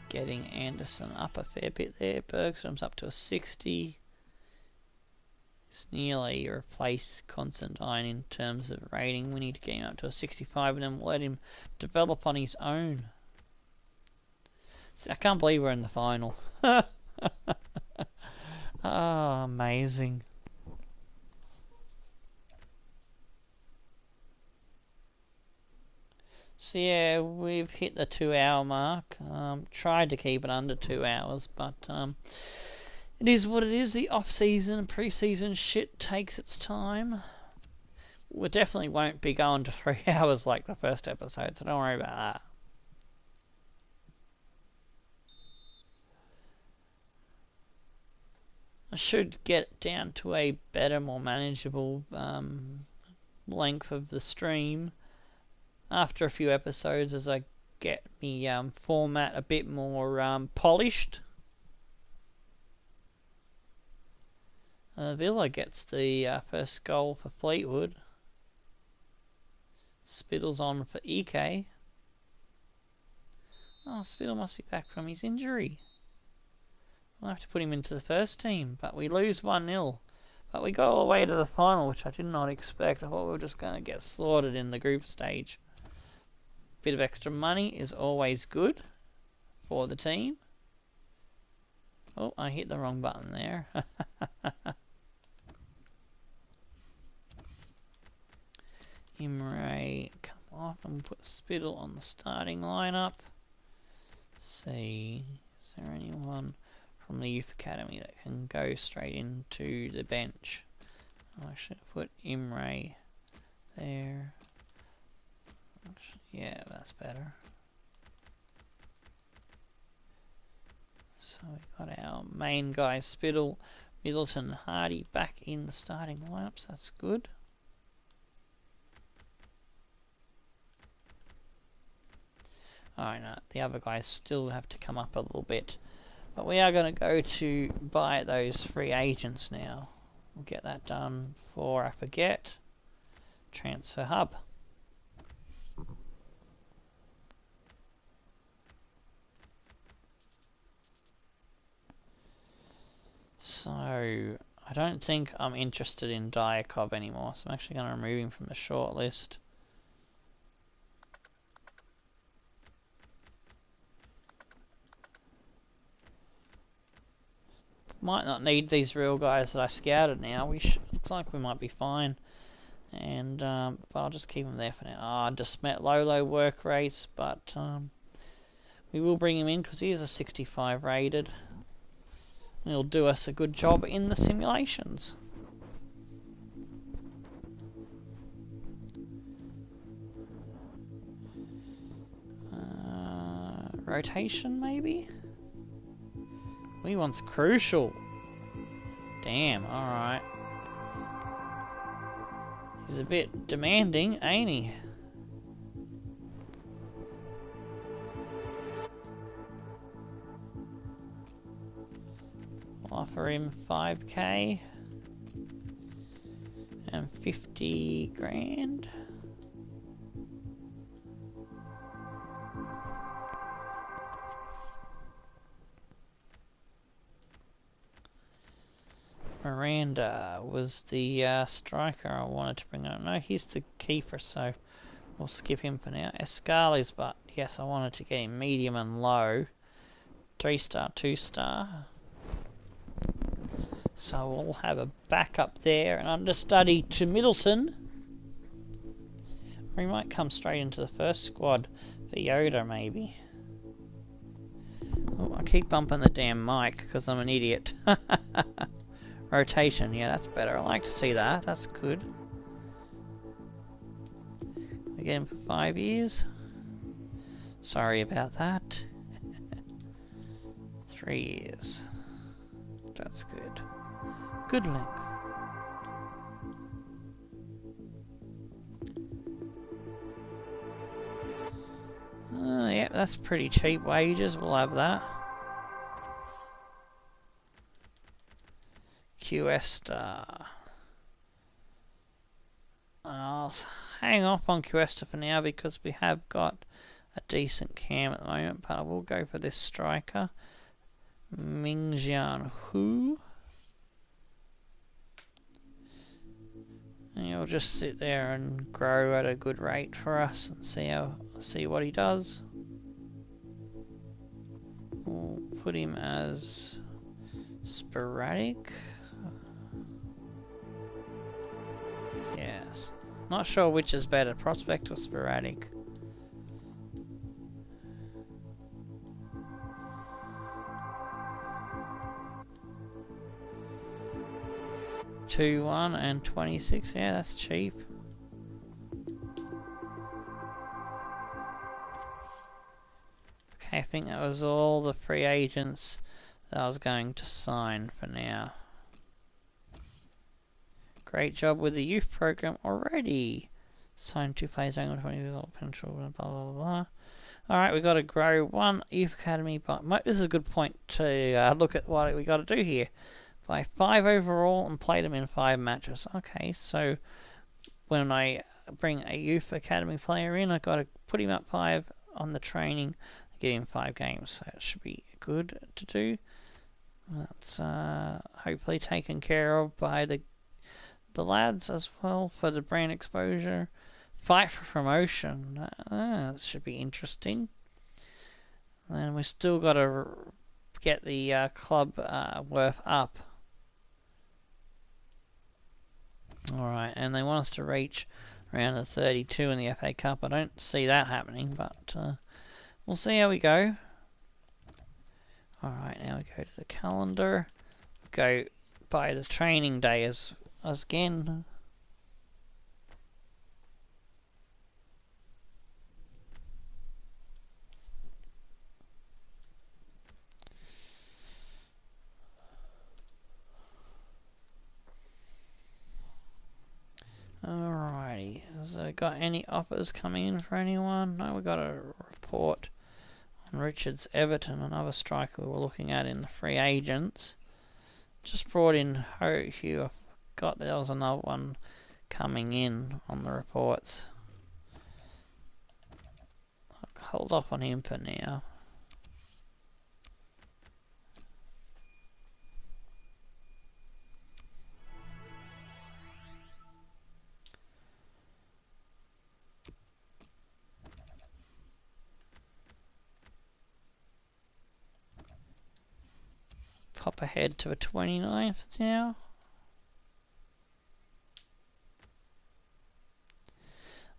Getting Anderson up a fair bit there. Bergstrom's up to a 60. It's nearly replaced Constantine in terms of rating. We need to get him up to a 65 and then we'll let him develop on his own. See, I can't believe we're in the final. Oh, amazing. So yeah, we've hit the 2-hour mark. Tried to keep it under 2 hours, but it is what it is. The off-season and pre-season shit takes its time. We definitely won't be going to 3 hours like the first episode, so don't worry about that. I should get down to a better, more manageable length of the stream after a few episodes as I get me format a bit more polished. Villa gets the first goal for Fleetwood. Spittle's on for EK. Oh, Spittle must be back from his injury. We'll have to put him into the first team, but we lose 1-0. But we go all the way to the final, which I did not expect. I thought we were just going to get slaughtered in the group stage. Bit of extra money is always good for the team. Oh, I hit the wrong button there. Imre, come off and put Spittle on the starting lineup. Let's see, is there anyone from the youth academy that can go straight into the bench? I should have put Imre there. Yeah, that's better. So we've got our main guys, Spittle, Middleton, Hardy back in the starting lineups. That's good. Alright, no, the other guys still have to come up a little bit. But we are going to go to buy those free agents now. We'll get that done before I forget. Transfer hub. So, I don't think I'm interested in Diakov anymore, so I'm actually going to remove him from the short list. Might not need these real guys that I scouted now. Looks like we might be fine. And but I'll just keep him there for now. I just met low work rates, but we will bring him in because he is a 65 rated. He'll do us a good job in the simulations. Rotation maybe? We want's crucial. Damn, alright. He's a bit demanding, ain't he? We'll offer him 5k and 50 grand. Miranda was the striker I wanted to bring up. No, he's the keeper, so we'll skip him for now. Escali's, but yes, I wanted to get him medium and low. 3-star, 2-star. So we'll have a backup there, an understudy to Middleton. Or he might come straight into the first squad for Yoda, maybe. Oh, I keep bumping the damn mic because I'm an idiot. Rotation, yeah, that's better. I like to see that. That's good. We get him for 5 years. Sorry about that. 3 years. That's good. Good length. Yeah, that's pretty cheap wages. We'll have that. QS star. I'll hang off on QS for now because we have got a decent cam at the moment, but I will go for this striker. Mingjian Hu. And he'll just sit there and grow at a good rate for us and see what he does. We'll put him as sporadic. Yes. Not sure which is better, prospect or sporadic. 2-1 and 26, yeah, that's cheap. Okay, I think that was all the free agents that I was going to sign for now. Great job with the youth program already. Signed 2 players, 20 potential, blah blah blah. Alright, we got to grow 1 youth academy, but this is a good point to look at what we got to do here. By 5 overall and play them in 5 matches. Okay, so when I bring a youth academy player in, I've got to put him up 5 on the training, give him 5 games. So it should be good to do. That's hopefully taken care of by the lads as well for the brand exposure. Fight for promotion. That should be interesting. And we still got to get the club worth up. Alright, and they want us to reach around the 32 in the FA Cup. I don't see that happening, but we'll see how we go. Alright, now we go to the calendar. Go by the training day as again. Alrighty, has there got any offers coming in for anyone? No, we got a report on Richards Everton, another striker we were looking at in the free agents. Just brought in Ho Hugh. I forgot there was another one coming in on the reports. I'll hold off on him for now. Pop ahead to the 29th now.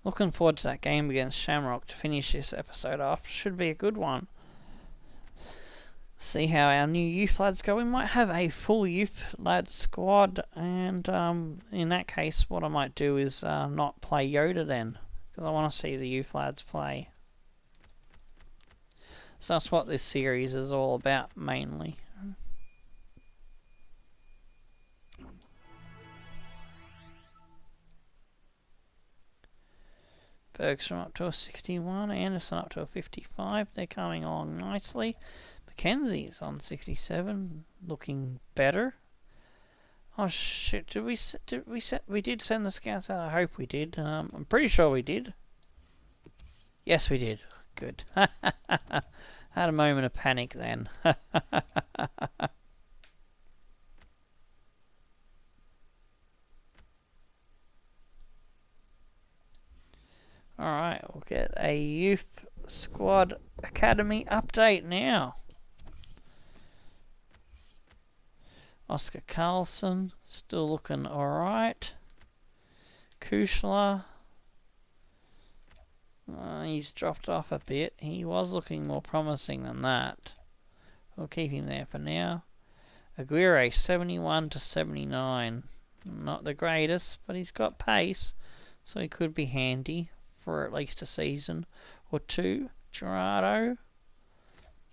Looking forward to that game against Shamrock to finish this episode off. Should be a good one. See how our new youth lads go. We might have a full youth lad squad, and in that case what I might do is not play Yoda then, because I want to see the youth lads play. So that's what this series is all about mainly. Bergstrom up to a 61, Anderson up to a 55. They're coming along nicely. Mackenzie's on 67, looking better. Oh shit! We did send the scouts out. I hope we did. I'm pretty sure we did. Yes, we did. Good. Had a moment of panic then. Alright, we'll get a youth squad academy update now. Oscar Carlson, still looking alright. Kushla, he's dropped off a bit. He was looking more promising than that. We'll keep him there for now. Aguirre, 71 to 79. Not the greatest, but he's got pace, so he could be handy for at least a season or two. Gerardo,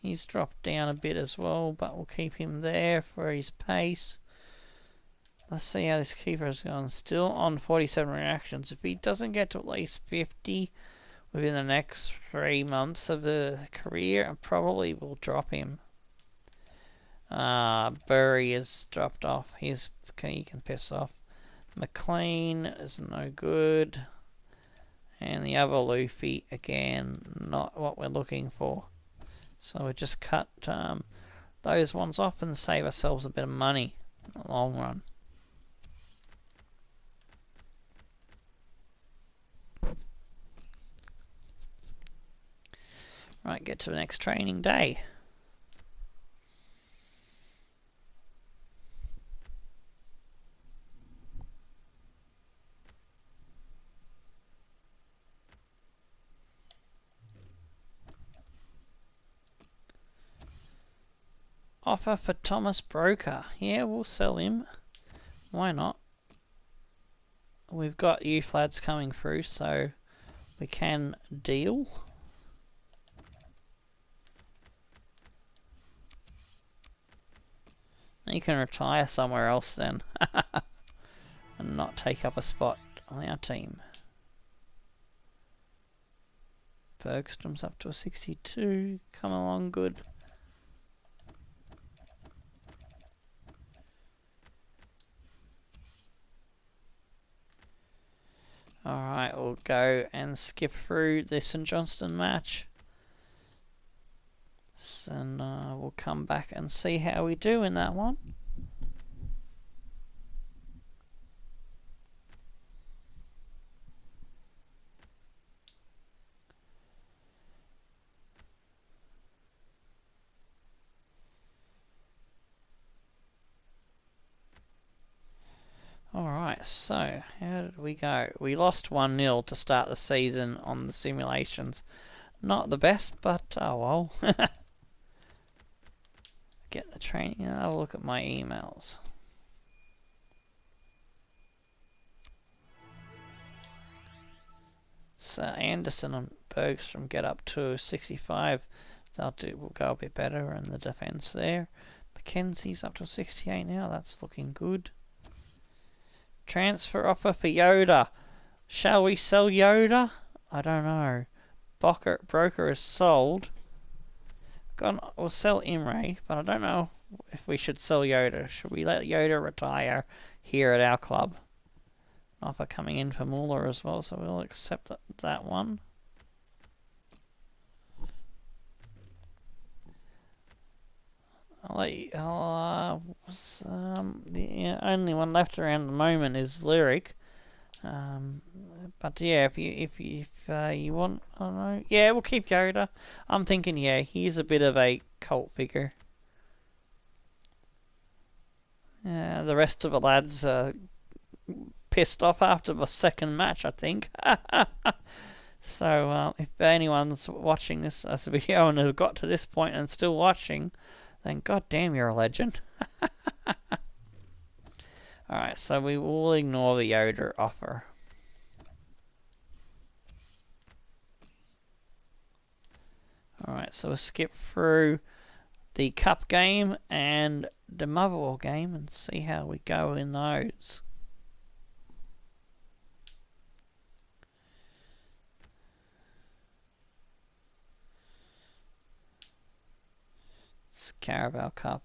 he's dropped down a bit as well, but we'll keep him there for his pace. Let's see how this keeper is going. Still on 47 reactions. If he doesn't get to at least 50 within the next 3 months of the career, I probably will drop him. Burry has dropped off. He can piss off. McLean is no good. And the other Luffy, again, not what we're looking for. So we just cut those ones off and save ourselves a bit of money in the long run. Right, get to the next training day. Offer for Thomas Broker. Yeah, we'll sell him. Why not? We've got youth lads coming through, so we can deal. You can retire somewhere else then. And not take up a spot on our team. Bergstrom's up to a 62. Come along good. Alright, we'll go and skip through the St Johnston match. And we'll come back and see how we do in that one. Alright, so how did we go? We lost 1-0 to start the season on the simulations. Not the best, but oh well. Get the training and I'll look at my emails. So Anderson and Bergstrom get up to 65. We'll go a bit better in the defence there. Mackenzie's up to 68 now. That's looking good. Transfer offer for Yoda. Shall we sell Yoda? I don't know. Broker is sold. We'll sell Imre, but I don't know if we should sell Yoda. Should we let Yoda retire here at our club? Offer coming in for Muller as well, so we'll accept that one. The only one left around at the moment is Lyric. But yeah, if you want, I don't know. Yeah, we'll keep Yoda. I'm thinking, yeah, he's a bit of a cult figure. The rest of the lads are pissed off after the second match, I think. So if anyone's watching this video and has got to this point and still watching, then goddamn, you're a legend. Alright, so we will ignore the Yoda offer. Alright, so we'll skip through the Cup game and the Motherwell game and see how we go in those. Carabao Cup.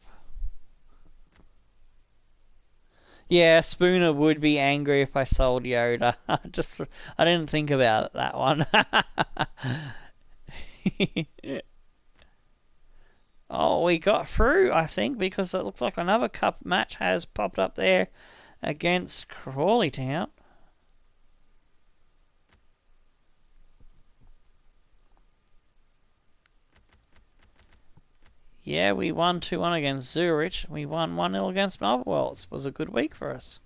Yeah, Spooner would be angry if I sold Yoda. I didn't think about it, that one. Oh, we got through, I think, because it looks like another cup match has popped up there against Crawley Town. Yeah, we won 2-1 against Zurich. We won 1-0 against Motherwell. It was a good week for us.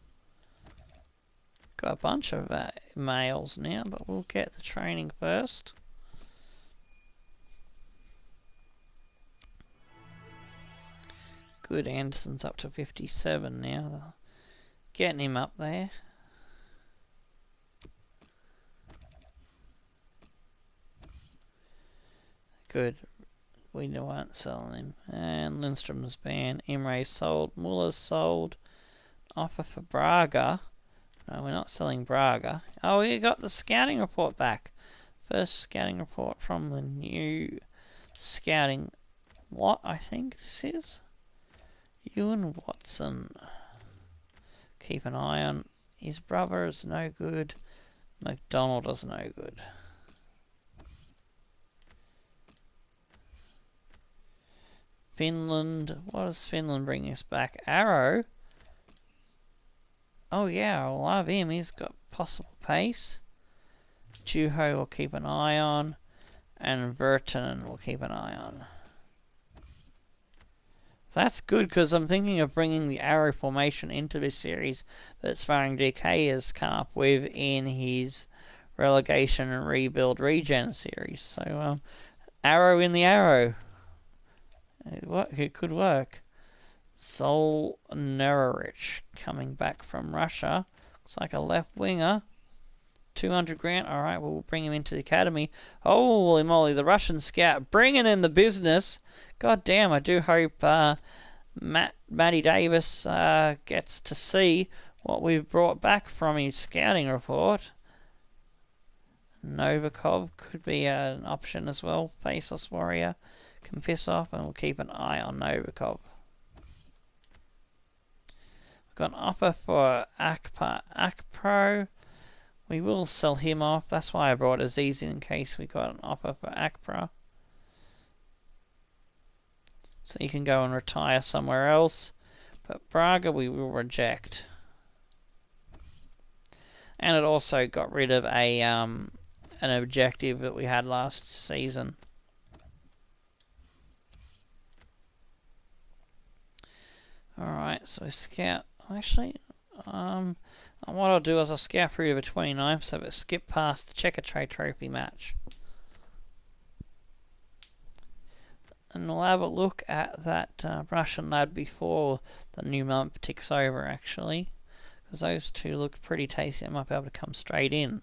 Got a bunch of mails now, but we'll get the training first. Good, Anderson's up to 57 now. Getting him up there. Good. We weren't selling him. And Lindstrom's banned. Imre's sold. Muller's sold. Offer for Braga. No, we're not selling Braga. Oh, we got the scouting report back. First scouting report from the new scouting. What I think this is. Ewan Watson. Keep an eye on. His brother is no good. McDonald is no good. Finland. What does Finland bring us back? Arrow. Oh yeah, I love him. He's got possible pace. Juho will keep an eye on. And Vertonen will keep an eye on. That's good, because I'm thinking of bringing the arrow formation into this series that Sparring DK has come up with in his relegation and rebuild regen series. So, arrow in the arrow. It could work. Sol Nerich coming back from Russia. Looks like a left winger. 200 grand. Alright, we'll bring him into the academy. Holy moly, the Russian scout bringing in the business. God damn, I do hope Matty Davis gets to see what we've brought back from his scouting report. Novikov could be an option as well. Faceless Warrior can piss off, and we'll keep an eye on Novikov. We've got an offer for Akpro. We will sell him off. That's why I brought Aziz in case we got an offer for Akpro. So you can go and retire somewhere else. But Braga we will reject. And it also got rid of an objective that we had last season. Alright, so scout. Actually, what I'll do is I'll scout through the 29th, so but skip past the Checker Trade Trophy match. And we'll have a look at that Russian lad before the new month ticks over, actually. Because those two look pretty tasty. I might be able to come straight in.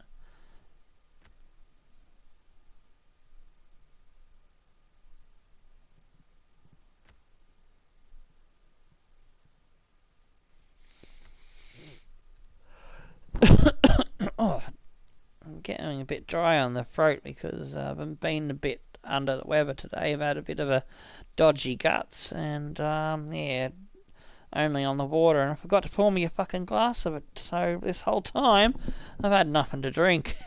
Oh, I'm getting a bit dry on the throat because I've been a bit under the weather today. I've had a bit of a dodgy guts, and yeah, only on the water, and I forgot to pour me a fucking glass of it. So this whole time, I've had nothing to drink.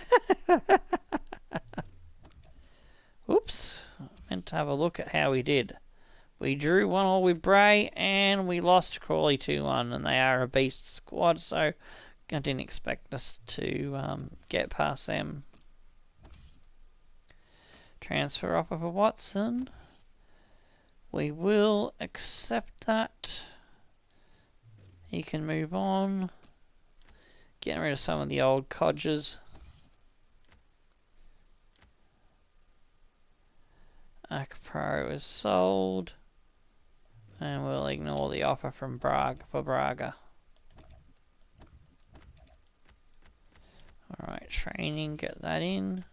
Oops, I meant to have a look at how we did. We drew 1-1 with Bray, and we lost Crawley 2-1, and they are a beast squad, so I didn't expect us to get past them. Transfer offer for Watson. We will accept that. He can move on. Getting rid of some of the old codgers. Akpro is sold. And we'll ignore the offer from Braga. Alright, training, get that in.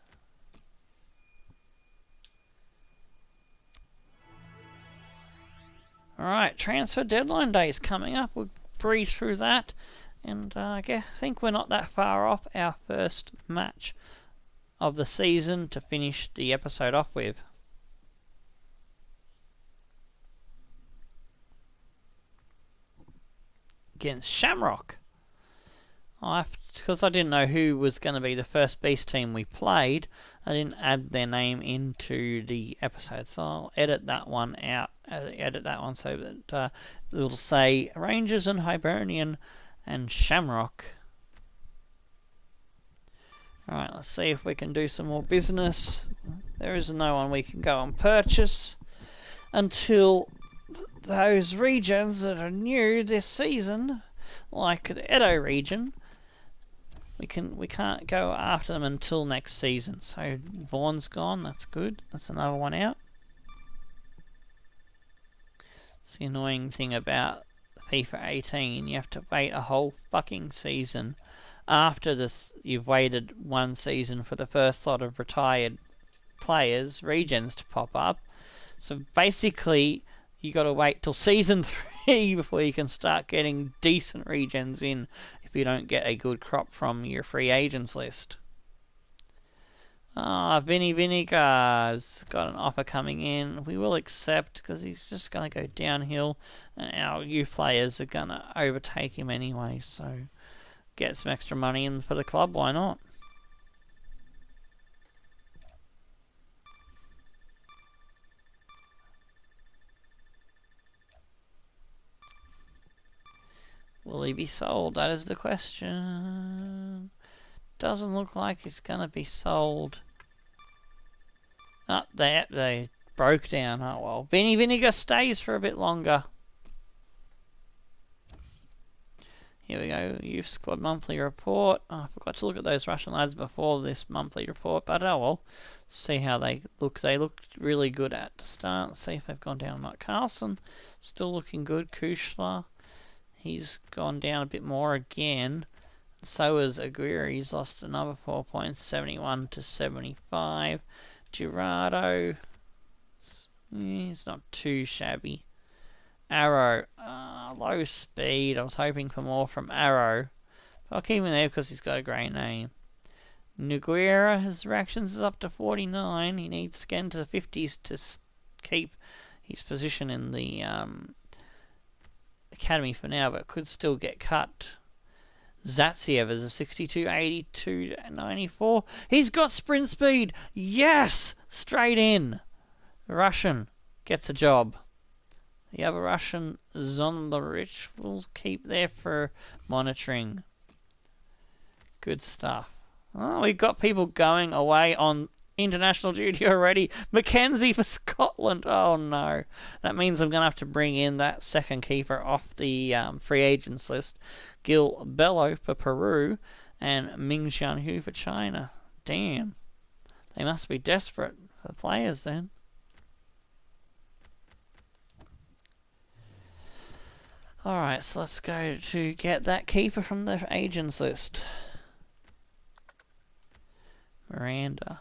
Alright, transfer deadline day is coming up. We'll breeze through that. And I think we're not that far off our first match of the season to finish the episode off with. against Shamrock. Because I didn't know who was going to be the first Beast team we played, I didn't add their name into the episode, so I'll edit that one out. Edit that one so that it'll say Rangers and Hibernian and Shamrock. Alright, let's see if we can do some more business. There is no one we can go and purchase until those regions that are new this season, like the Edo region, we can't go after them until next season. So Vaughan's gone, that's good. That's another one out. It's the annoying thing about FIFA 18, you have to wait a whole fucking season after this. You've waited one season for the first lot of retired players, regions, to pop up. So basically, you got to wait till season 3 before you can start getting decent regions in, if you don't get a good crop from your free agents list. Vinny Vinegar's got an offer coming in. We will accept, because he's just going to go downhill, and our youth players are going to overtake him anyway, so get some extra money in for the club, why not? Will he be sold? That is the question. Doesn't look like he's going to be sold. They broke down. Oh well. Vinny Vinegar stays for a bit longer. Here we go. Youth Squad monthly report. Oh, I forgot to look at those Russian lads before this monthly report, but oh well. See how they look. They looked really good at the start. See if they've gone down. Mark Carlson, still looking good. Kushla, he's gone down a bit more again. So is Aguirre. He's lost another 4 points, 71 to 75. Girardo, he's not too shabby. Arrow, low speed. I was hoping for more from Arrow. I'll keep him there because he's got a great name. Nguera, his reactions is up to 49. He needs to get into the 50s to keep his position in the academy for now, but could still get cut. Zatsiev is a 62, 82, 94. He's got sprint speed. Yes! Straight in. Russian gets a job. The other Russian, Zondarich, will keep there for monitoring. Good stuff. Oh, we've got people going away on international duty already. Mackenzie for Scotland. Oh no. That means I'm going to have to bring in that second keeper off the free agents list. Gil Bello for Peru and Ming Xianhu for China. Damn. They must be desperate for players then. Alright, so let's go to get that keeper from the agents list. Miranda.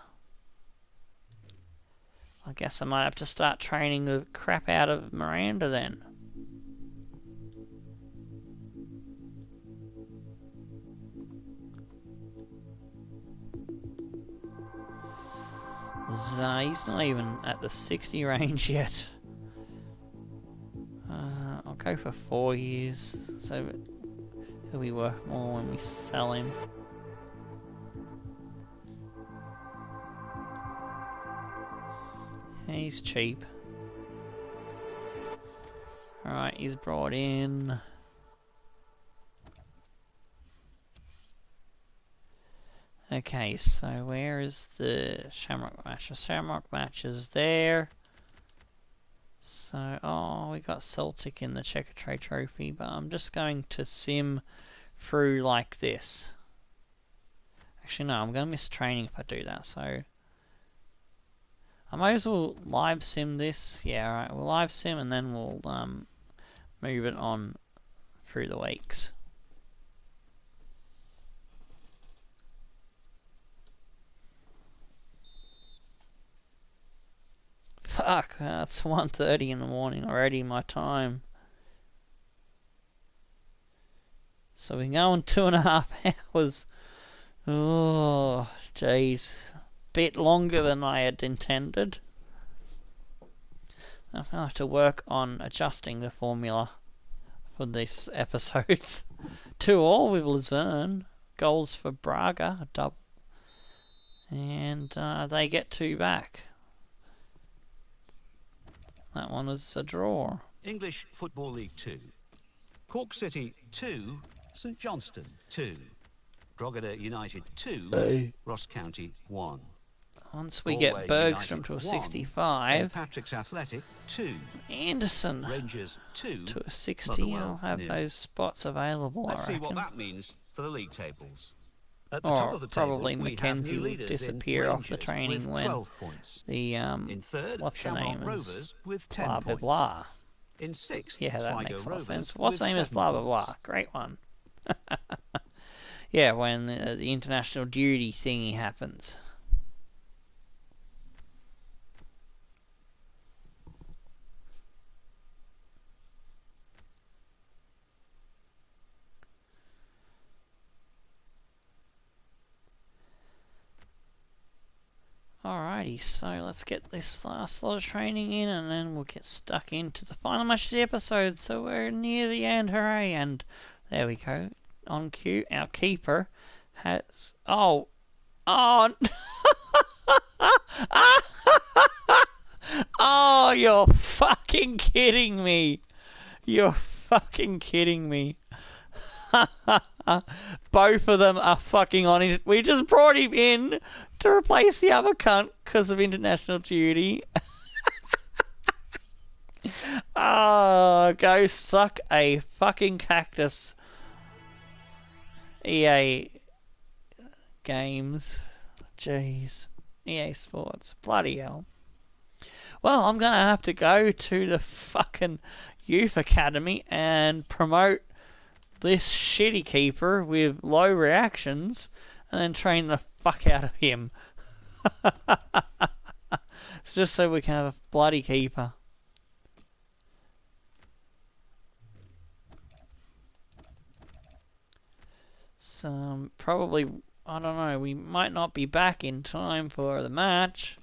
I guess I might have to start training the crap out of Miranda then. He's not even at the 60 range yet. I'll go for 4 years, so he'll be worth more when we sell him. He's cheap. Alright, he's brought in. Okay, so where is the Shamrock match? The Shamrock match is there. So, oh, we got Celtic in the Checkatrade Trophy, but I'm just going to sim through like this. Actually, no, I'm going to miss training if I do that, so I might as well live sim this. Yeah, alright, we'll live sim and then we'll move it on through the weeks. Fuck, it's 1:30 in the morning already, my time. So we're going 2.5 hours. Oh, jeez. Bit longer than I had intended. I'm going to have to work on adjusting the formula for this episode. 2-2 with Luzerne. Goals for Braga, a double. And they get 2 back. That one was a draw.
English Football League 2. Cork City 2, St Johnstone 2. Drogheda United 2, Ross County 1.
Once we
Galway
get Bergstrom
United
to a
1,
65,
St Patrick's Athletic 2,
Anderson
Rangers 2,
to a 60,
Motherwell
I'll have
0.
those spots available,
Let's
I
see what
reckon.
that means for the league tables. At the top
Or
of the
probably
table, we have
Mackenzie
new
will
leaders in
disappear off the
Rangers
training
with
when
12 points.
the,
In third,
what's the
Shamrock
name is?
Rovers with 10
Blah, blah,
points.
blah.
In sixth,
Yeah, that
Sligo
makes a lot of
Rovers
sense. What's
with
the name is
7
blah, blah,
points.
blah. Great one. Yeah, when the international duty thingy happens. Alrighty, so let's get this last lot of training in and then we'll get stuck into the final match of the episode. So we're near the end, hooray, and there we go. On cue, our keeper has... Oh! Oh, you're fucking kidding me! You're fucking kidding me. Both of them are fucking on his... We just brought him in to replace the other cunt because of international duty. Oh, go suck a fucking cactus. EA Games. Jeez. EA Sports. Bloody hell. Well, I'm gonna have to go to the fucking youth academy and promote this shitty keeper with low reactions and then train the fuck out of him. It's just so we can have a bloody keeper. So probably, I don't know, we might not be back in time for the match.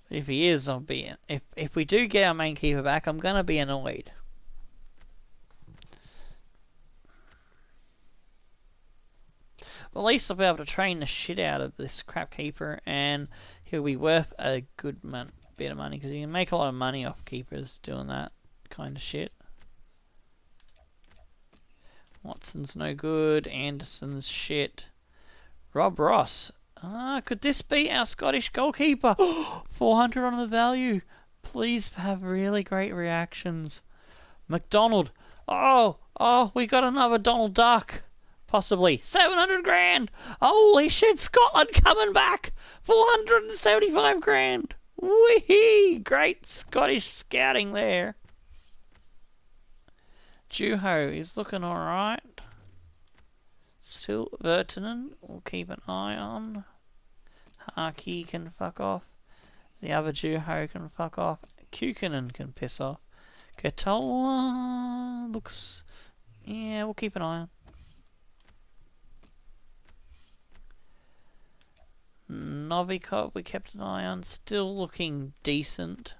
But if he is, I'll be... If we do get our main keeper back, I'm gonna be annoyed. Well, at least I'll be able to train the shit out of this crap keeper, and he'll be worth a good bit of money, because you can make a lot of money off keepers doing that kind of shit. Watson's no good, Anderson's shit. Rob Ross. Could this be our Scottish goalkeeper? 400 on the value. Please have really great reactions. McDonald. Oh, we got another Donald Duck. Possibly. 700 grand. Holy shit, Scotland coming back. 475 grand. Whee! Great Scottish scouting there. Juho is looking alright. Still Vertinen, we'll keep an eye on. Harkey can fuck off. The other Juho can fuck off. Kukinen can piss off. Katola looks... Yeah, we'll keep an eye on. Novikov we kept an eye on. Still looking decent.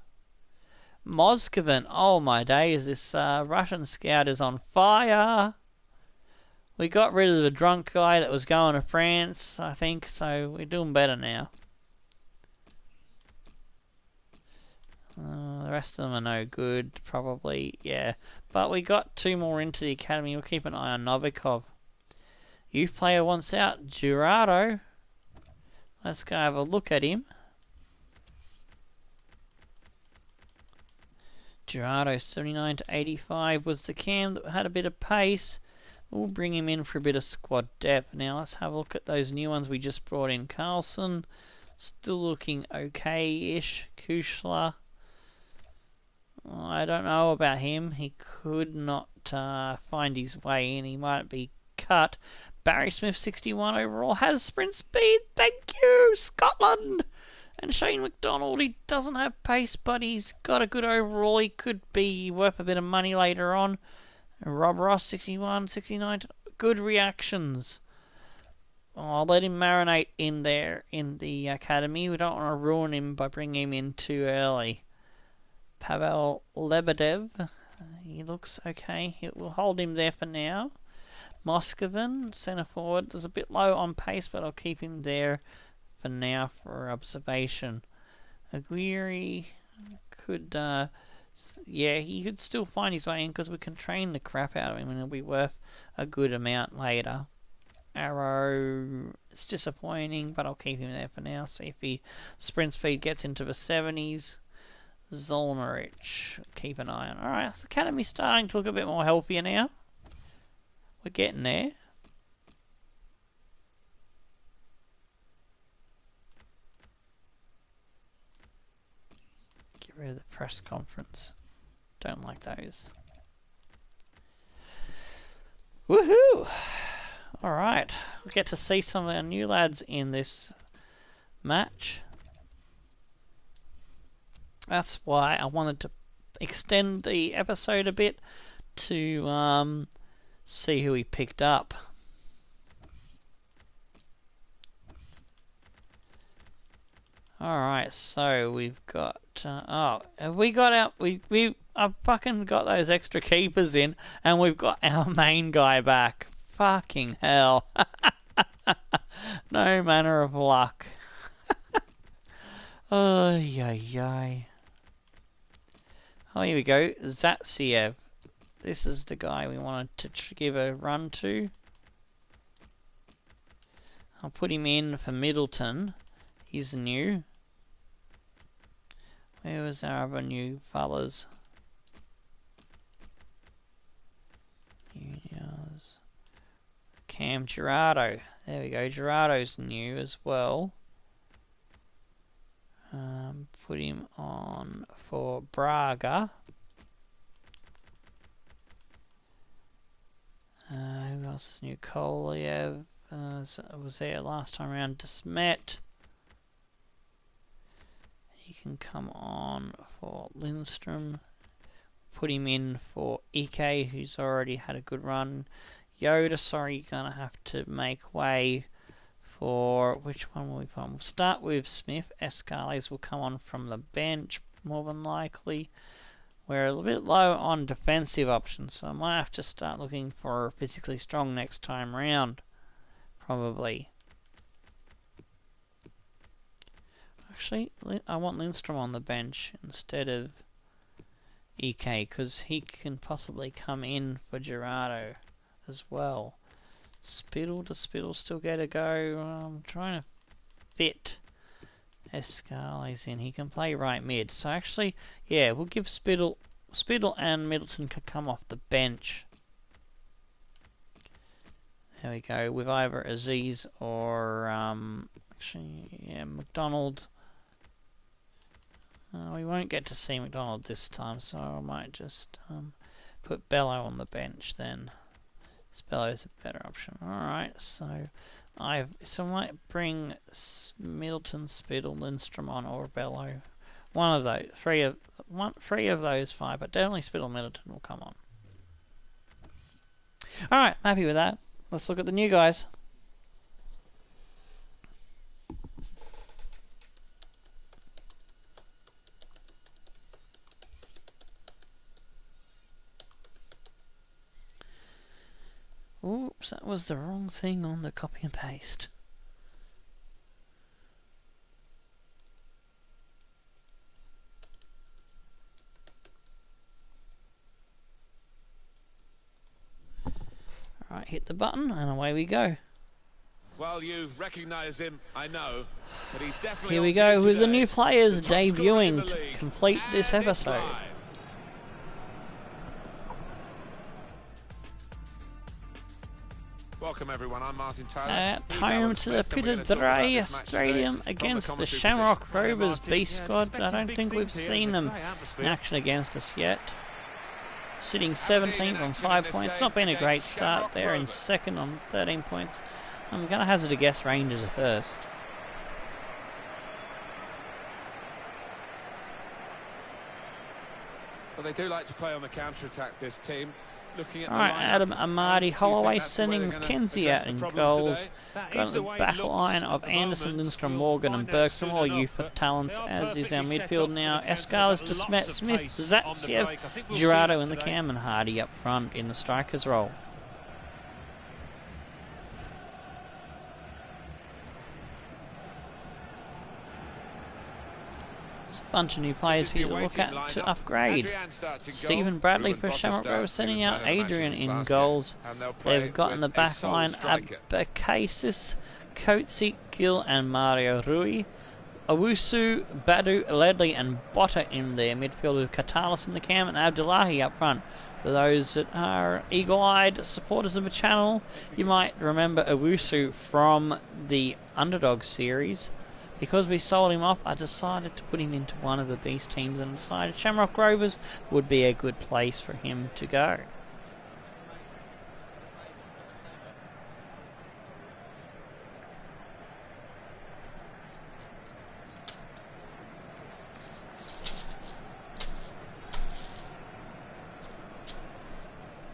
Moscovin, oh my days, this Russian scout is on fire. We got rid of the drunk guy that was going to France, I think, so we're doing better now. The rest of them are no good, probably, yeah. But we got 2 more into the academy. We'll keep an eye on Novikov. Youth player wants out, Gerardo. Let's go have a look at him. Gerardo, 79 to 85 was the cam that had a bit of pace. We'll bring him in for a bit of squad depth. Now let's have a look at those new ones we just brought in. Carlson, still looking okay-ish. Kushla, I don't know about him. He could not find his way in. He might be cut. Barry Smith, 61 overall, has sprint speed. Thank you, Scotland! And Shane McDonald, he doesn't have pace, but he's got a good overall. He could be worth a bit of money later on. Rob Ross, 61, 69, good reactions. I'll let him marinate in there in the academy. We don't want to ruin him by bringing him in too early. Pavel Lebedev, He looks okay. We'll hold him there for now. Moscovan, centre forward, is a bit low on pace, but I'll keep him there for now for observation. Aguirre could, yeah, he could still find his way in because we can train the crap out of him and it'll be worth a good amount later. Arrow, it's disappointing, but I'll keep him there for now. See if he sprint speed gets into the 70s. Zolnerich, keep an eye on. Alright, so Academy's starting to look a bit more healthier now. We're getting there. Get rid of the press conference. Don't like those. Woohoo! Alright, we get to see some of our new lads in this match. That's why I wanted to extend the episode a bit to see who we picked up. Alright, so we've got oh, have we got out I've fucking got those extra keepers in and we've got our main guy back. Fucking hell. No manner of luck. Oh, yay. Oh, here we go. Zatsiev. This is the guy we wanted to give a run to. I'll put him in for Middleton. He's new. Where was our other new fellas? Cam Gerardo. There we go. Gerardo's new as well. Put him on for Braga. Who else is new? Koliev was there last time around. Desmet. He can come on for Lindstrom. Put him in for Ike, who's already had a good run. Yoda, sorry, you're gonna have to make way for which one will we find? We'll start with Smith. Escales will come on from the bench, more than likely. We're a little bit low on defensive options, so I might have to start looking for physically strong next time round. Probably. Actually, I want Lindstrom on the bench instead of EK, because he can possibly come in for Gerardo as well. Spittle, does Spittle still get a go? I'm trying to fit Escales in. He can play right mid. So actually, yeah, we'll give Spittle and Middleton could come off the bench. There we go, with either Aziz or actually, yeah, McDonald. We won't get to see McDonald this time, so I might just put Bello on the bench then. Bello's a better option. Alright, so I might bring Middleton, Spittle, Lindstrom on, or Bello. One of those, three of those five, but definitely Spittle, Middleton will come on. Alright, happy with that. Let's look at the new guys. Oops, that was the wrong thing on the copy and paste. Alright, hit the button and away we go.
Well, you recognise him, I know, but he's definitely.
Here we go with the new players debuting to complete this episode.
Welcome everyone, I'm Martin Tyler.
At home to the Peter Drey Stadium against the Shamrock Rovers B squad. I don't think we've seen them in action against us yet. Sitting 17th on 5 points. Not been a great start there, in second on 13 points. I'm going to hazard a guess Rangers are first.
Well, they do like to play on the counter-attack, this team. Looking at
Alright,
the lineup,
Adam Amadi
do you think
Holloway
that's the
sending
way they're gonna
Mackenzie
address
out
the
in
problems
goals.
today?
That
Got
is the
the
way it
back
looks
line
at
of
the
Anderson,
moment.
Lindstrom,
We'll
Morgan and
find out
Bergstrom,
soon
all
enough,
youth
but
talents,
they are
as is our
perfectly set
midfield
up
now.
for the counter.
Escalas,
They've got
Desmet,
lots of
Smith,
pace on the
Zatsiev,
break. I think we'll see
Girardo
that
in the
today.
cam and Hardy up front in the striker's role. A bunch of new players for you to look at to upgrade. Stephen Bradley for Shamrock Rovers sending out Adrian in goals. They've got in the back line Abakasis, Coetzee, Gill and Mario Rui. Owusu, Badu, Ledley and Botta in their midfield with Katalis in the cam and Abdullahi up front. For those that are eagle-eyed supporters of the channel, you might remember Owusu from the Underdog series. Because we sold him off, I decided to put him into one of the beast teams and decided Shamrock Rovers would be a good place for him to go.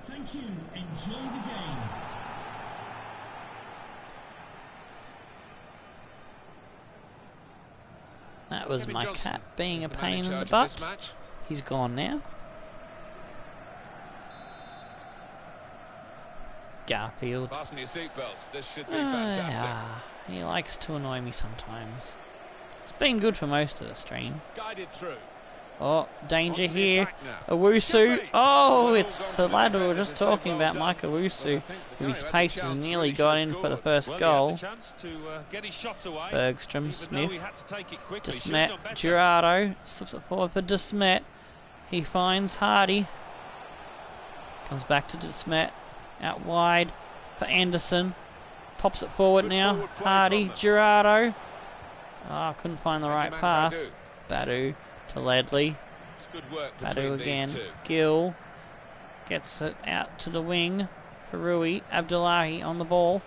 Thank you. Enjoy the game.
That was
Kevin
my
Johnson
cat being
is
a
the man
pain
in
in the
charge of
butt.
this match.
He's gone now. Garfield.
Fasten your seatbelts. This should be fantastic.
Yeah, he likes to annoy me sometimes. It's been good for most of the stream.
Guided through.
Oh, danger
Onto the
here.
attack now.
Owusu.
Should be.
Oh,
Well,
it's
gone
the
to the
lad we were
defender
just
to say
talking
well
about,
done.
Mike Owusu,
Well, I think the
with his
guy had the
paces
chance,
nearly
really
got
should
in
have
for the
scored.
first
Well,
goal.
he had the chance to get his shot away.
Bergstrom,
Even
Smith,
though he had to take it quickly. Should
Desmet,
have done better.
Girardo, slips it forward for Desmet. He finds Hardy. Comes back to Desmet. Out wide for Anderson. Pops it forward
Good
now.
forward play
Hardy,
from them.
Girardo. Oh, couldn't find the right
Benjamin
pass.
Badu.
Badu to Ledley.
It's good work
Badu
between
again.
these two.
Gill gets it out to the wing for Rui. Abdullahi on the ball.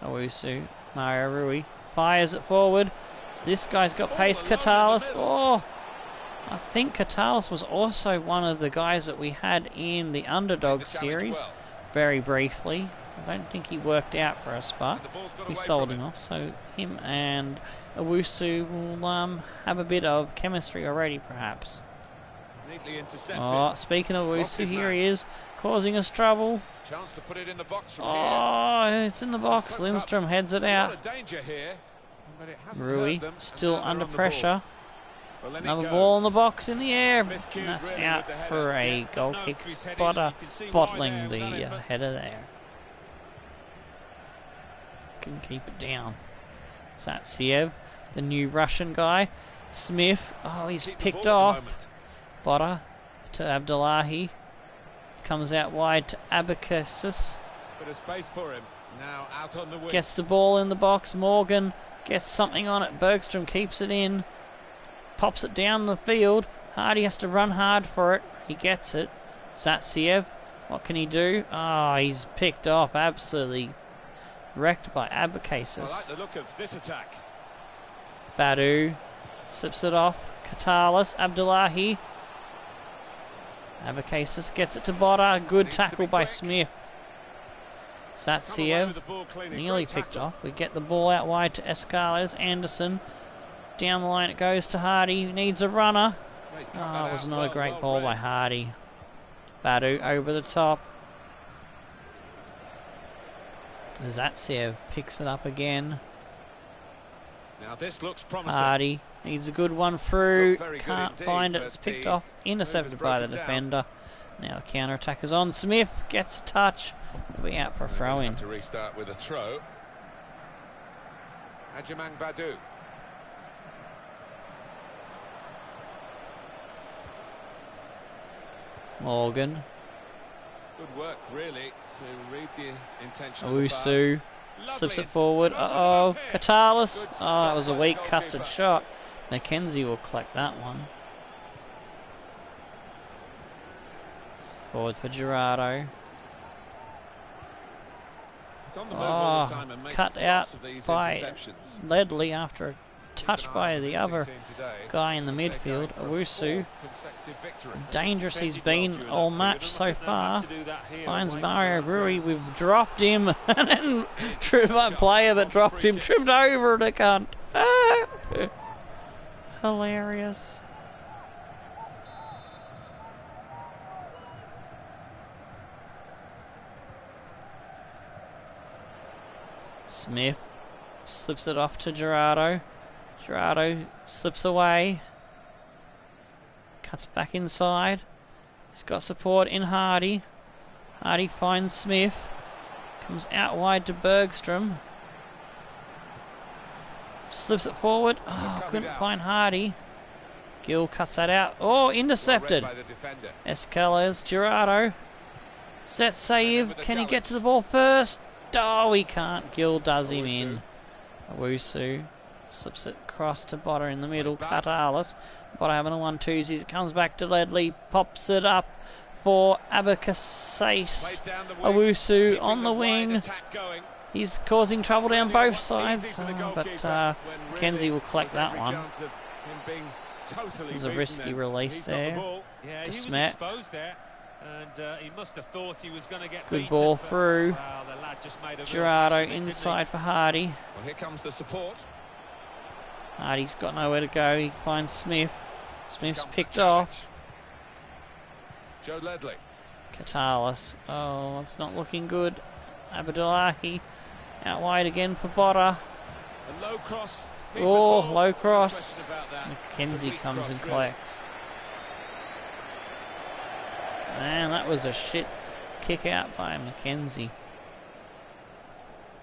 Owusu. Mario Rui fires it forward. This guy's got pace.
alone in the
Katalis.
middle.
Oh, I think Katalis was also one of the guys that we had in the Underdog
The challenge
series
well.
very briefly. I don't think he worked out for us, but
And the ball's got
we
away
sold
from
him
him.
off. So him and Owusu will have a bit of chemistry already, perhaps.
Neatly intercepted.
Oh, speaking of
Lost
Owusu,
his
here
man.
he is, causing us trouble.
Chance to put it in the box from here.
Oh, it's in the box.
Sucked
Lindstrom
up.
heads it
A lot
out.
of danger here, but it hasn't
Rui
hurt them, and
still
now they're
under
on the
pressure.
Well, then it
Another
goes.
ball in the box in the air. And
Miscued
that's
really
out
with the
for
header.
a
Yeah,
goal
no,
kick.
for his heading,
Botter
you can see why
bottling
there,
the
without effort.
header there. Can keep it down. Zatsiev, the new Russian guy. Smith. Oh, he's
Keep the
picked
ball at
off.
the moment.
Botter to Abdullahi. Comes out wide to Abakasis.
Bit of space for him. Now out on the wing.
Gets the ball in the box. Morgan gets something on it. Bergstrom keeps it in. Pops it down the field. Hardy has to run hard for it. He gets it. Zatsiev, what can he do? Oh, he's picked off. Absolutely wrecked by Abakasis.
I like the look of this attack.
Badu slips it off. Katalis, Abdullahi. Abakasis gets it to Botta. Good
Needs to
tackle
be
by
quick.
Smith.
Come away
Zatsiev
with the ball cleanly.
nearly
Great
picked
tackle.
off. We get the ball out wide to Escales. Anderson. Down the line it goes to Hardy. Needs a runner.
Oh, he's cut
Oh,
that
it was
out.
not a
Well,
great
well
ball
read.
by Hardy. Badu over the top. Zatsiev picks it up again.
Now this looks promising.
Hardy needs a good one through.
Looked very good
Can't
indeed,
find it.
but
It's picked
the
off.
move
Intercepted
has
by the
broken down.
defender. Now counter attack is on. Smith gets a touch. He'll be out for a
They're
throw
gonna
in.
have to restart with a throw. Adjamang Badu.
Morgan.
Good work, really, to read the intention of the
Owusu
pass.
slips
Lovely
it forward.
Goes on the
Uh-oh.
left here.
Katalis.
Good
Oh,
stop
that was a
by the
weak
goalkeeper.
custard shot. Mackenzie will collect that one. Forward for Girardo.
He's on the move all the
Oh,
time and makes
cut
lots
out
of these
by
interceptions.
Ledley after touched by the other guy in the midfield, Owusu. Dangerous he's been all match so far. Finds Mario Rui, we've dropped him, and then my player that dropped him tripped over the cunt. Hilarious. Smith slips it off to Gerardo. Gerardo slips away. Cuts back inside. He's got support in Hardy. Hardy finds Smith. Comes out wide to Bergstrom. Slips it forward. Oh, couldn't find Hardy. Gill cuts that out. Oh, intercepted. Escalers, Gerardo. Set save. Can he get to the ball first? Oh, he can't. Gill does him in. Owusu slips it across to Botta in the middle. Katalis. Botta having a 1-2. It comes back to Ledley. Pops it up for Abacus. Owusu on the wing. He's causing trouble down both sides. But Mackenzie will collect that one. There's a risky release there. To Smet.
And he must have thought he was going to get
good ball through. Gerardo inside for Hardy.
Well, here comes the support.
Hardy's got nowhere to go. He finds Smith. Smith's picked off.
Joe Ledley.
Katalis. Oh, it's not looking good. Abdullahi out wide again for Botta.
A low cross.
Oh, low cross. Mackenzie comes and collects. Man, that was a shit kick out by Mackenzie.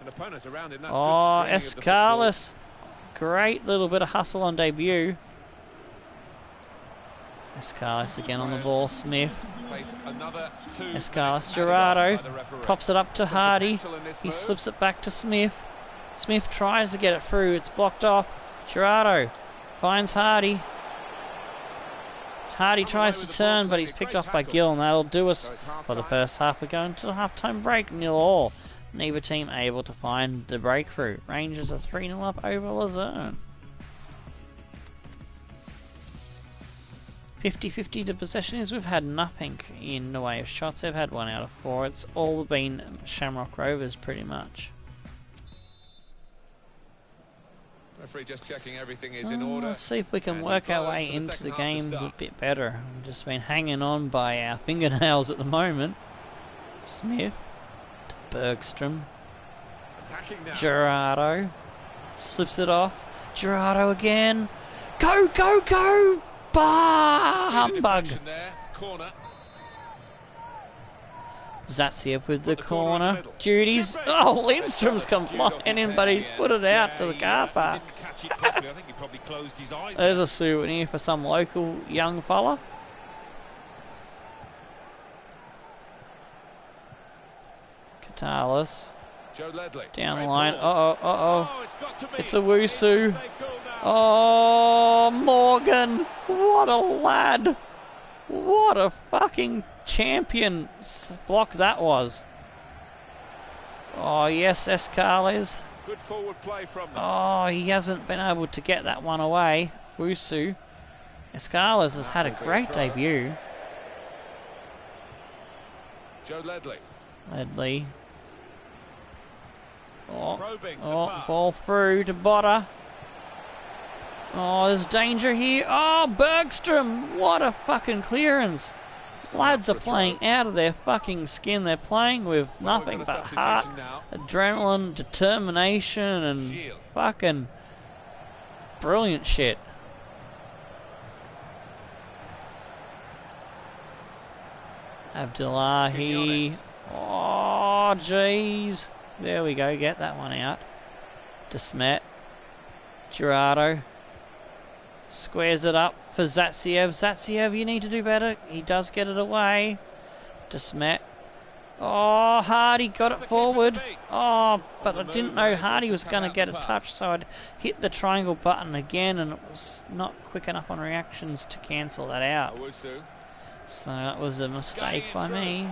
An opponent around him, that's
oh,
good
Escalis. Great little bit of hustle on debut. Escalis again on the ball. Smith. Escalis. Gerardo pops it up to Hardy. He slips it back to Smith. Smith tries to get it through. It's blocked off. Gerardo finds Hardy. Hardy tries to turn, but he's picked off by Gill, and that'll do us for the first half. We're going to the half-time break, 0-0. Neither team able to find the breakthrough. Rangers are 3-0 up over Luzerne. 50-50 the possession is. We've had nothing in the way of shots. They've had 1 out of 4. It's all been Shamrock Rovers pretty much.
Referee just checking everything is in order.
Let's see if we can work our way into the game a bit better. We've just been hanging on by our fingernails at the moment. Smith to Bergstrom. Gerardo slips it off. Gerardo again. Go, go, go! Bah! Humbug!
Corner.
Zatsiev with the corner. Judy's. Oh, Lindstrom's come flying in, but he's put it out to the car park. There's a souvenir for some local young fella. Katalis. Down the line. It's Owusu. Oh, Morgan. What a lad. What a fucking champion block that was. Oh yes, Escales.
Good forward play from them.
Oh, he hasn't been able to get that one away. Wusu. Escales has had a great debut.
Joe Ledley.
Ledley. Oh, ball through to Botta. Oh, there's danger here. Oh, Bergstrom. What a fucking clearance. Lads are playing out of their fucking skin. They're playing with nothing but heart, adrenaline, determination, and fucking brilliant shit. Abdullahi. Oh, jeez. There we go. Get that one out. Desmet. Gerardo. Squares it up for Zatsiev. Zatsiev, you need to do better. He does get it away. Desmet. Oh, Hardy got it forward. Oh, but I didn't know Hardy was going to get a touch, so I'd hit the triangle button again, and it was not quick enough on reactions to cancel that out. So that was a mistake by me.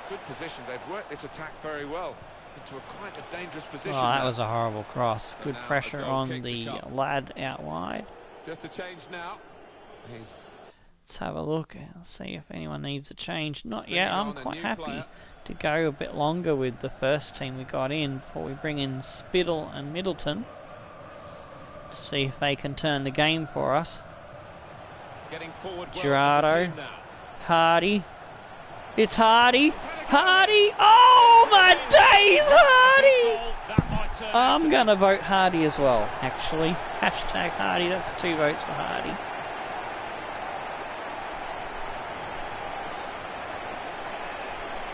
Good position. They've worked this attack very well. into quite a dangerous position.
Oh, that
now.
was a horrible cross.
So
Good
now a
pressure
goal
on
kick to
the
come.
lad out wide.
Just a change now. He's
Let's have a look and see if anyone needs a change. Not
bringing
yet. I'm
on a
quite
new
happy
player.
to go a bit longer with the first team we got in before we bring in Spittle and Middleton to see if they can turn the game for us.
getting forward well as a
Gerardo,
team now.
Hardy. It's Hardy. Hardy. Oh my days, Hardy!
That might turn out
I'm going to vote Hardy as well, actually. Hashtag Hardy. That's 2 votes for Hardy.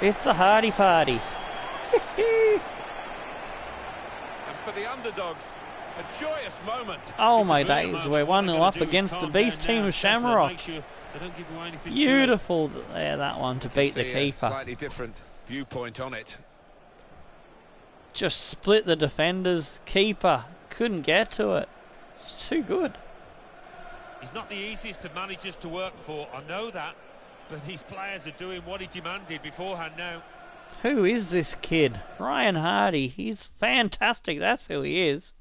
It's a Hardy party.
And for the underdogs, a joyous moment.
Oh
It's a
my
brilliant
days,
moment.
we're
What
1-0
they're
up
gonna do is
against the
calm
beast
down
team
now,
of
settle and
Shamrock.
make sure they don't give you anything silly.
Beautiful there, that one, to beat the
See a
keeper.
Slightly different viewpoint on it.
Just split the defenders. Keeper couldn't get to it. It's too good.
He's not the easiest of managers to work for, I know that, but these players are doing what he demanded beforehand now.
Who is this kid? Ryan Hardy. He's fantastic. That's who he is.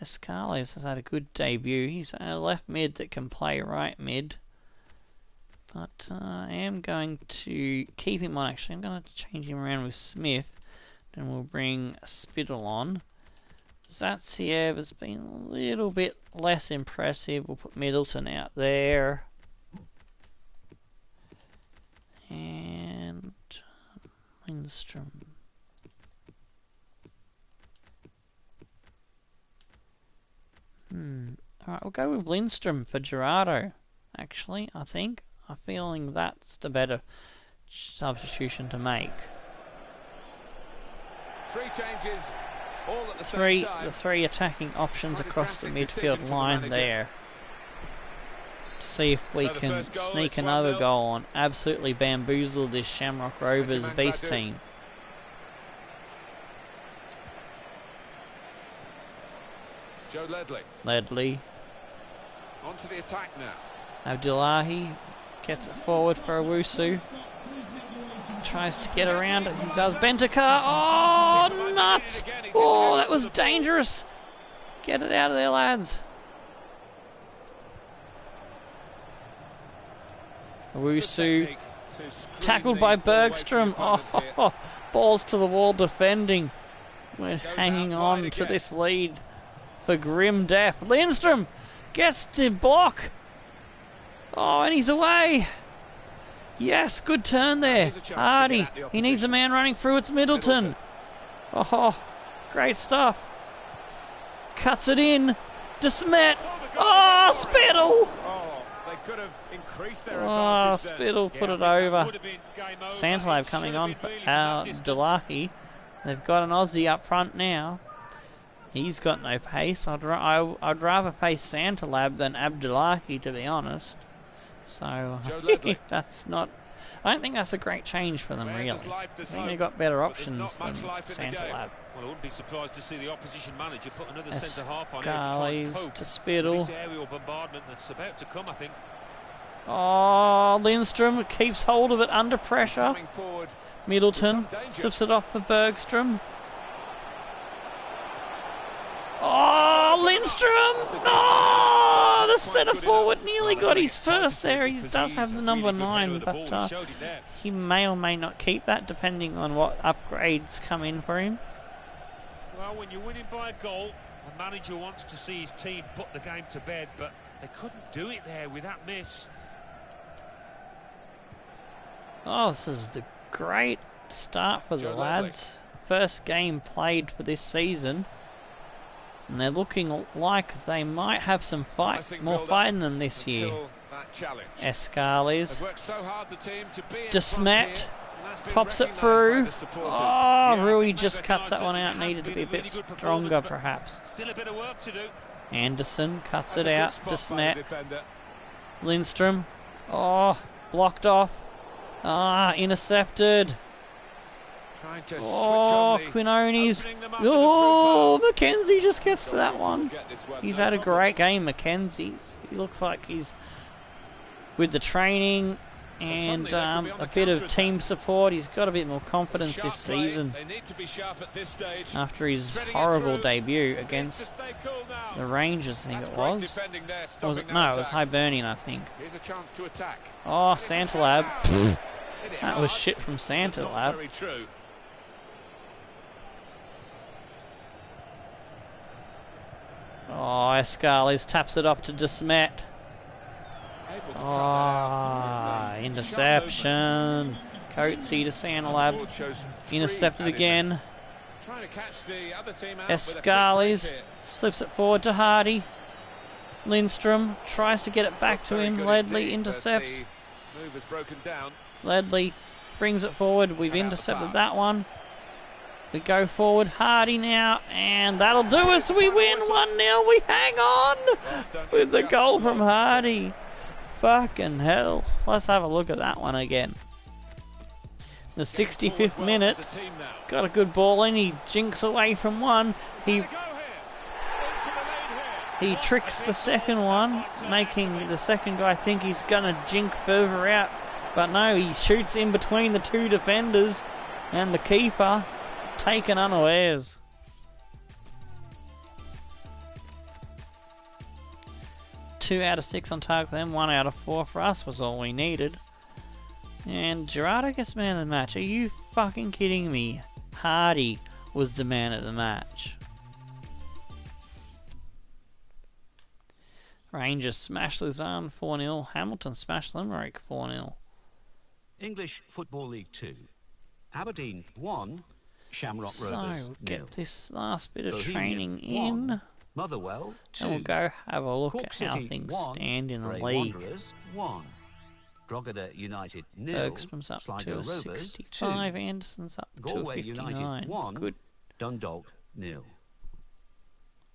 Escales has had a good debut. He's a left mid that can play right mid. But I am going to keep him on, actually. I'm going to change him around with Smith. Then we'll bring Spittle on. Zatsiev has been a little bit less impressive. We'll put Middleton out there. And Lindstrom. Alright, we'll go with Lindstrom for Gerardo, actually, I think. I'm feeling that's the better substitution to make.
Three changes, all at the same time.
The three attacking options
Quite a
across the
drastic decision
midfield
for the
line
manager.
there. See if we
So the
can
first goal
sneak
is
another
1-0.
goal and absolutely bamboozle this Shamrock Rovers
Benjamin
beast
Badu.
team.
Joe Ledley
Ledley,
on to the attack now.
Abdullahi gets it forward for Owusu. Tries to get around it. He does. Bentacar. Oh, nuts! Oh, that was dangerous. Get it out of there, lads. Owusu tackled by Bergstrom. Oh, balls to the wall defending. We're hanging on to this lead for grim death. Lindstrom gets the block. Oh, and he's away. Yes, good turn there. Hardy. He needs a man running through. It's Middleton. Oh, great stuff. Cuts it in. DeSmet. Oh, Spittle.
Oh, they could have increased their
Oh,
advantage there.
Spittle put it
That
over.
would have been game over.
Santalab
It
coming
should have
on
been
for
really from that distance.
Abdullahi. They've got an Aussie up front now. He's got no pace. I'd rather face Santalab than Abdullahi, to be honest. So
Joe Ledley.
that's not. I don't think that's a great change for them,
Where
really.
does life
I think
decide?
they've got better
But there's
options
not
than
much life in the game.
Santalab.
Well, I wouldn't be surprised to see the opposition manager put another centre half on here to try and
Escales
cope
to
with
Spittle.
this aerial bombardment that's about to come, I think.
Oh, Lindstrom keeps hold of it under pressure.
Coming forward.
Middleton
There's some danger.
slips it off for Bergstrom. Oh, Lindstrom! Oh, the centre forward nearly got his first there. He does have the number 9, but he may or may not keep that depending on what upgrades come in for him.
Well, when you're winning by a goal, the manager wants to see his team put the game to bed, but they couldn't do it there with that miss.
Oh, this is the great start for the
Joe Ledley.
lads. First game played for this season. And they're looking like they might have some
Promising
more
build-up
fight in them this year.
until that challenge.
Escales.
They've worked so hard, the team, to be in
DeSmet
front here, and that's been
pops it
recognised by
through.
the supporters.
Oh,
Yeah, I
Rui
think
just
they've
cuts that
recognised
one
that
out.
it has
Needed to
been
be a
a really
bit
good performance,
stronger,
but
perhaps.
Still a bit of work to do.
Anderson cuts
That's
it
a good
out.
spot by the
DeSmet.
defender.
Lindstrom. Oh, blocked off. Ah, intercepted.
Trying to switch
Oh,
on the
Quinones.
opening them up with a
Oh,
through pass.
McKenzie just gets to that
Goalkeeper
one.
will get this one,
He's
no
had a
problem.
great game, Mackenzie. He looks like he's with the training. and a bit of team support. He's got a bit more confidence this season after his horrible debut against the Rangers, I think it was. Was it? No, it was Hibernian, I think. Oh, Santalab. That was shit from Santalab. Oh, Escalis taps it off to Desmet. Oh, interception. Coatsy to Santalab. Intercepted again. Escalis slips it forward to Hardy. Lindstrom tries to get it back to him. Ledley intercepts. Ledley brings it forward. We've intercepted that one. We go forward. Hardy now, and that'll do us. We win 1-0. We hang on with the goal from Hardy. Fucking hell. Let's have a look at that one again. The 65th minute. Got a good ball in. He jinks away from one. He tricks the second one, making the second guy think he's going to jink further out. But no, he shoots in between the two defenders and the keeper, taken unawares. Two out of 6 on target for them, 1 out of 4 for us was all we needed. And Gerardo gets man of the match. Are you fucking kidding me? Hardy was the man of the match. Rangers smashed Luzerne 4-0. Hamilton smashed Limerick 4-0.
English Football League 2. Aberdeen 1. Shamrock Rovers
So, get
0.
this last bit of
Bohemian
training
1.
in.
Motherwell 2.
And we'll go have a look
Cork
at how
City
things
1.
stand in the
Bray
league.
Wanderers 1. Drogheda United 0.
Bergstrom's up
Sligo
to a
Rovers
65.
2.
Anderson's up to a
Galway
59.
United 1.
Good.
Dundalk 0.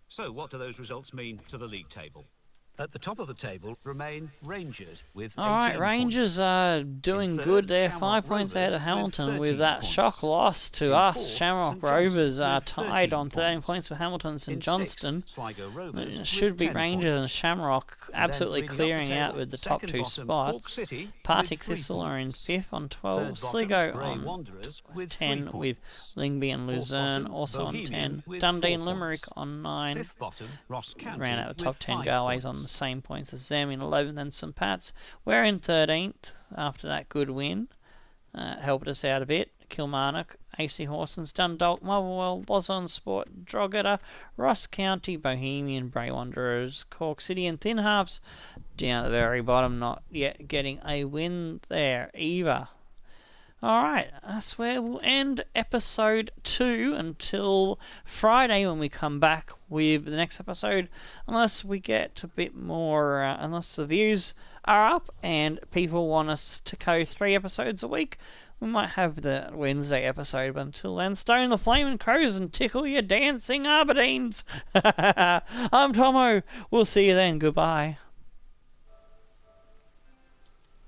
So what do those results mean to the league table? At the top of the table remain Rangers with 18
Alright, Rangers
points.
are doing
third,
good there,
Shamrock
5 points ahead of
Rovers
Hamilton
with
with that
13
shock
points.
loss to
In
us.
fourth,
Shamrock
St Johnstone
Rovers are
with
tied
13
on 13
points.
points with Hamilton and St
In
Johnston.
sixth, Sligo Rovers
It
with
should be
10
Rangers and
points.
Shamrock absolutely
Then
clearing
leading up
out
the
with the
table,
top 2
second bottom, Cork
spots.
City
Partick
with 3
Thistle are in
points.
5th on 12.
Third bottom,
Sligo
Bray
on
Wanderers with
10
3
with
points.
Lyngby and
Fourth
Luzerne
bottom,
also on
Bohemian
10.
with
Dundee
4
and Limerick
points.
on 9.
Fifth bottom, Ross County
Ran out of top
with
10.
5
Galway's
points.
on the same points as them in 11th, and St Pat's. We're in 13th after that good win. Helped us out a bit. Kilmarnock, AC Horsens, Dundalk, Motherwell, Luzerne Sport, Drogheda, Ross County, Bohemian, Bray Wanderers, Cork City and Thin Harps down at the very bottom, not yet getting a win there either. Alright, that's where we'll end episode 2 until Friday when we come back with the next episode, unless we get a bit more, unless the views are up and people want us to go 3 episodes a week. We might have the Wednesday episode, but until then, stone the flaming crows and tickle your dancing Aberdeens. I'm Tomo. We'll see you then. Goodbye.